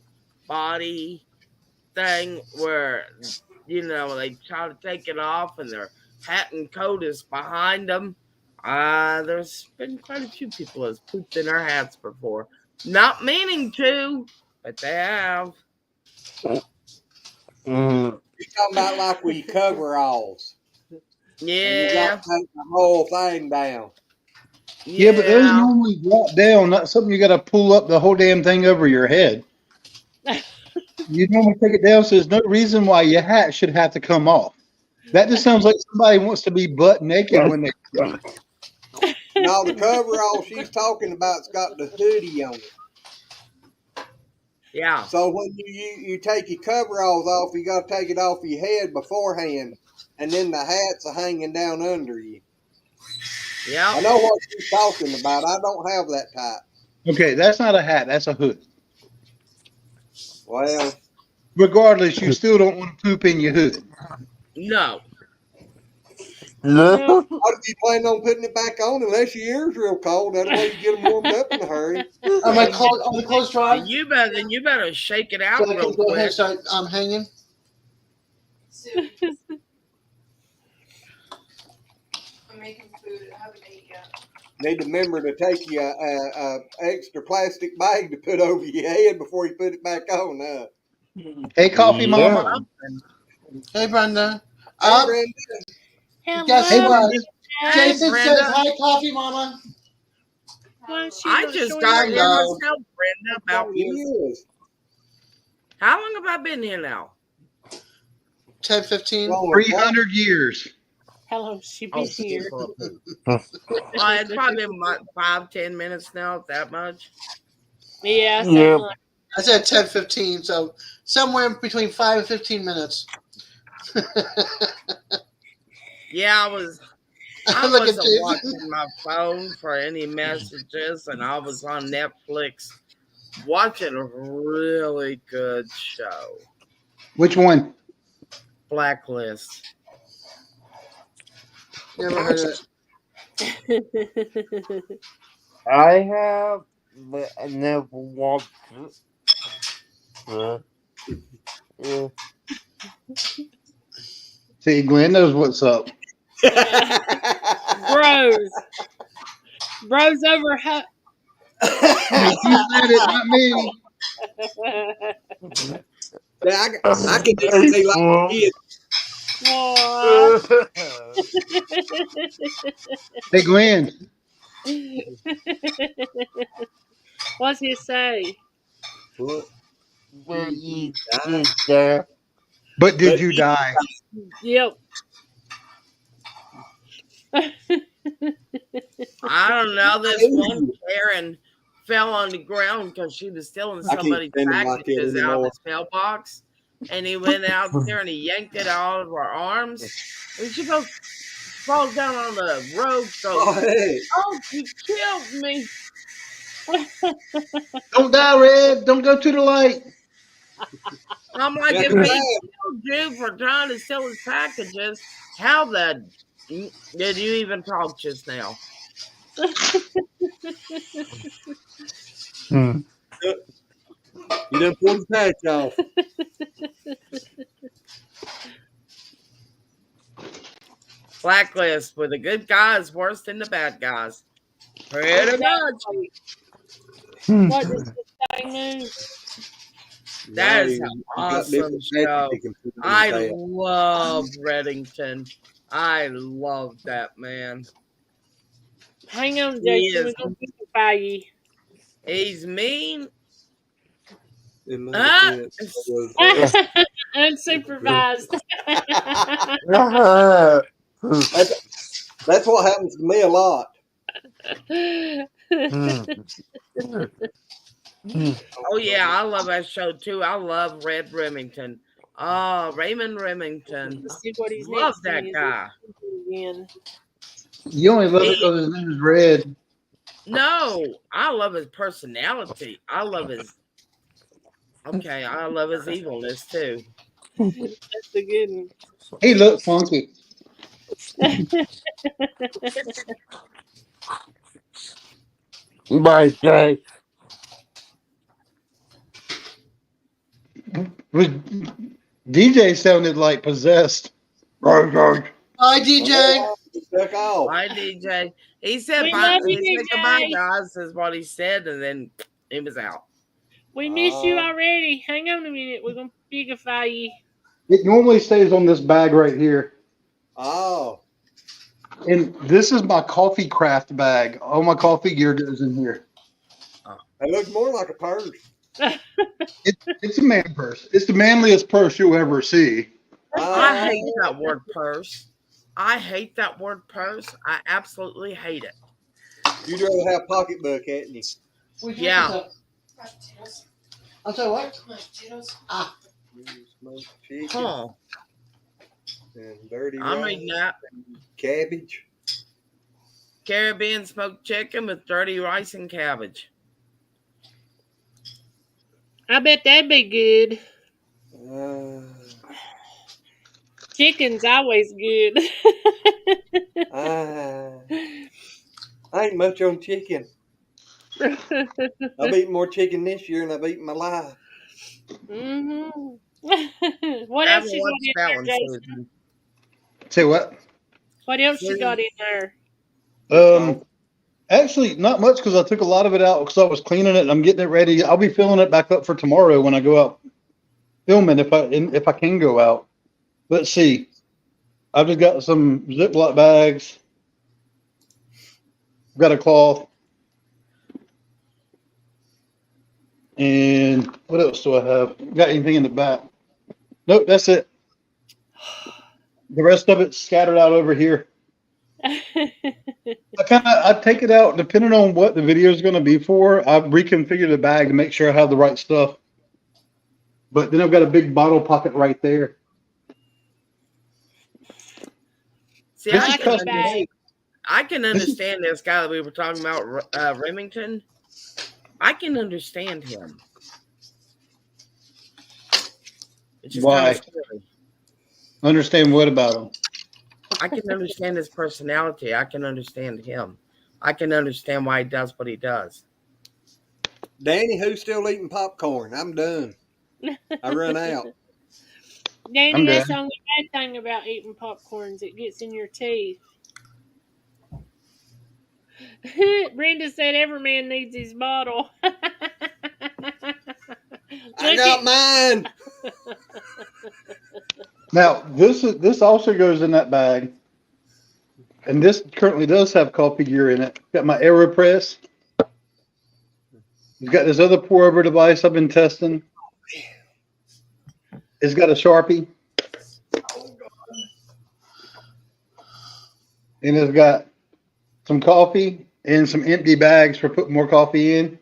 body thing where, they try to take it off and their hat and coat is behind them. There's been quite a few people that's pooped in their hats before. Not meaning to, but they have. You're talking about like with coveralls. Yeah. You got to take the whole thing down. Yeah, but those normally drop down. Not something you got to pull up the whole damn thing over your head. You normally take it down, so there's no reason why your hat should have to come off. That just sounds like somebody wants to be butt naked when they. No, the coverall she's talking about's got the hoodie on it. Yeah. So when you take your coveralls off, you got to take it off your head beforehand, and then the hats are hanging down under you. Yeah. I know what she's talking about. I don't have that type. Okay, that's not a hat. That's a hood. Well, regardless, you still don't want to poop in your hood. No. No. How do you plan on putting it back on unless your ears real cold? That way you get them warmed up in a hurry. Am I close? On the close dry? You better shake it out So I real can go ahead and quick. start hanging. I'm making food. I haven't ate yet. Need to remember to take you a extra plastic bag to put over your head before you put it back on. Hey, coffee mama. Hey, Brenda. Hey, Brenda. Guess Hey, what? Brenda. Jason Brenda. says hi, coffee mama. I just got here myself, Brenda. About Yes. how long have I been here now? 10, 15. 300 years. How long she been here? It's probably been 5-10 minutes now, if that much. Yeah. Yeah. Like, I said 10, 15, so somewhere between 5 and 15 minutes. Yeah, I was Look at wasn't Jason. watching my phone for any messages, and I was on Netflix watching a really good show, Which one? Blacklist. Never heard of it. I have, but I never watched it. Yeah. See, Glenn knows what's up. Bros over. You said it, not me. Yeah, I can just say like kids. What? Hey, Glenn. What's he say? What? But you did there. But did you die? Yep. I don't know. This one Karen fell on the ground because she was stealing I can't somebody's stand him like that packages out of anymore. his mailbox. And he went out there and he yanked it out of her arms. And she goes, falls down on the road. Goes, Oh, hey. Oh, you killed me. Don't die, Red. Don't go to the light. I'm like, Yeah, if come he on. killed you for trying to steal his packages, how the did you even talk just now? You done pulled the patch off. Blacklist with the good guys worse than the bad guys. Pretty much. What does this thing move? That is Now an you got awesome different show. patches you can put in I the bag. love Reddington. I love that man. Hang on, He Jason. is- We're going to fire you. He's mean. In my Ah! defense, I was- Unsupervised. That's what happens to me a lot. Oh yeah, I love that show too. I love Red Remington. Oh, Raymond Remington. Let's see what he's Love next that to. guy. Again. You only love it because his name is Red. No, I love his personality. I love his evilness too. That's a good one. He looked funky. My day. DJ sounded like possessed. Hi, DJ. Stuck off. Bye, DJ. He said We bye. love you, He said goodbye, DJ. guys. Is what he said, and then he was out. We miss you already. Hang on a minute. We're going to bigify you. It normally stays on this bag right here. Oh. And this is my coffee craft bag. All my coffee gear goes in here. It looks more like a purse. It's a man purse. It's the manliest purse you'll ever see. I hate that word purse. I hate that word purse. I absolutely hate it. You'd rather have pocketbook, hadn't you? Yeah. I'll tell you what. Smoked chicken Huh. and dirty I'm rice, eating that. cabbage. Caribbean smoked chicken with dirty rice and cabbage. I bet that'd be good. Chicken's always good. I ain't much on chicken. I've eaten more chicken this year than I've eaten my life. Mm-hmm. What else you got in there, Jason? Say what? What else you got in there? Actually, not much because I took a lot of it out because I was cleaning it and I'm getting it ready. I'll be filling it back up for tomorrow when I go out filming if I can go out. Let's see. I've just got some Ziploc bags. Got a cloth. And what else do I have? Got anything in the back? Nope, that's it. The rest of it's scattered out over here. I take it out depending on what the video is going to be for. I've reconfigured the bag to make sure I have the right stuff. But then I've got a big bottle pocket right there. See, I can understand this guy that we were talking about, Remington. I can understand him. It's just Why? kind of scary. Understand what about him? I can understand his personality. I can understand him. I can understand why he does what he does. Danny, who's still eating popcorn? I'm done. I run out. Danny, that's the only bad thing about eating popcorns. It gets in your teeth. Brenda said every man needs his bottle. I got mine. Now, this also goes in that bag. And this currently does have coffee gear in it. Got my AeroPress. It's got this other pour over device I've been testing. It's got a Sharpie. And it's got some coffee and some empty bags for putting more coffee in.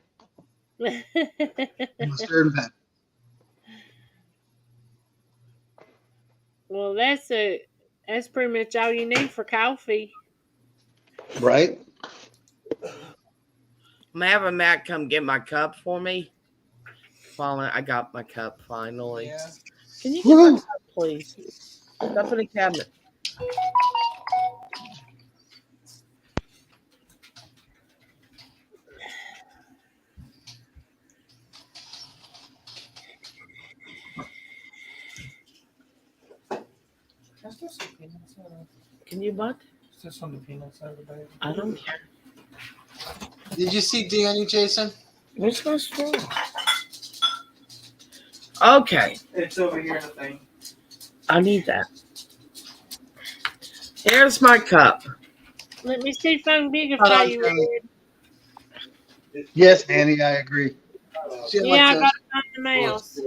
Well, that's pretty much all you need for coffee. Right. I'm having Matt come get my cup for me. Finally, I got my cup finally. Yeah. Can you get my cup, please? It's up in the cabinet. Can you what? Just on the peanut side of the bag. I don't care. Did you see Danny, Jason? Where's my straw? Okay. It's over here in the thing. I need that. Here's my cup. Let me see if I can bigify you. Yes, Annie, I agree. Yeah, I got it on the mouse.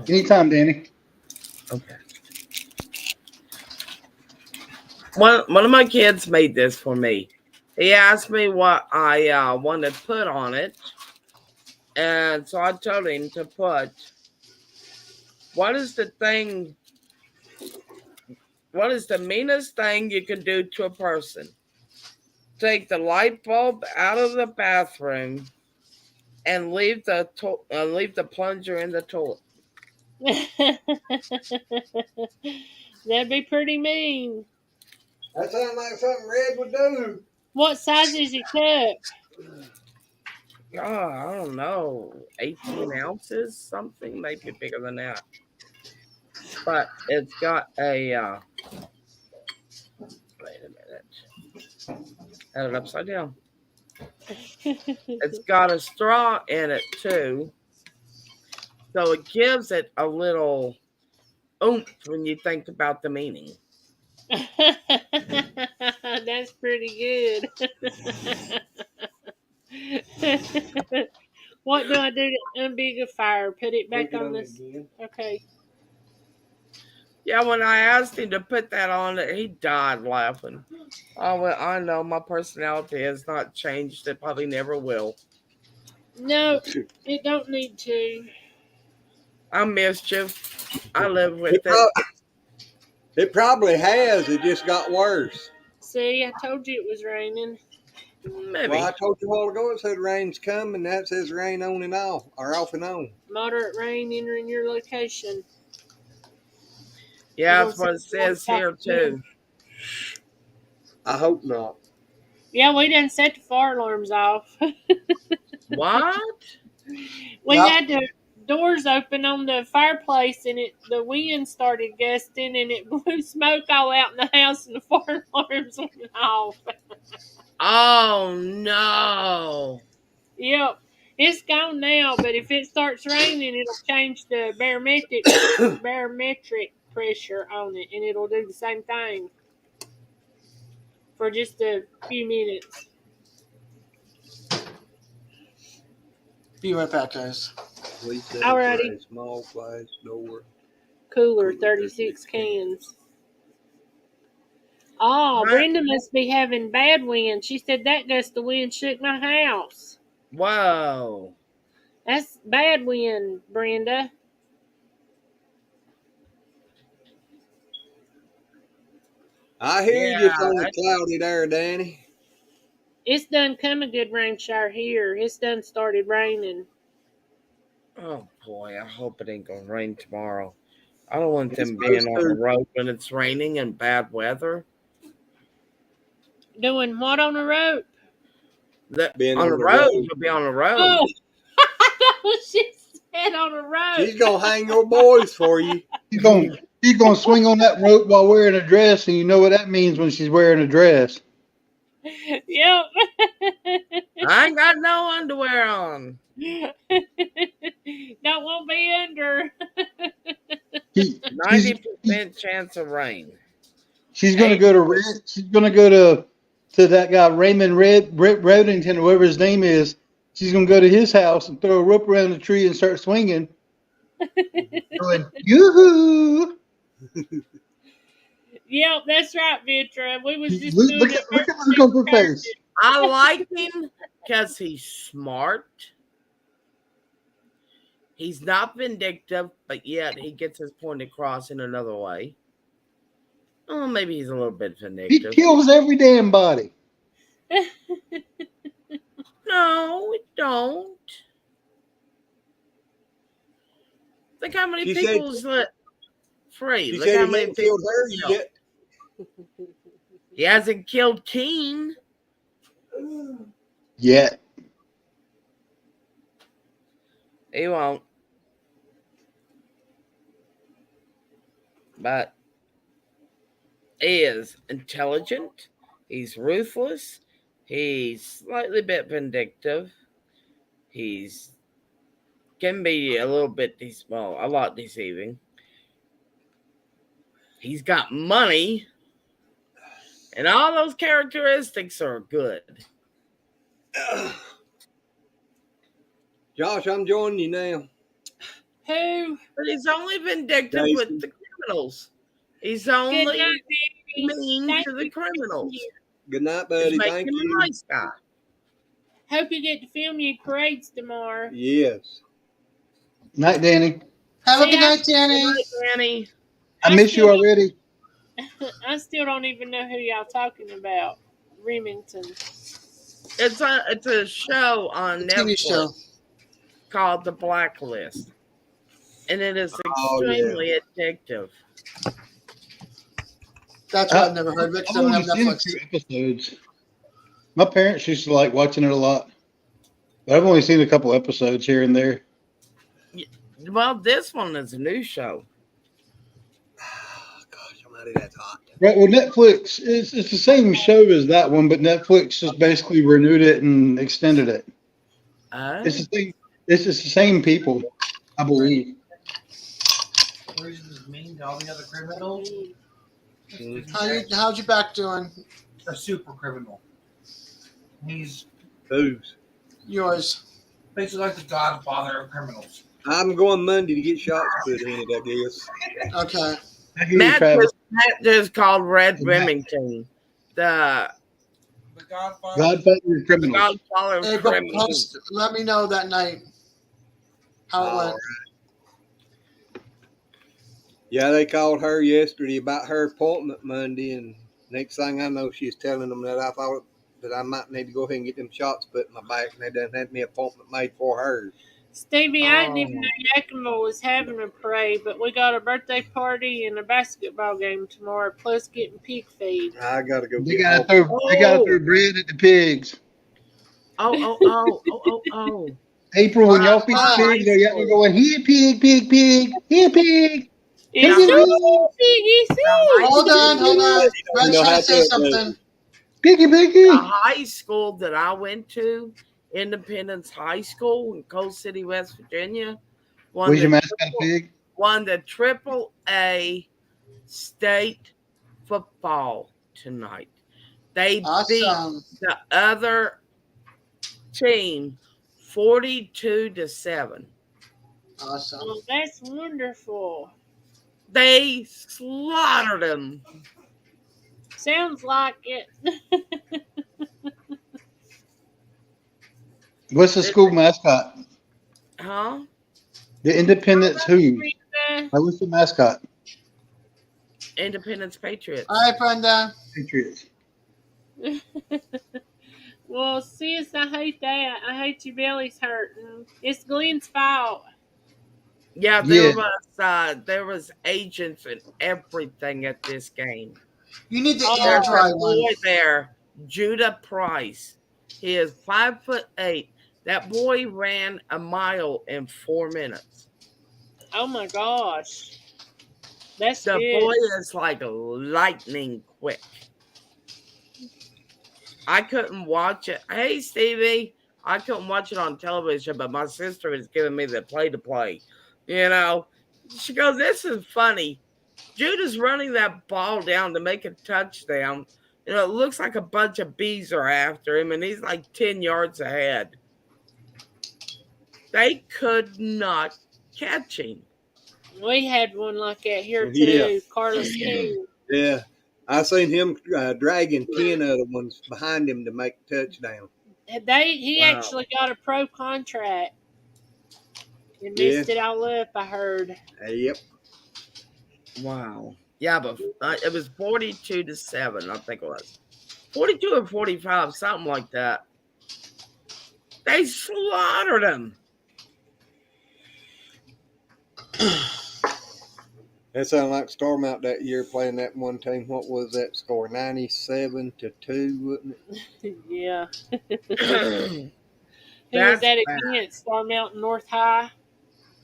Anytime, Danny. Okay. One of my kids made this for me. He asked me what I wanted to put on it. And so I told him to put, what is the meanest thing you can do to a person? Take the light bulb out of the bathroom and leave the plunger in the toilet. That'd be pretty mean. That sounds like something Red would do. What size is your cup? Oh, I don't know, 18 ounces, something, maybe bigger than that. But it's got a, wait a minute, had it upside down. It's got a straw in it too, so it gives it a little oomph when you think about the meaning. That's pretty good. What do I do to unbiggifier? Put it back on this. Okay. Yeah, when I asked him to put that on it, he died laughing. Oh, well, I know my personality has not changed. It probably never will. No, it don't need to. I'm mischief. I live with It, it. prob- it probably has. It just got worse. See, I told you it was raining. Maybe. Well, I told you a while ago it said rain's coming. That says rain on and off, or off and on. Moderate rain entering your location. Yeah, You that's don't what it see water says here, stopping you. too. I hope not. Yeah, we didn't set the fire alarms off. What? We Yep. had the doors open on the fireplace, and the wind started gusting, and it blew smoke all out in the house, and the fire alarms went off. Oh, no. Yep, it's gone now. But if it starts raining, it'll change the barometric pressure on it, and it'll do the same thing for just a few minutes. Be right back, guys. Please set Alrighty. a small glass door. Cooler, 36 cans. Oh, Right. Brenda must be having bad wind. She said that gust of wind shook my house. Whoa. That's bad wind, Brenda. I hear you Yeah, just on the cloudy there, Danny. It's done come a good rain shower here. It's done started raining. Oh, boy. I hope it ain't going to rain tomorrow. I don't want It's them being supposed on the to. road when it's raining and bad weather. Doing what on the road? Being On the road, you'll be on the road. Oh, I know what she said on the road. She's gonna hang your boys for you. She's gonna swing on that rope while wearing a dress, and you know what that means when she's wearing a dress. Yep. I ain't got no underwear on. Don't want to be under. 90% chance of rain. She's gonna go to she's gonna go to that guy Raymond Redington, whoever his name is. She's gonna go to his house and throw a rope around the tree and start swinging. Going, yoo-hoo! Yep, that's right, Vitra. We was just Look, doing look it. at the look on her face. I like him because he's smart. He's not vindictive, but yet he gets his point across in another way. Oh, maybe he's a little bit He vindictive. kills every damn body. No, we don't. Look how many She said- people's let free. She Look said how he many hadn't killed people. her yet. He hasn't killed Keen. Yet. He won't. But he is intelligent. He's ruthless. He's slightly bit vindictive. He's can be a little bit a lot deceiving. He's got money. And all those characteristics are good. Josh, I'm joining you now. Who? But he's only vindictive Jason. with the criminals. He's Good only night, baby. mean Thank to the you for criminals. listening. Good night, He's buddy. making Thank him you. a nice guy. Hope you get to film your parades tomorrow. Yes. Night, Danny. Have a See, good night, Danny. Good night, Danny. I miss you already. I still don't even know who y'all talking about. Remington. It's a show on TV Netflix show. called The Blacklist. And it is Oh, yeah. extremely addictive. That's what I've never heard of it because I don't have I've only Netflix. seen 2 episodes. My parents used to like watching it a lot. But I've only seen a couple episodes here and there. Well, this one is a new show. Oh, gosh, almighty, that's hot. Right, well, Netflix, it's the same show as that one, but Netflix just basically renewed it and extended it. It's the same people, I believe. Reasons mean to all the other criminals. How's your back doing? A super criminal. He's Who's? Yours. Basically like the godfather of criminals. I'm going Monday to get shots put in it, I guess. Okay. I hear you, Matt Travis. just called Red Remington the The godfather. Godfather of criminals. godfather Hey, of but criminals. post, let me know that night how it went. Yeah, they called her yesterday about her appointment Monday, and next thing I know, she's telling them that I thought that I might need to go ahead and get them shots put in my back, and they done had me an appointment made for her. Stevie, I didn't even know Yakima was having a parade, but we got a birthday party and a basketball game tomorrow, plus getting pig feed. I gotta go They get gotta home. throw. They gotta throw bread at the pigs. Oh. April, when y'all feed Wow. the pigs, are y'all going here, pig, pig, pig, here, pig? It's Piggy, so piggy, see? Hold on. Red's You know trying how to say to- something. piggy, piggy. The high school that I went to, Independence High School in Coal City, West Virginia, Where's your mascot pig? won the AAA state football tonight. They beat Awesome. the other team 42-7. Awesome. Oh, that's wonderful. They slaughtered them. Sounds like it. What's the school mascot? Huh? The Independence who? What's the mascot? Independence Patriots. All right, Brenda. Patriots. Well, sis, I hate that. I hate your belly's hurting. It's Glenn's fault. Yeah, there was agents and everything at this game. You need the Oh, air There's dry a one. boy there, Judah Price. He is 5'8". That boy ran a mile in 4 minutes. Oh my gosh. That's The good. boy is like lightning quick. I couldn't watch it. Hey, Stevie, I couldn't watch it on television, but my sister was giving me the play-to-play. You know, she goes, "This is funny. Judah's running that ball down to make a touchdown. You know, it looks like a bunch of bees are after him, and he's like 10 yards ahead. They could not catch him." We had one like that here too, Yeah. Carlos King. Yeah, I seen him dragging 10 other ones behind him to make a touchdown. He Wow. actually got a pro contract. And messed it all up, I heard. Yep. Wow. Yeah, but it was 42-7, I think it was. 42 or 45, something like that. They slaughtered him. That sounded like Starmount that year playing that one team. What was that score? 97-2, wasn't it? Yeah. That's Who was that bad. against? Star Mountain North High?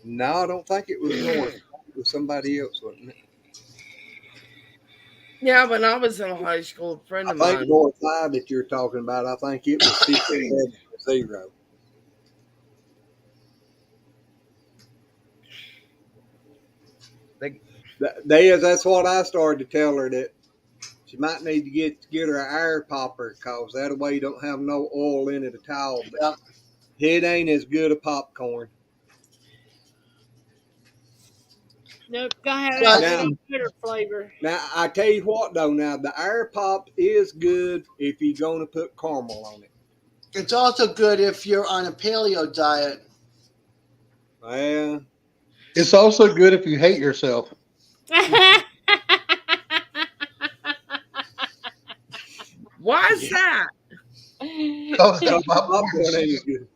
No, I don't think it was North. It was somebody else, wasn't it? Yeah, when I was in high school, a friend I of think mine. North High that you're talking about, I think it was 67-0. That's what I started to tell her, that she might need to get her an air popper, because that way you don't have no oil in it at all. But it ain't as good a popcorn. Nope, gotta have Now- that bitter flavor. Now, I tell you what, though, now the air pop is good if you're going to put caramel on it. It's also good if you're on a paleo diet. Well, It's also good if you hate yourself. Why is that? Oh, so popcorn ain't as good.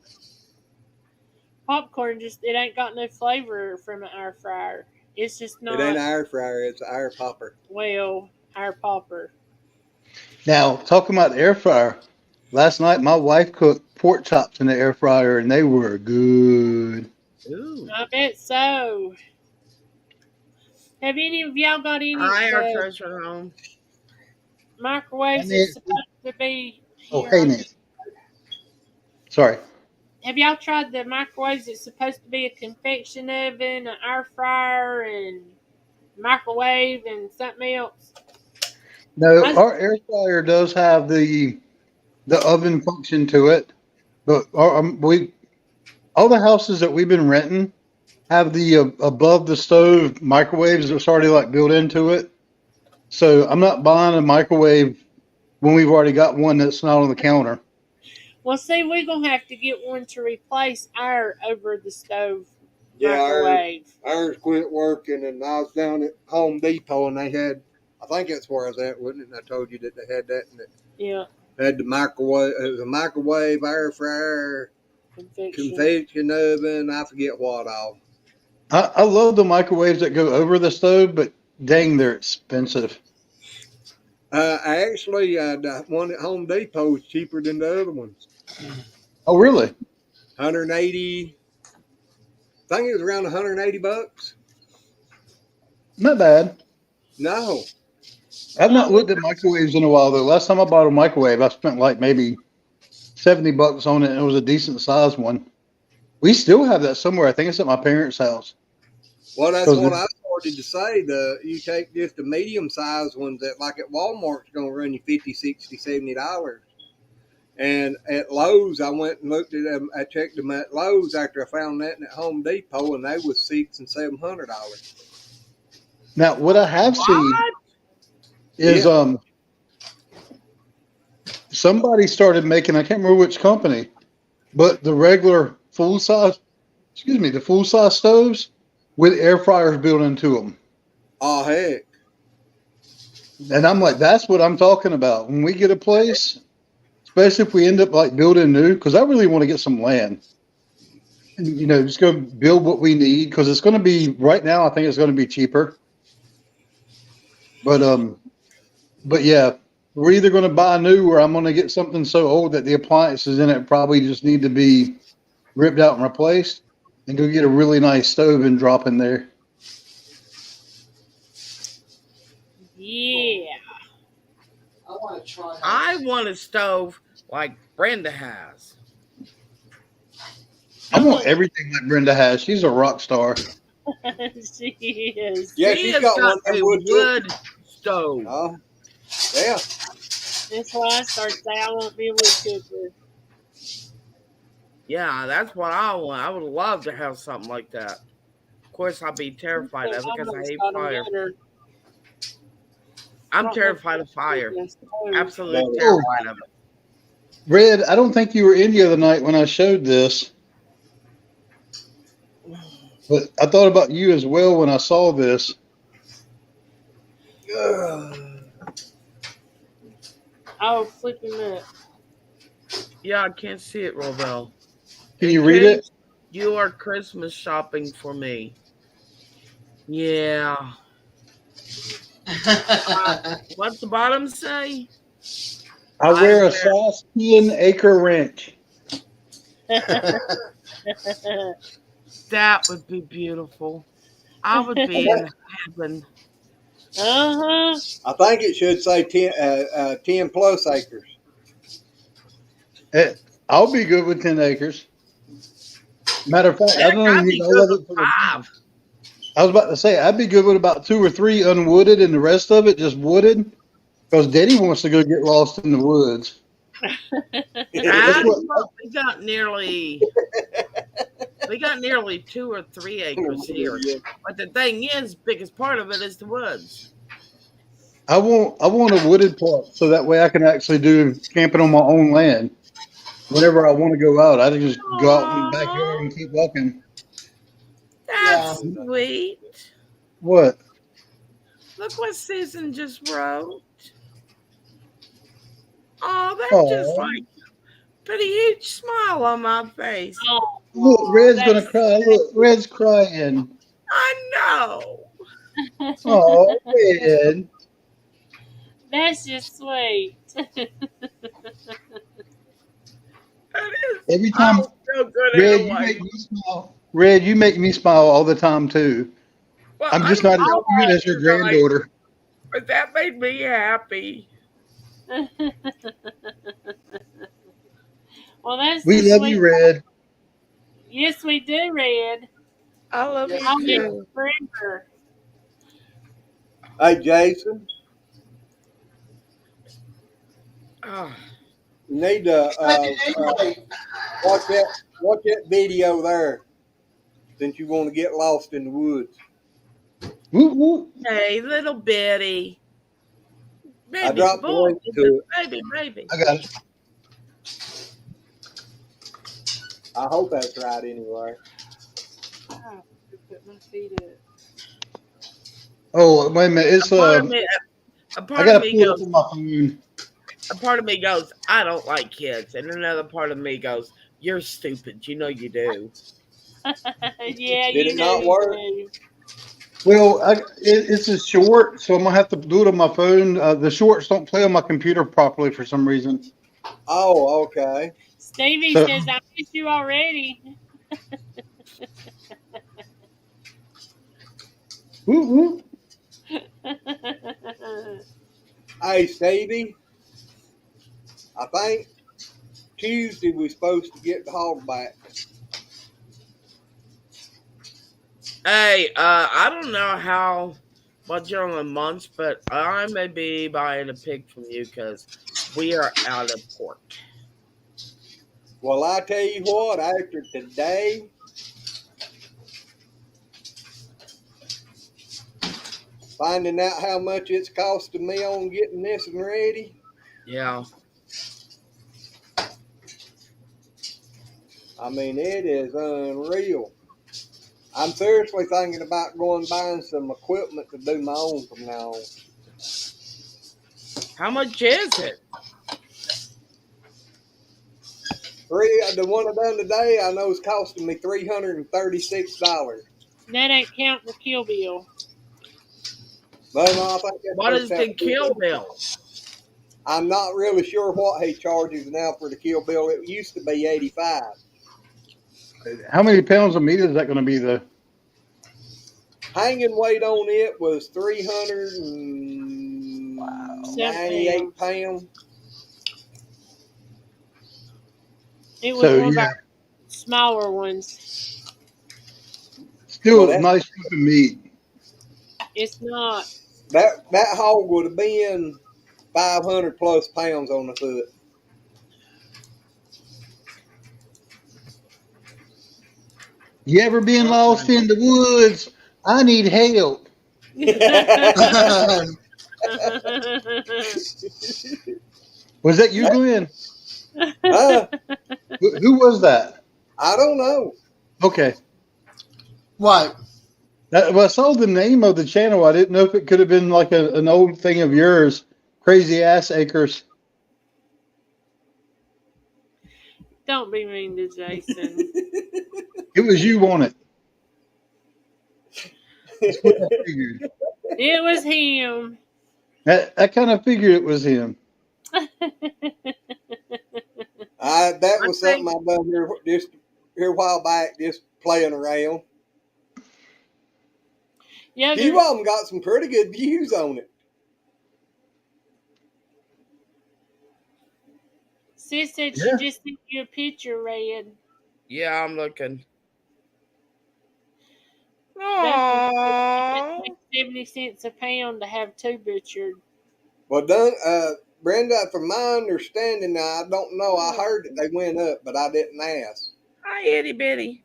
Popcorn it ain't got no flavor from an air fryer. It's just not. It ain't an air fryer, it's an air popper. Well, air popper. Now, talking about the air fryer, last night my wife cooked pork chops in the air fryer and they were good. Ooh. I bet so. Have any of y'all got any Hi, our treasure home. microwaves Hey, that's supposed to be Oh, here? hey, Nancy. Sorry. Have y'all tried the microwaves that's supposed to be a convection oven, an air fryer, and microwave and something else? No, our air fryer does have the oven function to it, but all the houses that we've been renting have the above the stove microwaves that's already like built into it. So I'm not buying a microwave when we've already got one that's not on the counter. Well, see, we're gonna have to get one to replace our over the stove Yeah, microwave. ours quit working, and I was down at Home Depot, and they had, I think that's where I was at, wasn't it? And I told you that they had that, and it Yeah, had the microwave. It was a microwave, air fryer, convection oven. I forget what all. I love the microwaves that go over the stove, but dang, they're expensive. Actually, the one at Home Depot is cheaper than the other ones. Oh, really? 180. I think it was around $180. Not bad. No. I've not looked at microwaves in a while though. Last time I bought a microwave, I spent like maybe $70 on it, and it was a decent sized one. We still have that somewhere. I think it's at my parents' house. Well, that's what I started to say. You take just the medium sized ones that, like at Walmart's, going to run you $50, $60, $70. And at Lowe's, I went and looked at them. I checked them at Lowe's after I found that at Home Depot, and they was $600 and $700. Now, what I have seen is somebody started making, I can't remember which company, but the regular full size stoves with air fryers built into them. Oh, heck. And I'm like, that's what I'm talking about. When we get a place, especially if we end up like building new, because I really want to get some land. And, just go build what we need, because it's going to be, right now, I think it's going to be cheaper. But yeah, we're either going to buy new, or I'm going to get something so old that the appliances in it probably just need to be ripped out and replaced, and go get a really nice stove and drop in there. Yeah. I want to try. I want a stove like Brenda has. I want everything like Brenda has. She's a rock star. She is. Yeah, She she's has got one a wood stove. Oh, yeah. That's why I started saying I want me a wood cooker. Yeah, that's what I want. I would love to have something like that. Of course, I'd be terrified of it because I hate fire. I'm terrified of fire. Absolutely terrified of it. Red, I don't think you were in the other night when I showed this. But I thought about you as well when I saw this. Oh, flipping up. Yeah, I can't see it real well. Can you read it? You are Christmas shopping for me. Yeah. What's the bottom say? I wear a size 10 acre wrench. That would be beautiful. I would be in heaven. Uh-huh. I think it should say 10 plus acres. I'll be good with 10 acres. Matter of fact, I don't even need all of it for the I was about to say, I'd be good with about 2 or 3 unwooded and the rest of it just wooded, because Daddy wants to go get lost in the woods. We got nearly 2 or 3 acres here. But the thing is, biggest part of it is the woods. I want a wooded part so that way I can actually do camping on my own land. Whenever I want to go out, I can just go out in the backyard and keep walking. That's sweet. What? Look what Susan just wrote. Oh, that's just like put a huge smile on my face. Oh, look, Red's gonna cry. Look, Red's crying. I know. Oh, Red. That's just sweet. Every time, Red, you make me smile. Red, you make me smile all the time too. Well, I'm just not as cute as your granddaughter. But that made me happy. Well, that's we love you, Red. Yes, we do, Red. I love you I'll miss too. you forever. Hey, Jason. Oh. You need to Anyway, watch that video there, since you want to get lost in the woods. Whoop, whoop. Hey, little Betty. I Baby dropped the boy. link to it. Baby. I got it. I hope that's right anyway. Oh, put my feet up. Oh, wait a minute. It's A part I of me gotta me pull it goes, up on my phone. a part of me goes, I don't like kids. And another part of me goes, you're stupid. You know you do. Yeah, Did you it know not you work? do. Well, it's a short, so I'm gonna have to do it on my phone. The shorts don't play on my computer properly for some reason. Oh, okay. Stevie So- says, I miss you already. Whoop, whoop. Hey, Stevie, I think Tuesday we're supposed to get the hog back. Hey, I don't know how much on the months, but I may be buying a pig from you because we are out of pork. Well, I tell you what, after today, finding out how much it's costing me on getting this one ready, Yeah. I mean, it is unreal. I'm seriously thinking about going buying some equipment to do my own from now on. How much is it? The one I done today, I know is costing me $336. That ain't counting the Kill Bill. But no, I think that's What is supposed to the have to be- kill bill? I'm not really sure what he charges now for the kill bill. It used to be $85. How many pounds of meat is that going to be, though? Hanging weight on it was 398 pounds. It was So, one of yeah. our smaller ones. Still Well, nice looking meat. It's not. That hog would have been 500 plus pounds on the foot. You ever been lost in the woods? I need help. Was that you, Glenn? Who was that? I don't know. Okay. What? Well, I saw the name of the channel. I didn't know if it could have been like an old thing of yours. Crazy Ass Acres. Don't be mean to Jason. It was you on it. That's what I figured. It was him. I kind of figured it was him. That was something I done here a while back, just playing around. Yeah, few of them got some pretty good views on it. Sis said she just sent you a picture, Red. Yeah, I'm looking. That's like 70 cents a pound to have two butchered. Well, Brenda, from my understanding, now I don't know. I heard that they went up, but I didn't ask. Hi, itty bitty.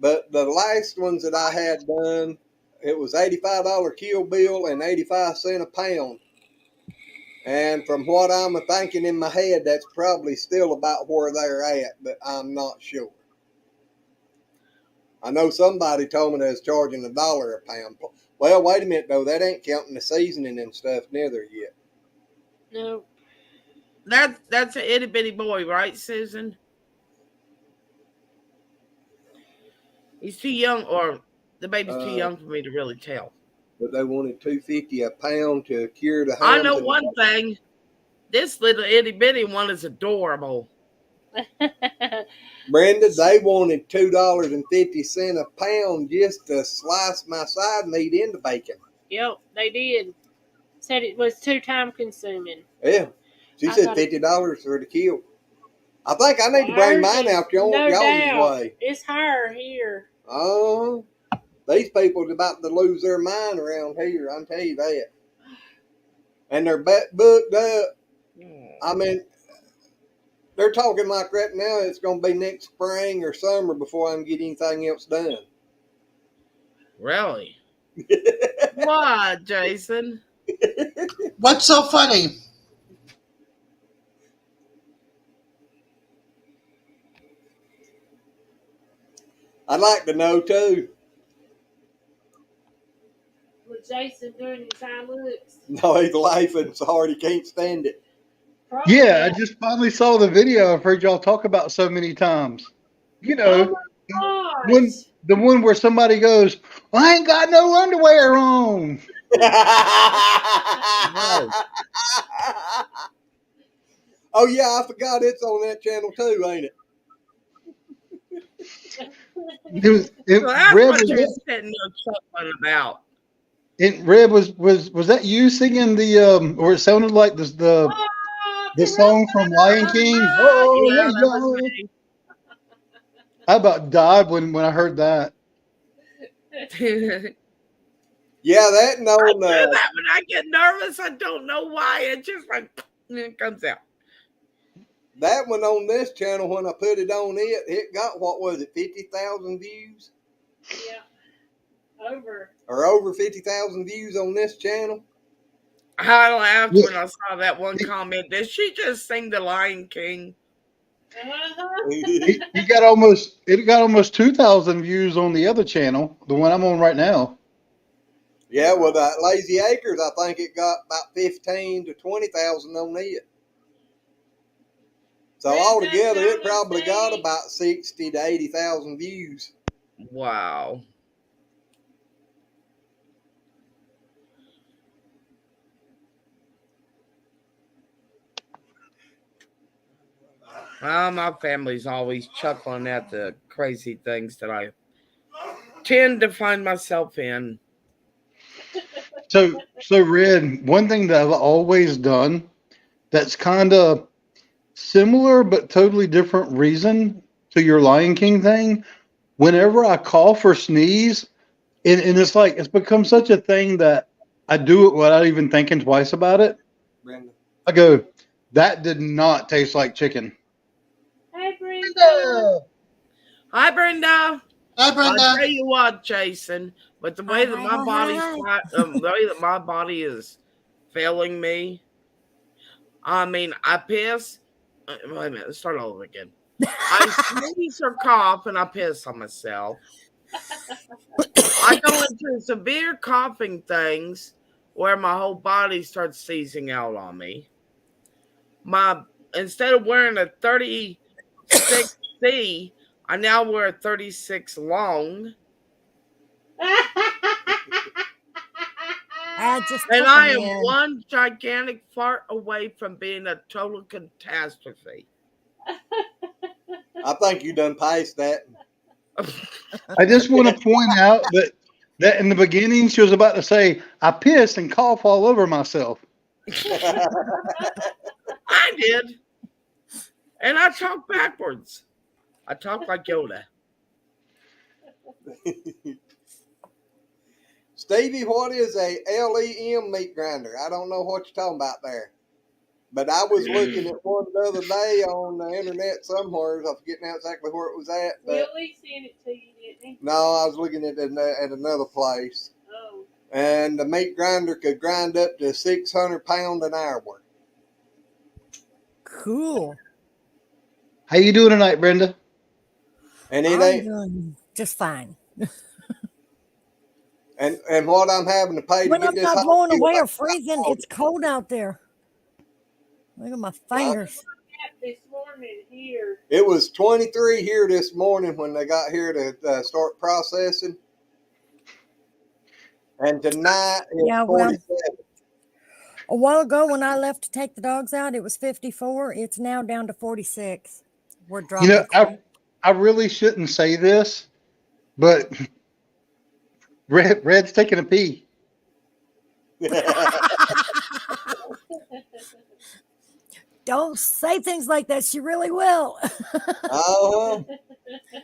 But the last ones that I had done, it was $85 kill bill and 85 cents a pound. And from what I'm thinking in my head, that's probably still about where they're at, but I'm not sure. I know somebody told me they was charging $1 a pound. Well, wait a minute though, that ain't counting the seasoning and stuff neither yet. No. That's an itty bitty boy, right, Susan? He's too young, or the baby's too young for me to really tell. But they wanted $2.50 a pound to cure the hams. I know one thing. This little itty bitty one is adorable. Brenda, they wanted $2.50 a pound just to slice my side meat into bacon. Yep, they did. Said it was too time consuming. Yeah. She said $50 for the kill. I think I need to bring mine out y'all's way. It's higher here. Oh, these people are about to lose their mind around here. I'll tell you that. And they're booked up. I mean, They're talking like right now it's going to be next spring or summer before I can get anything else done. Really? What, Jason? What's so funny? I'd like to know too. What Jason doing in time looks. No, he's laughing so hard he can't stand it. Probably Yeah, I not. just finally saw the video I've heard y'all talk about so many times. You know, Oh my when gosh. the one where somebody goes, I ain't got no underwear on. Oh yeah, I forgot it's on that channel too, ain't it? So that's Red what was you're that, sitting there chuckling about. Red was that you singing the or it sounded like the song from Lion King? Oh, Yeah, let that was go. me. I about died when I heard that. Yeah, that and I on do that when I get nervous. I don't know why. It just like it comes out. that one on this channel when I put it on it got what was it, 50,000 views? Yeah. Over. Or over 50,000 views on this channel. I laughed when I saw that one comment. Did she just sing the Lion King? It got almost 2,000 views on the other channel, the one I'm on right now. Yeah, well, that Lazy Acres, I think it got about 15 to 20,000 on it. So altogether, it probably got about 60 to 80,000 views. Wow. Well, my family's always chuckling at the crazy things that I tend to find myself in. So Red, one thing that I've always done that's kind of similar but totally different reason to your Lion King thing, whenever I cough or sneeze, and it's like it's become such a thing that I do it without even thinking twice about it. Brenda. I go, that did not taste like chicken. Hey, Brenda. Hi, Brenda. Hi, Brenda. I'll tell you what, Jason, but the way that my body is failing me, I mean, I piss. Wait a minute, let's start all over again. I sneeze or cough and I piss on myself. I go into severe coughing things where my whole body starts seizing out on me. Instead of wearing a 36C, I now wear a 36 long. And I am one gigantic fart away from being a total catastrophe. I think you done passed that. I just want to point out that in the beginning she was about to say, I pissed and cough all over myself. I did. And I talk backwards. I talk like Yoda. Stevie, what is a LEM meat grinder? I don't know what you're talking about there. But I was looking at one the other day on the internet somewhere. I forget now exactly where it was at. But Willie sent it to you, didn't he? no, I was looking at another place. Oh. And the meat grinder could grind up to 600 pounds an hour. Cool. How you doing tonight, Brenda? And it I'm ain't doing just fine. and what I'm having to pay When to I'm get this not blowing hot away or like freezing, it's cold out there. Look at my fingers. This morning here. It was 23 here this morning when they got here to start processing. And tonight it's Yeah, well, 47. a while ago when I left to take the dogs out, it was 54. It's now down to 46. We're dropping. You know, I really shouldn't say this, but Red's taking a pee. Don't say things like that. She really will.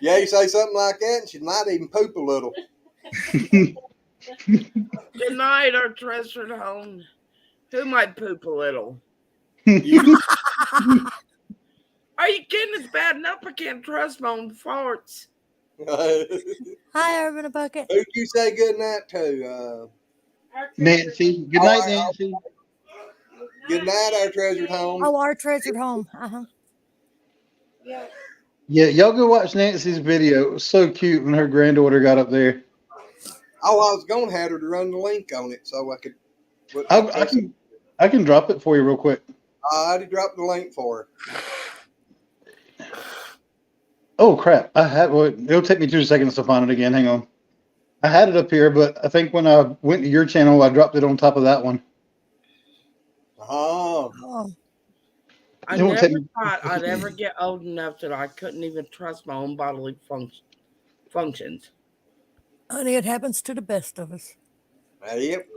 Yeah, you say something like that, and she might even poop a little. Good night, our treasured home. Who might poop a little? Are you kidding? It's bad enough I can't trust my own farts. Hi, Urban Bucket. Who'd you say good night to? Nancy. Good night, Nancy. Good night, our treasured home. Oh, our treasured home. Yeah. Yeah, y'all go watch Nancy's video. It was so cute when her granddaughter got up there. Oh, I was going to have her to run the link on it so I could. I can drop it for you real quick. I already dropped the link for her. Oh crap! It'll take me 2 seconds to find it again. Hang on. I had it up here, but I think when I went to your channel, I dropped it on top of that one. Oh. I never thought I'd ever get old enough that I couldn't even trust my own bodily functions. Honey, it happens to the best of us. Yep.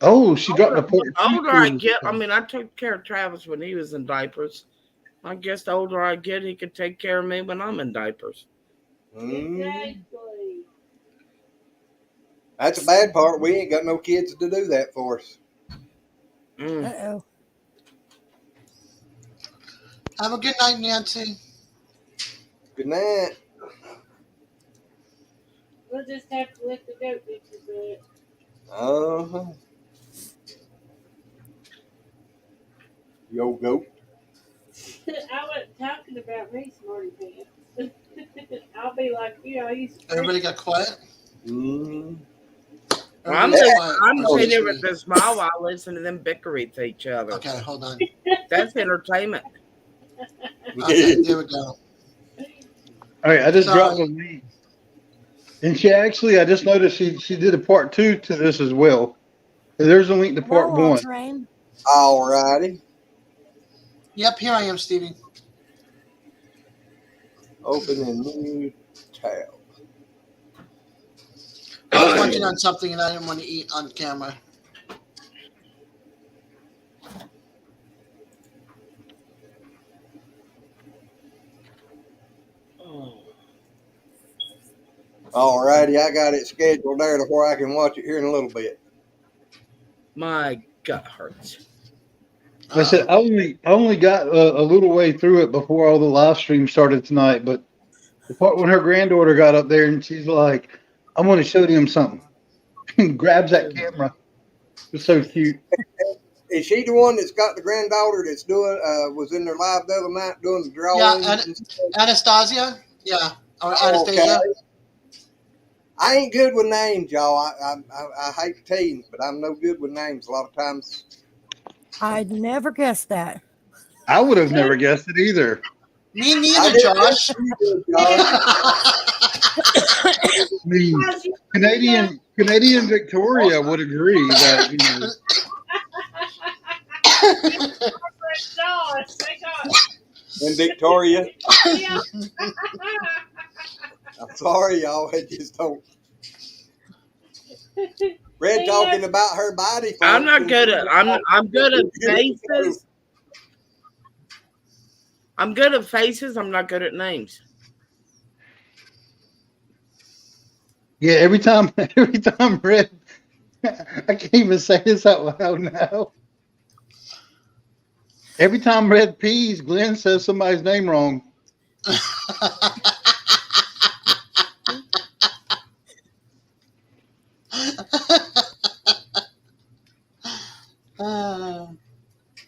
Oh, she dropped a port. The older I get, I mean, I took care of Travis when he was in diapers. I guess the older I get, he could take care of me when I'm in diapers. Exactly. That's the bad part. We ain't got no kids to do that for us. Uh-oh. Have a good night, Nancy. Good night. We'll just have to let the goat bitches do it. Uh-huh. Yo, goat. I wasn't talking about me, smarty pants. I'll be like you. I used to. Everybody got quiet? Mm-hmm. I'm sitting here with a smile while listening to them bicker at each other. Okay, hold on. That's entertainment. Okay, there we go. All right, I just dropped the link. And I just noticed she did a part 2 to this as well. There's a link to part 1. All righty. Yep, here I am, Stevie. Open a new tab. I was munching on something and I didn't want to eat on camera. All righty, I got it scheduled there to where I can watch it here in a little bit. My gut hurts. I said I only got a little way through it before all the live stream started tonight, but the part when her granddaughter got up there and she's like, "I want to show them something," and grabs that camera. It's so cute. Is she the one that's got the granddaughter that's doing? Was in there live the other night doing the drawing? Yeah, Anastasia. Yeah, or Anastasia. Okay. I ain't good with names, y'all. I hate to tease, but I'm no good with names a lot of times. I'd never guessed that. I would have never guessed it either. Me neither, Josh. I mean, Canadian Victoria would agree that, you know. And Victoria. Yeah. I'm sorry, y'all. I just don't. Red talking about her body. I'm not good at. I'm good at faces. I'm good at faces. I'm not good at names. Yeah, every time Red, I can't even say this out loud now. Every time Red pees, Glenn says somebody's name wrong.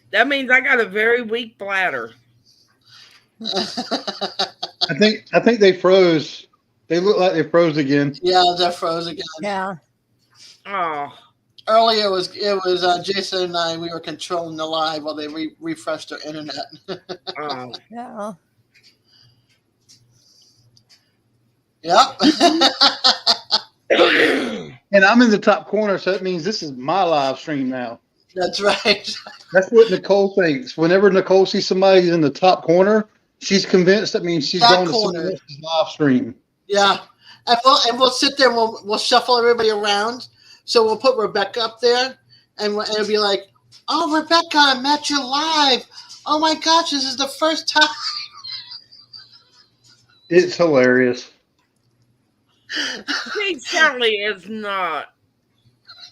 That means I got a very weak bladder. I think they froze. They look like they froze again. Yeah, they're froze again. Yeah. Oh. Earlier it was Jason and I. We were controlling the live while they refreshed their internet. Oh. Yeah. Yep. And I'm in the top corner, so that means this is my live stream now. That's right. That's what Nicole thinks. Whenever Nicole sees somebody in the top corner, she's convinced that means she's going to someone else's live stream. Yeah, and we'll sit there and we'll shuffle everybody around. So we'll put Rebecca up there, and it'll be like, "Oh, Rebecca, I met you live. Oh my gosh, this is the first time." It's hilarious. He certainly is not.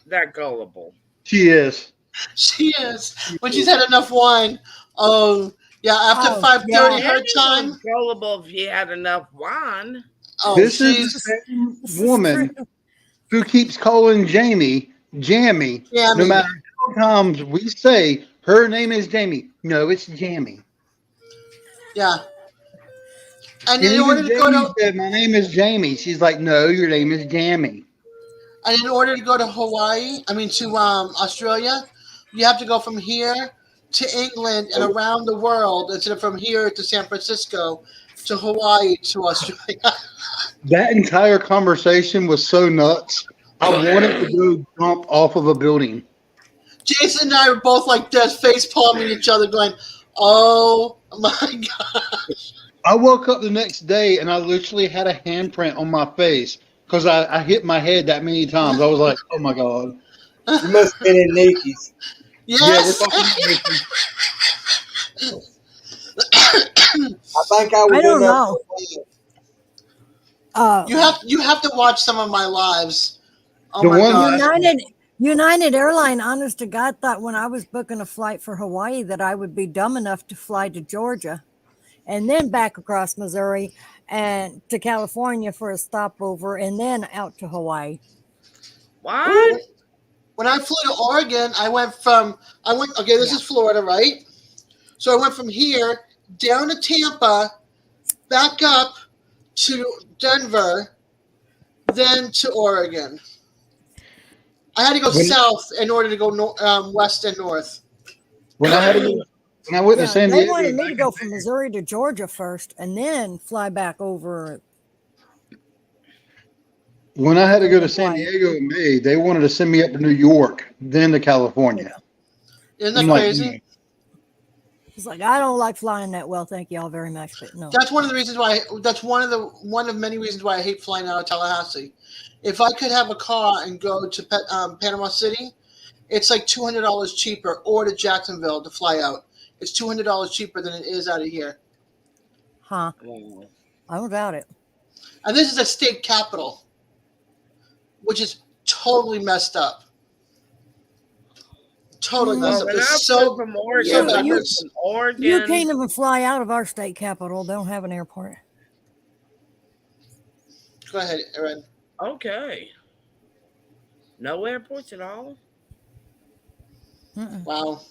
that gullible. She is. She is. When she's had enough wine. Oh, yeah. After Oh, 5:30 yeah. her time. Anyone's gullible if you had enough wine. Oh, This is she's the same This is woman true. who keeps calling Jamie Jammy. Jammy. No matter how many times we say her name is Jamie. No, it's Jammy. yeah. And And in order even to go Jamie to said, my name is Jamie. She's like, no, your name is Jammy. Hawaii, to Australia, you have to go from here to England and around the world instead of from here to San Francisco to Hawaii to Australia. That entire conversation was so nuts. I wanted to go jump off of a building. Jason and I were both like this, face palming each other, going, "Oh my gosh!" I woke up the next day and I literally had a handprint on my face because I hit my head that many times. I was like, oh my God. You must have been in Nikki's. Yes. Yeah, we're talking Nikki. I think I was I don't in there. know. You have to watch some of my lives. Oh The my one- gosh! United Airline, honest to God, thought when I was booking a flight for Hawaii that I would be dumb enough to fly to Georgia and then back across Missouri and to California for a stopover and then out to Hawaii. What? When I flew to Oregon, okay, this is Florida, right? So I went from here down to Tampa, back up to Denver, then to Oregon. I had to go south in order to go west and north. When I went to San They Diego, wanted me to go from Missouri to Georgia first and then fly back over. when I had to go to San Diego in May, they wanted to send me up to New York, then to California. Isn't that I'm like, crazy? It's like, I don't like flying that well. Thank y'all very much. But no. That's one of the reasons why. That's one of many reasons why I hate flying out of Tallahassee. If I could have a car and go to Panama City, it's like $200 cheaper, or to Jacksonville to fly out. It's $200 cheaper than it is out of here. Huh. I don't doubt it. And this is a state capital, which is totally messed up. Totally messed up. When It's I so flew from Oregon, so I flew backwards. from Oregon. You can't even fly out of our state capital. They don't have an airport. Go ahead, Aaron. Okay. No airports at all? Wow.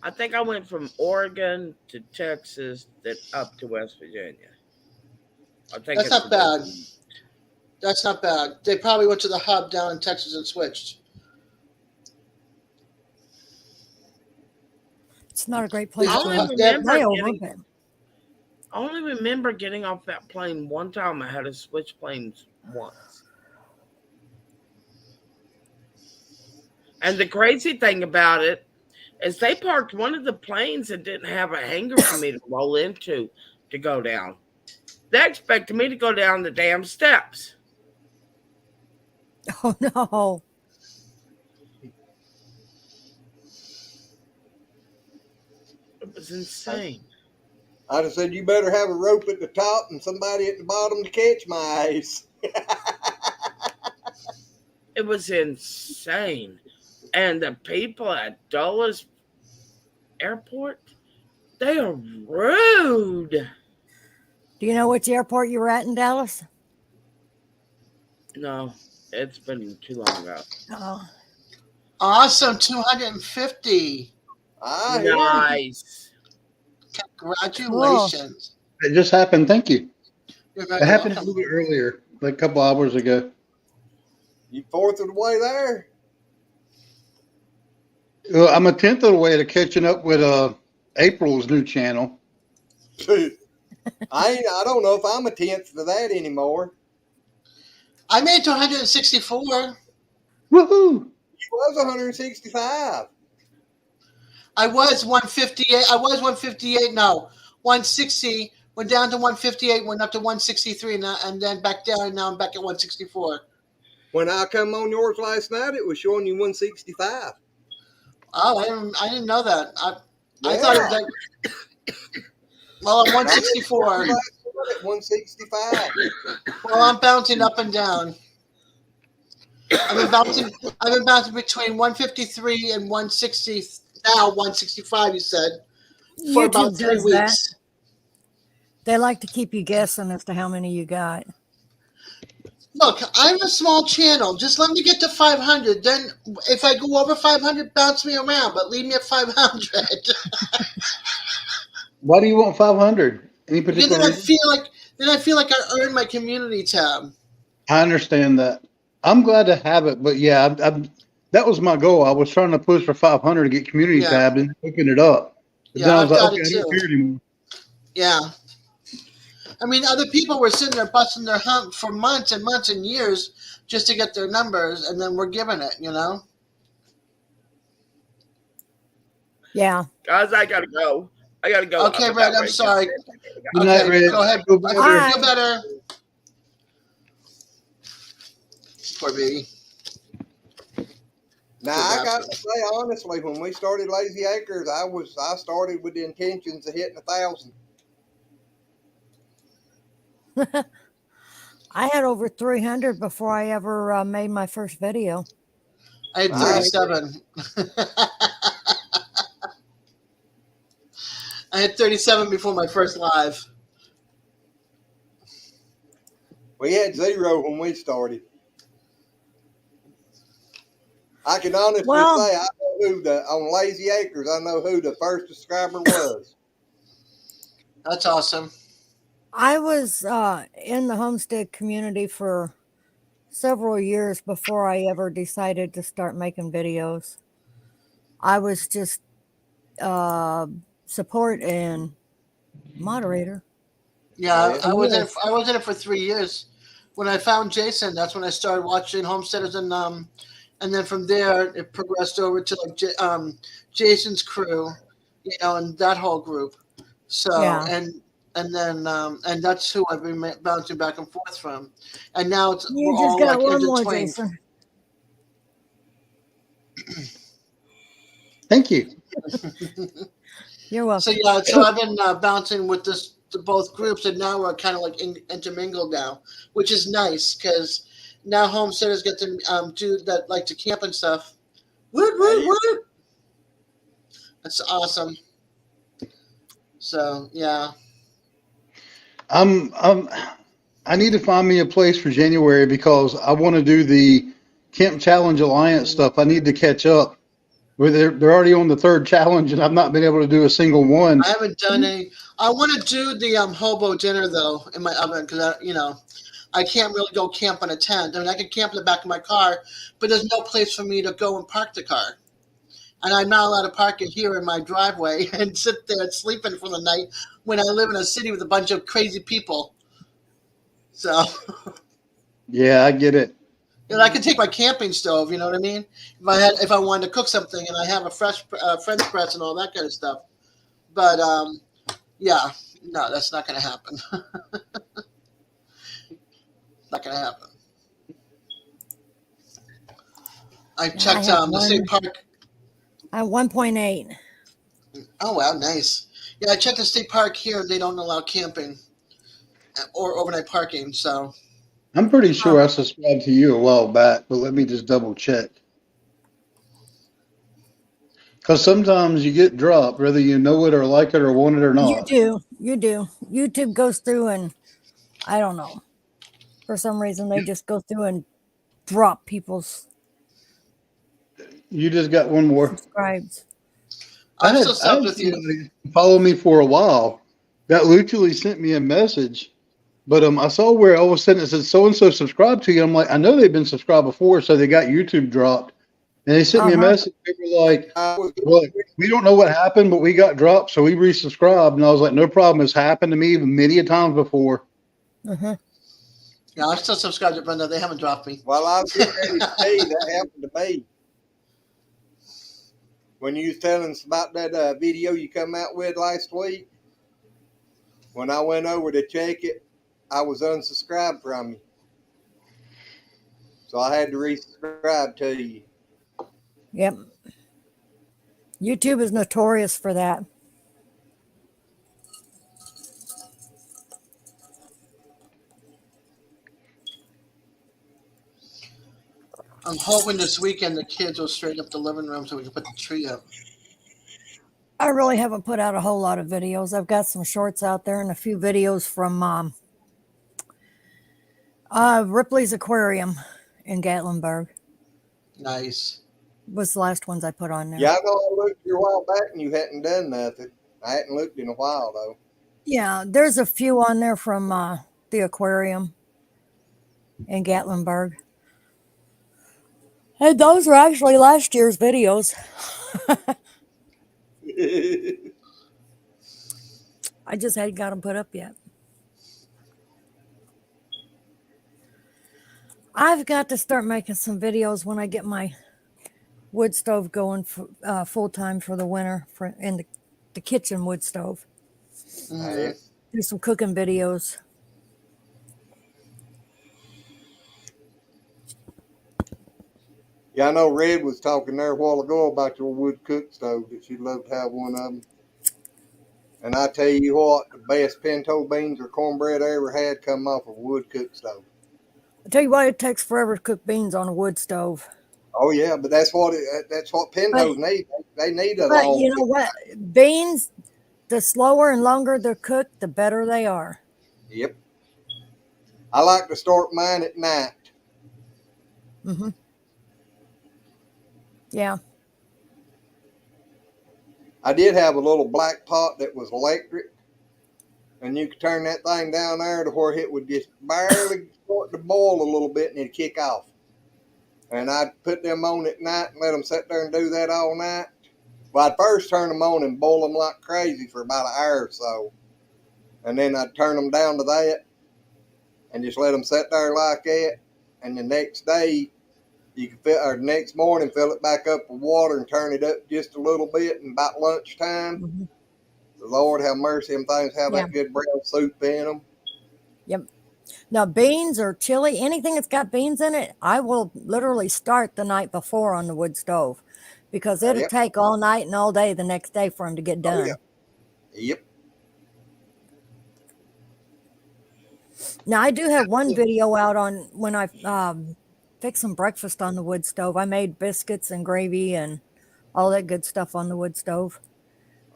I think I went from Oregon to Texas, then up to West Virginia. I think That's not bad. That's not bad. They probably went to the hub down in Texas and switched. It's not a great place I to only live. remember They getting- overpay. I only remember getting off that plane one time. I had to switch planes once. And the crazy thing about it is they parked one of the planes and didn't have a hangar for me to roll into to go down. They expected me to go down the damn steps. Oh no. It was insane. I'd have said, you better have a rope at the top and somebody at the bottom to catch my ass. It was insane. And the people at Dulles Airport, they are rude. Do you know which airport you were at in Dallas? No, it's been too long ago. Oh. Awesome, 250. Nice. Congratulations. It just happened. Thank you. You're It very happened a welcome. little bit earlier, like a couple hours ago. You fourth of the way there? Well, I'm a tenth of the way to catching up with April's new channel. I don't know if I'm a tenth of that anymore. I made it to 164. Woohoo! You was 165. I was 158. I was 158. No, 160. Went down to 158. Went up to 163, and then back down. And now I'm back at 164. When I come on yours last night, it was showing you 165. Oh, I didn't know that. I thought it was like. Well, I'm 164. At 165. Well, I'm bouncing up and down. I've been bouncing between 153 and 160. Now 165. You said for about YouTube 3 does that. weeks. They like to keep you guessing as to how many you got. Look, I'm a small channel. Just let me get to 500. Then, if I go over 500, bounce me around, but leave me at 500. Why do you want 500? Any Because particular then I reason? feel like I earned my community tab. I understand that. I'm glad to have it, but yeah, that was my goal. I was trying to push for 500 to get community Yeah. tab and hooking it up. But then Yeah, I was I've like, got okay, it I don't too. care anymore. Yeah. I mean, other people were sitting there busting their hump for months and months and years just to get their numbers, and then we're giving it, you know? Yeah. Guys, I gotta go. Okay, Red, I'm sorry. Good night, Okay, Red. go ahead. Feel Okay, better. feel better. Poor baby. Now I got to say honestly, when we started Lazy Acres, I started with the intentions of hitting 1,000. I had over 300 before I ever made my first video. I had 37. I had 37 before my first live. We had 0 when we started. I can honestly say I know who on Lazy Acres. I know who the first subscriber was. That's awesome. I was in the homestead community for several years before I ever decided to start making videos. I was just support and moderator. Yeah, I was in it for 3 years. When I found Jason, that's when I started watching Homesteaders, and then from there it progressed over to like Jason's crew, you know, and that whole group. So Yeah. and then and that's who I've been bouncing back and forth from, and now it's You we're just all got like one more, intertwined. Jason. Thank you. You're welcome. So yeah, so I've been bouncing with both groups, and now we're kind of like intermingled now, which is nice because now homesteaders get to do that, like to camp and stuff. Woot woot woot! That's awesome. So yeah, I need to find me a place for January because I want to do the Camp Challenge Alliance stuff. I need to catch up. They're already on the 3rd challenge, and I've not been able to do a single one. I haven't done any. I want to do the hobo dinner though in my oven because I can't really go camp in a tent. I mean, I can camp in the back of my car, but there's no place for me to go and park the car. And I'm not allowed to park it here in my driveway and sit there sleeping for the night when I live in a city with a bunch of crazy people. So, Yeah, I get it. you know, I could take my camping stove. You know what I mean? If I wanted to cook something and I have a fresh French press and all that kind of stuff. But yeah, no, that's not going to happen. Not going to happen. I checked the state park. I have 1.8. Oh, wow, nice. Yeah, I checked the state park here. They don't allow camping or overnight parking. So I'm pretty sure I subscribed to you a while back, but let me just double check. Because sometimes you get dropped, whether you know it or like it or want it or not. You do. YouTube goes through and I don't know. For some reason, they just go through and drop people's You just got one more. subscribes. I'm still subbed with you. Somebody follow me for a while. That literally sent me a message, but I saw where all of a sudden it said so and so subscribed to you. I'm like, I know they've been subscribed before, so they got YouTube dropped, and they sent me a message. They were like, "Well, we don't know what happened, but we got dropped, so we resubscribed." And I was like, "No problem. It's happened to me many a times before." Uh-huh. Yeah, I'm still subscribed to Brenda. They haven't dropped me. Well, I was getting ready to tell you that happened to me. When you was telling us about that video you come out with last week, when I went over to check it, I was unsubscribed from you. So I had to resubscribe to you. Yep. YouTube is notorious for that. I'm hoping this weekend the kids will straighten up the living room so we can put the tree up. I really haven't put out a whole lot of videos. I've got some shorts out there and a few videos from Ripley's Aquarium in Gatlinburg. Nice. Was the last ones I put on there. Yeah, I know I looked here a while back and you hadn't done nothing. I hadn't looked in a while though. Yeah, there's a few on there from the aquarium in Gatlinburg. And those are actually last year's videos. I just hadn't got them put up yet. I've got to start making some videos when I get my wood stove going full time for the winter in the kitchen wood stove. Mhm. Do some cooking videos. Yeah, I know Red was talking there a while ago about your wood cook stove that she'd love to have one of them. And I tell you what, the best pinto beans or cornbread I ever had come off of a wood cook stove. I tell you what, it takes forever to cook beans on a wood stove. Oh yeah, but that's what pintos need. They need a But long. you know what? Beans, the slower and longer they're cooked, the better they are. Yep. I like to start mine at night. Mm-hmm. Yeah. I did have a little black pot that was electric, and you could turn that thing down there to where it would just barely start to boil a little bit and it'd kick off. And I'd put them on at night and let them sit there and do that all night. Well, I'd first turn them on and boil them like crazy for about an hour or so. And then I'd turn them down to that and just let them sit there like that. And the next day, you could or the next morning, fill it back up with water and turn it up just a little bit. And about lunchtime, Mm-hmm. the Lord have mercy, them things have Yeah. that good brown soup in them. Yep. Now, beans or chili, anything that's got beans in it, I will literally start the night before on the wood stove because it'll Yep. take all night and all day the next day for them to get done. Oh, yeah. Yep. Now, I do have one video out on when I fixed some breakfast on the wood stove. I made biscuits and gravy and all that good stuff on the wood stove.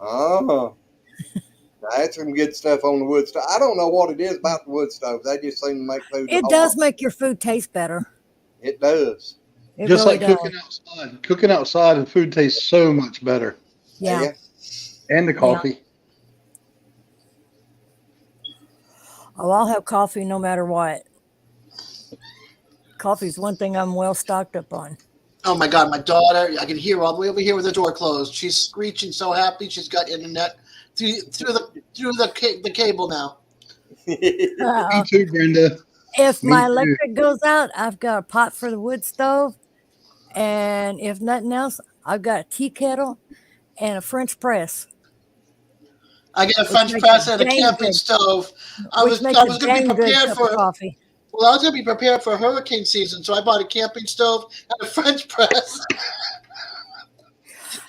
Oh. That's some good stuff on the wood stove. I don't know what it is about the wood stoves. They just seem to make food. It does make your food taste better. It does. It Just really like does. cooking outside. Cooking outside and food tastes so much better. Yeah. And the coffee. Oh, I'll have coffee no matter what. Coffee's one thing I'm well stocked up on. Oh my God, my daughter! I can hear her all the way over here with the door closed. She's screeching so happy. She's got internet through the cable now. Me too, Brenda. If Me my too. electric goes out, I've got a pot for the wood stove. And if nothing else, I've got a tea kettle and a French press. I got a Which French makes press a and a dang camping good- stove. I which was makes I a was going to dang be good prepared cup for of coffee. Well, I was going to be prepared for hurricane season, so I bought a camping stove and a French press.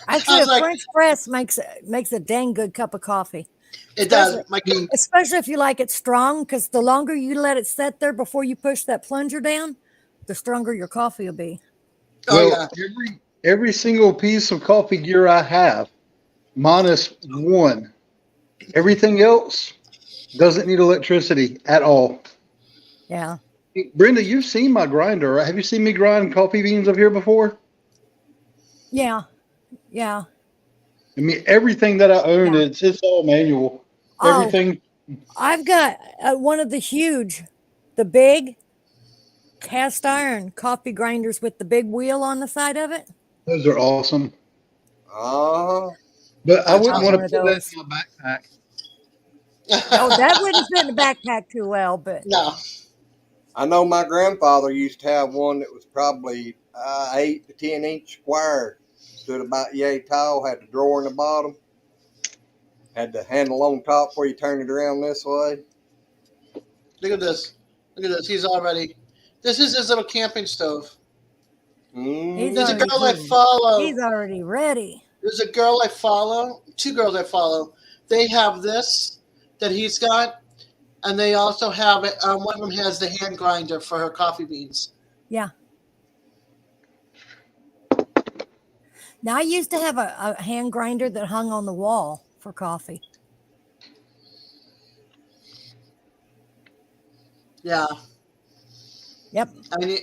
Actually, a was like- French press makes a dang good cup of coffee. It does. My Especially if you like it strong, because the longer you let it sit there before you push that plunger down, the stronger your coffee will be. Well, every single piece of coffee gear I have, minus one, everything else doesn't need electricity at all. Yeah. Brenda, you've seen my grinder, right? Have you seen me grind coffee beans up here before? Yeah. Yeah. I mean, everything that I own, it's all manual. Oh. Everything. I've got one of the big cast iron coffee grinders with the big wheel on the side of it. Those are awesome. Oh. But I I've wouldn't got want one to of put that those. in my backpack. Oh, that wouldn't fit in the backpack too well, but no. I know my grandfather used to have one that was probably 8 to 10 inch square, stood about yay tall, had the drawer in the bottom, had the handle on top where you turn it around this way. Look at this. Look at this. This is his little camping stove. he's There's a already, girl I follow. he's already ready. There's a girl I follow, two girls I follow. They have this that he's got, and they also have it. One of them has the hand grinder for her coffee beans. Yeah. Now, I used to have a hand grinder that hung on the wall for coffee. Yeah. Yep.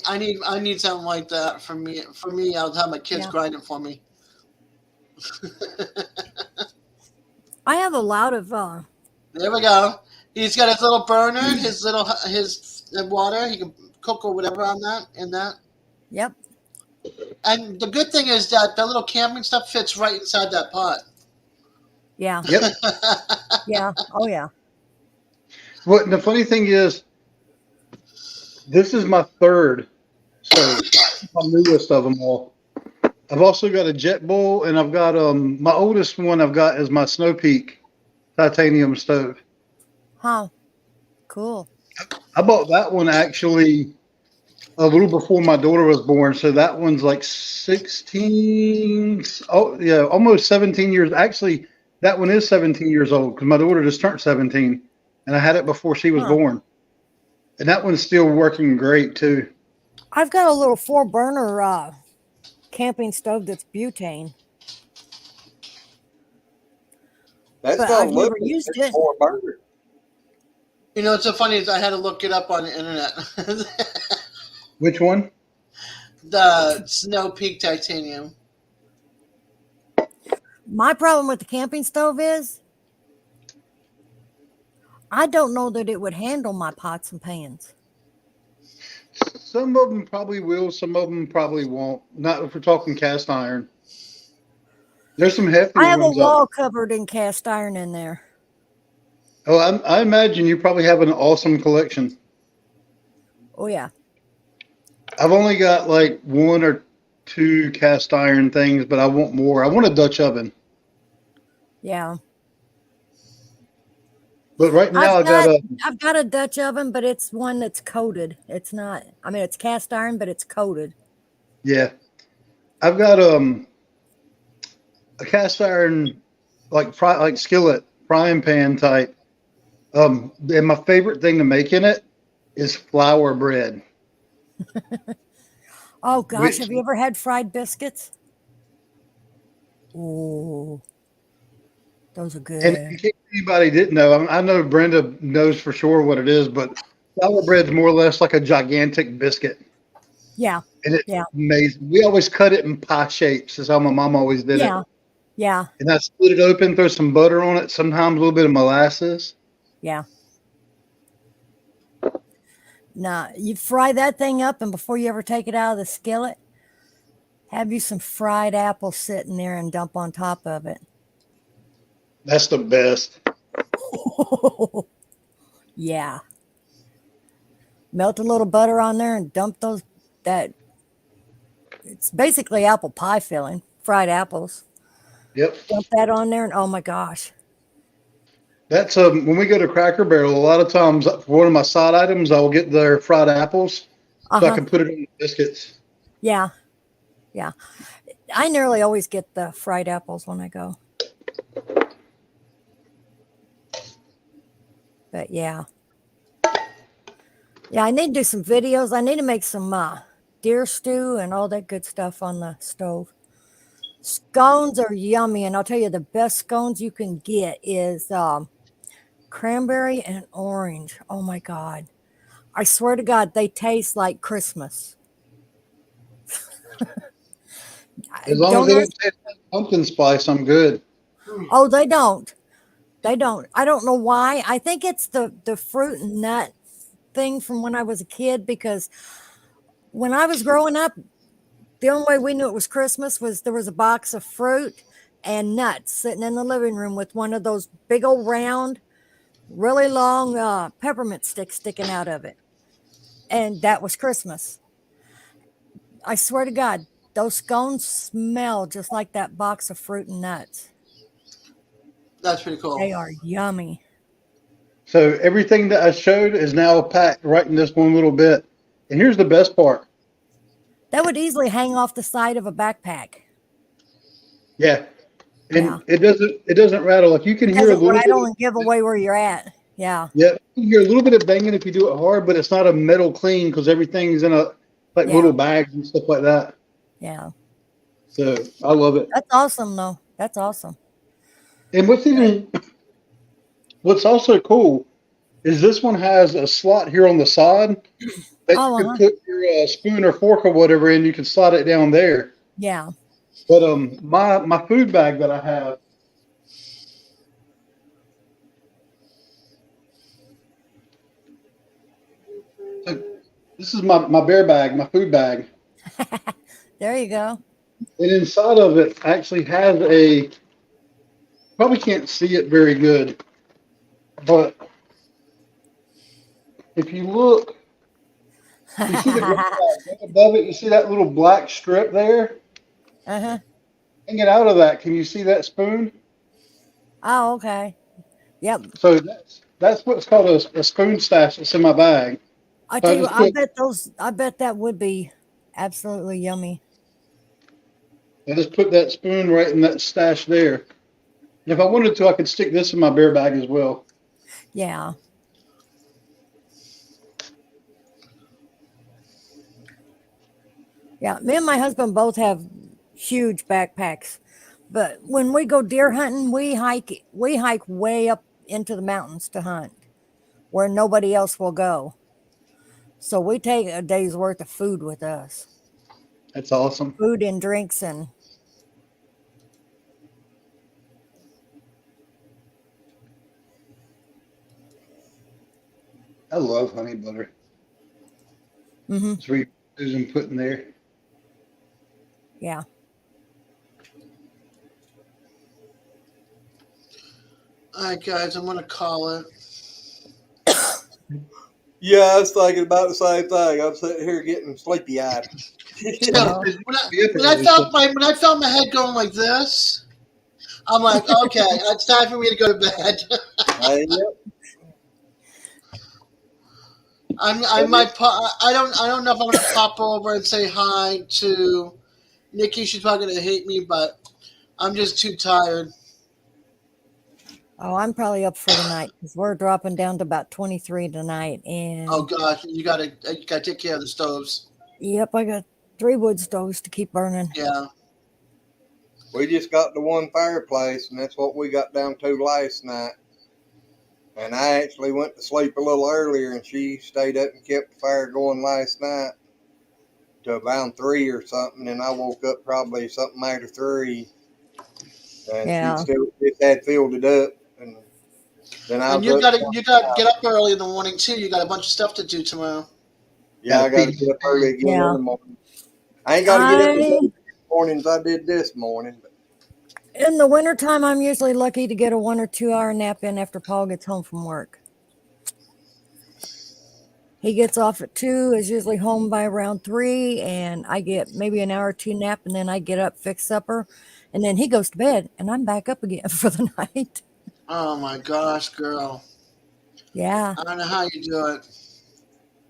I need something like that for me. For me, I'll have my kids Yeah. grind it for me. I have a lot of There we go. He's got his little burner, his water. He can cook or whatever on that in that. Yep. And the good thing is that the little camping stuff fits right inside that pot. Yeah. Yep. Yeah. Oh yeah. What the funny thing is, this is my third, so my newest of them all. I've also got a Jet Bull, and I've got my oldest one I've got is my Snow Peak titanium stove. Huh. Cool. I bought that one actually a little before my daughter was born, so that one's like 16. Oh yeah, almost 17 years. Actually, that one is 17 years old because my daughter just turned 17, and I had it before she was born. And that one's still working great too. I've got a little 4-burner camping stove that's butane. That's But not I've never looking used like it. 4 burner. You know, it's so funny is I had to look it up on the internet. Which one? The Snow Peak Titanium. My problem with the camping stove is I don't know that it would handle my pots and pans. Some of them probably will. Some of them probably won't. Not if we're talking cast iron. There's some hefty I have a ones wall up. covered in cast iron in there. Oh, I imagine you probably have an awesome collection. Oh yeah. I've only got like 1 or 2 cast iron things, but I want more. I want a Dutch oven. Yeah. But right now I've got a Dutch oven, but it's one that's coated. It's not. I mean, it's cast iron, but it's coated. Yeah, I've got a cast iron like skillet frying pan type. And my favorite thing to make in it is flour bread. Oh gosh, have you ever had fried biscuits? Oh, those are good. And in case anybody didn't know, I know Brenda knows for sure what it is, but flour bread's more or less like a gigantic biscuit. Yeah. And it's amazing. We always cut it in pie shapes. Is how my mom always did it. Yeah. And I split it open, throw some butter on it, sometimes a little bit of molasses. Yeah. Now, you fry that thing up, and before you ever take it out of the skillet, have you some fried apples sitting there and dump on top of it. That's the best. Yeah. Melt a little butter on there and dump it's basically apple pie filling, fried apples. Yep. Dump that on there, and oh my gosh. That's when we go to Cracker Barrel, a lot of times for one of my side items, I'll get their fried apples so I can put it on the biscuits. Yeah. Yeah. I nearly always get the fried apples when I go. But yeah. Yeah, I need to do some videos. I need to make some deer stew and all that good stuff on the stove. Scones are yummy, and I'll tell you the best scones you can get is cranberry and orange. Oh my God. I swear to God, they taste like Christmas. As long as they don't taste like pumpkin spice, I'm good. Oh, they don't. They don't. I don't know why. I think it's the fruit and nut thing from when I was a kid, because when I was growing up, the only way we knew it was Christmas was there was a box of fruit and nuts sitting in the living room with one of those big old round, really long peppermint sticks sticking out of it. And that was Christmas. I swear to God, those scones smell just like that box of fruit and nuts. That's pretty cool. They are yummy. So everything that I showed is now packed right in this one little bit. And here's the best part. That would easily hang off the side of a backpack. Yeah. And it doesn't rattle. Like you can hear a little bit. Rattle and give away where you're at. Yeah. Yeah. You can hear a little bit of banging if you do it hard, but it's not a metal clean because everything's in a little bags and stuff like that. Yeah. So I love it. That's awesome, though. That's awesome. And what's also cool is this one has a slot here on the side that Oh, you can put your spoon or fork or whatever in. You can slide it down there. Yeah. But my food bag that I have. So this is my bear bag, my food bag. There you go. And inside of it actually has probably can't see it very good, but if you look, you see the right above it, you see that little black strip there? Uh-huh. Hanging out of that, can you see that spoon? Oh, okay. Yep. So that's what's called a spoon stash that's in my bag. I tell you what, I bet that would be absolutely yummy. I just put that spoon right in that stash there. And if I wanted to, I could stick this in my bear bag as well. Yeah. Yeah, me and my husband both have huge backpacks. But when we go deer hunting, we hike way up into the mountains to hunt where nobody else will go. So we take a day's worth of food with us. That's awesome. Food and drinks and I love honey butter. Sweet Susan put in there. Yeah. All right, guys, I'm going to call it. Yeah, I was thinking about the same thing. I'm sitting here getting sleepy eyed. When I felt my head going like this, I'm like, okay, it's time for me to go to bed. I don't know if I'm gonna pop over and say hi to Nikki. She's probably gonna hate me, but I'm just too tired. Oh, I'm probably up for the night because we're dropping down to about 23 tonight. And oh gosh, you gotta take care of the stoves. Yep, I got 3 wood stoves to keep burning. Yeah. We just got the one fireplace, and that's what we got down to last night. And I actually went to sleep a little earlier, and she stayed up and kept the fire going last night to around 3 or something. And I woke up probably something after 3, and she still just had filled it up. And then you got to get up early in the morning too. You got a bunch of stuff to do tomorrow. Yeah, I got to get up early again in the morning. I ain't got to get up as early mornings I did this morning. But. In the wintertime, I'm usually lucky to get a 1 or 2 hour nap in after Paul gets home from work. He gets off at 2, is usually home by around 3, and I get maybe an hour or 2 nap, and then I get up, fix supper, and then he goes to bed, and I'm back up again for the night. Oh my gosh, girl. Yeah. I don't know how you do it.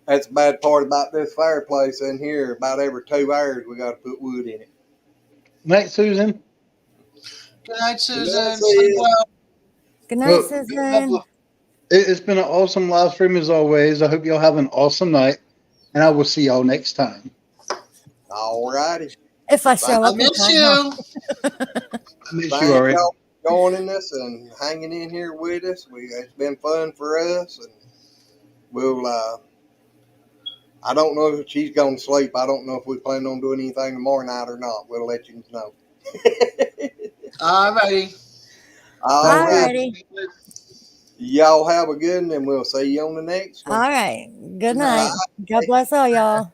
That's the bad part about this fireplace in here. About every 2 hours, we got to put wood in it. Night, Susan. Good night, Susan. Good night, Susan. It's been an awesome live stream as always. I hope y'all have an awesome night, and I will see y'all next time. All righty. If I show up, I miss you. I miss Thank you already. y'all for joining us and hanging in here with us. It's been fun for us, and we'll. I don't know if she's going to sleep. I don't know if we plan on doing anything tomorrow night or not. We'll let you know. All righty. All righty. Y'all have a good one, and we'll see you on the next one. All right. Good night. God bless all y'all.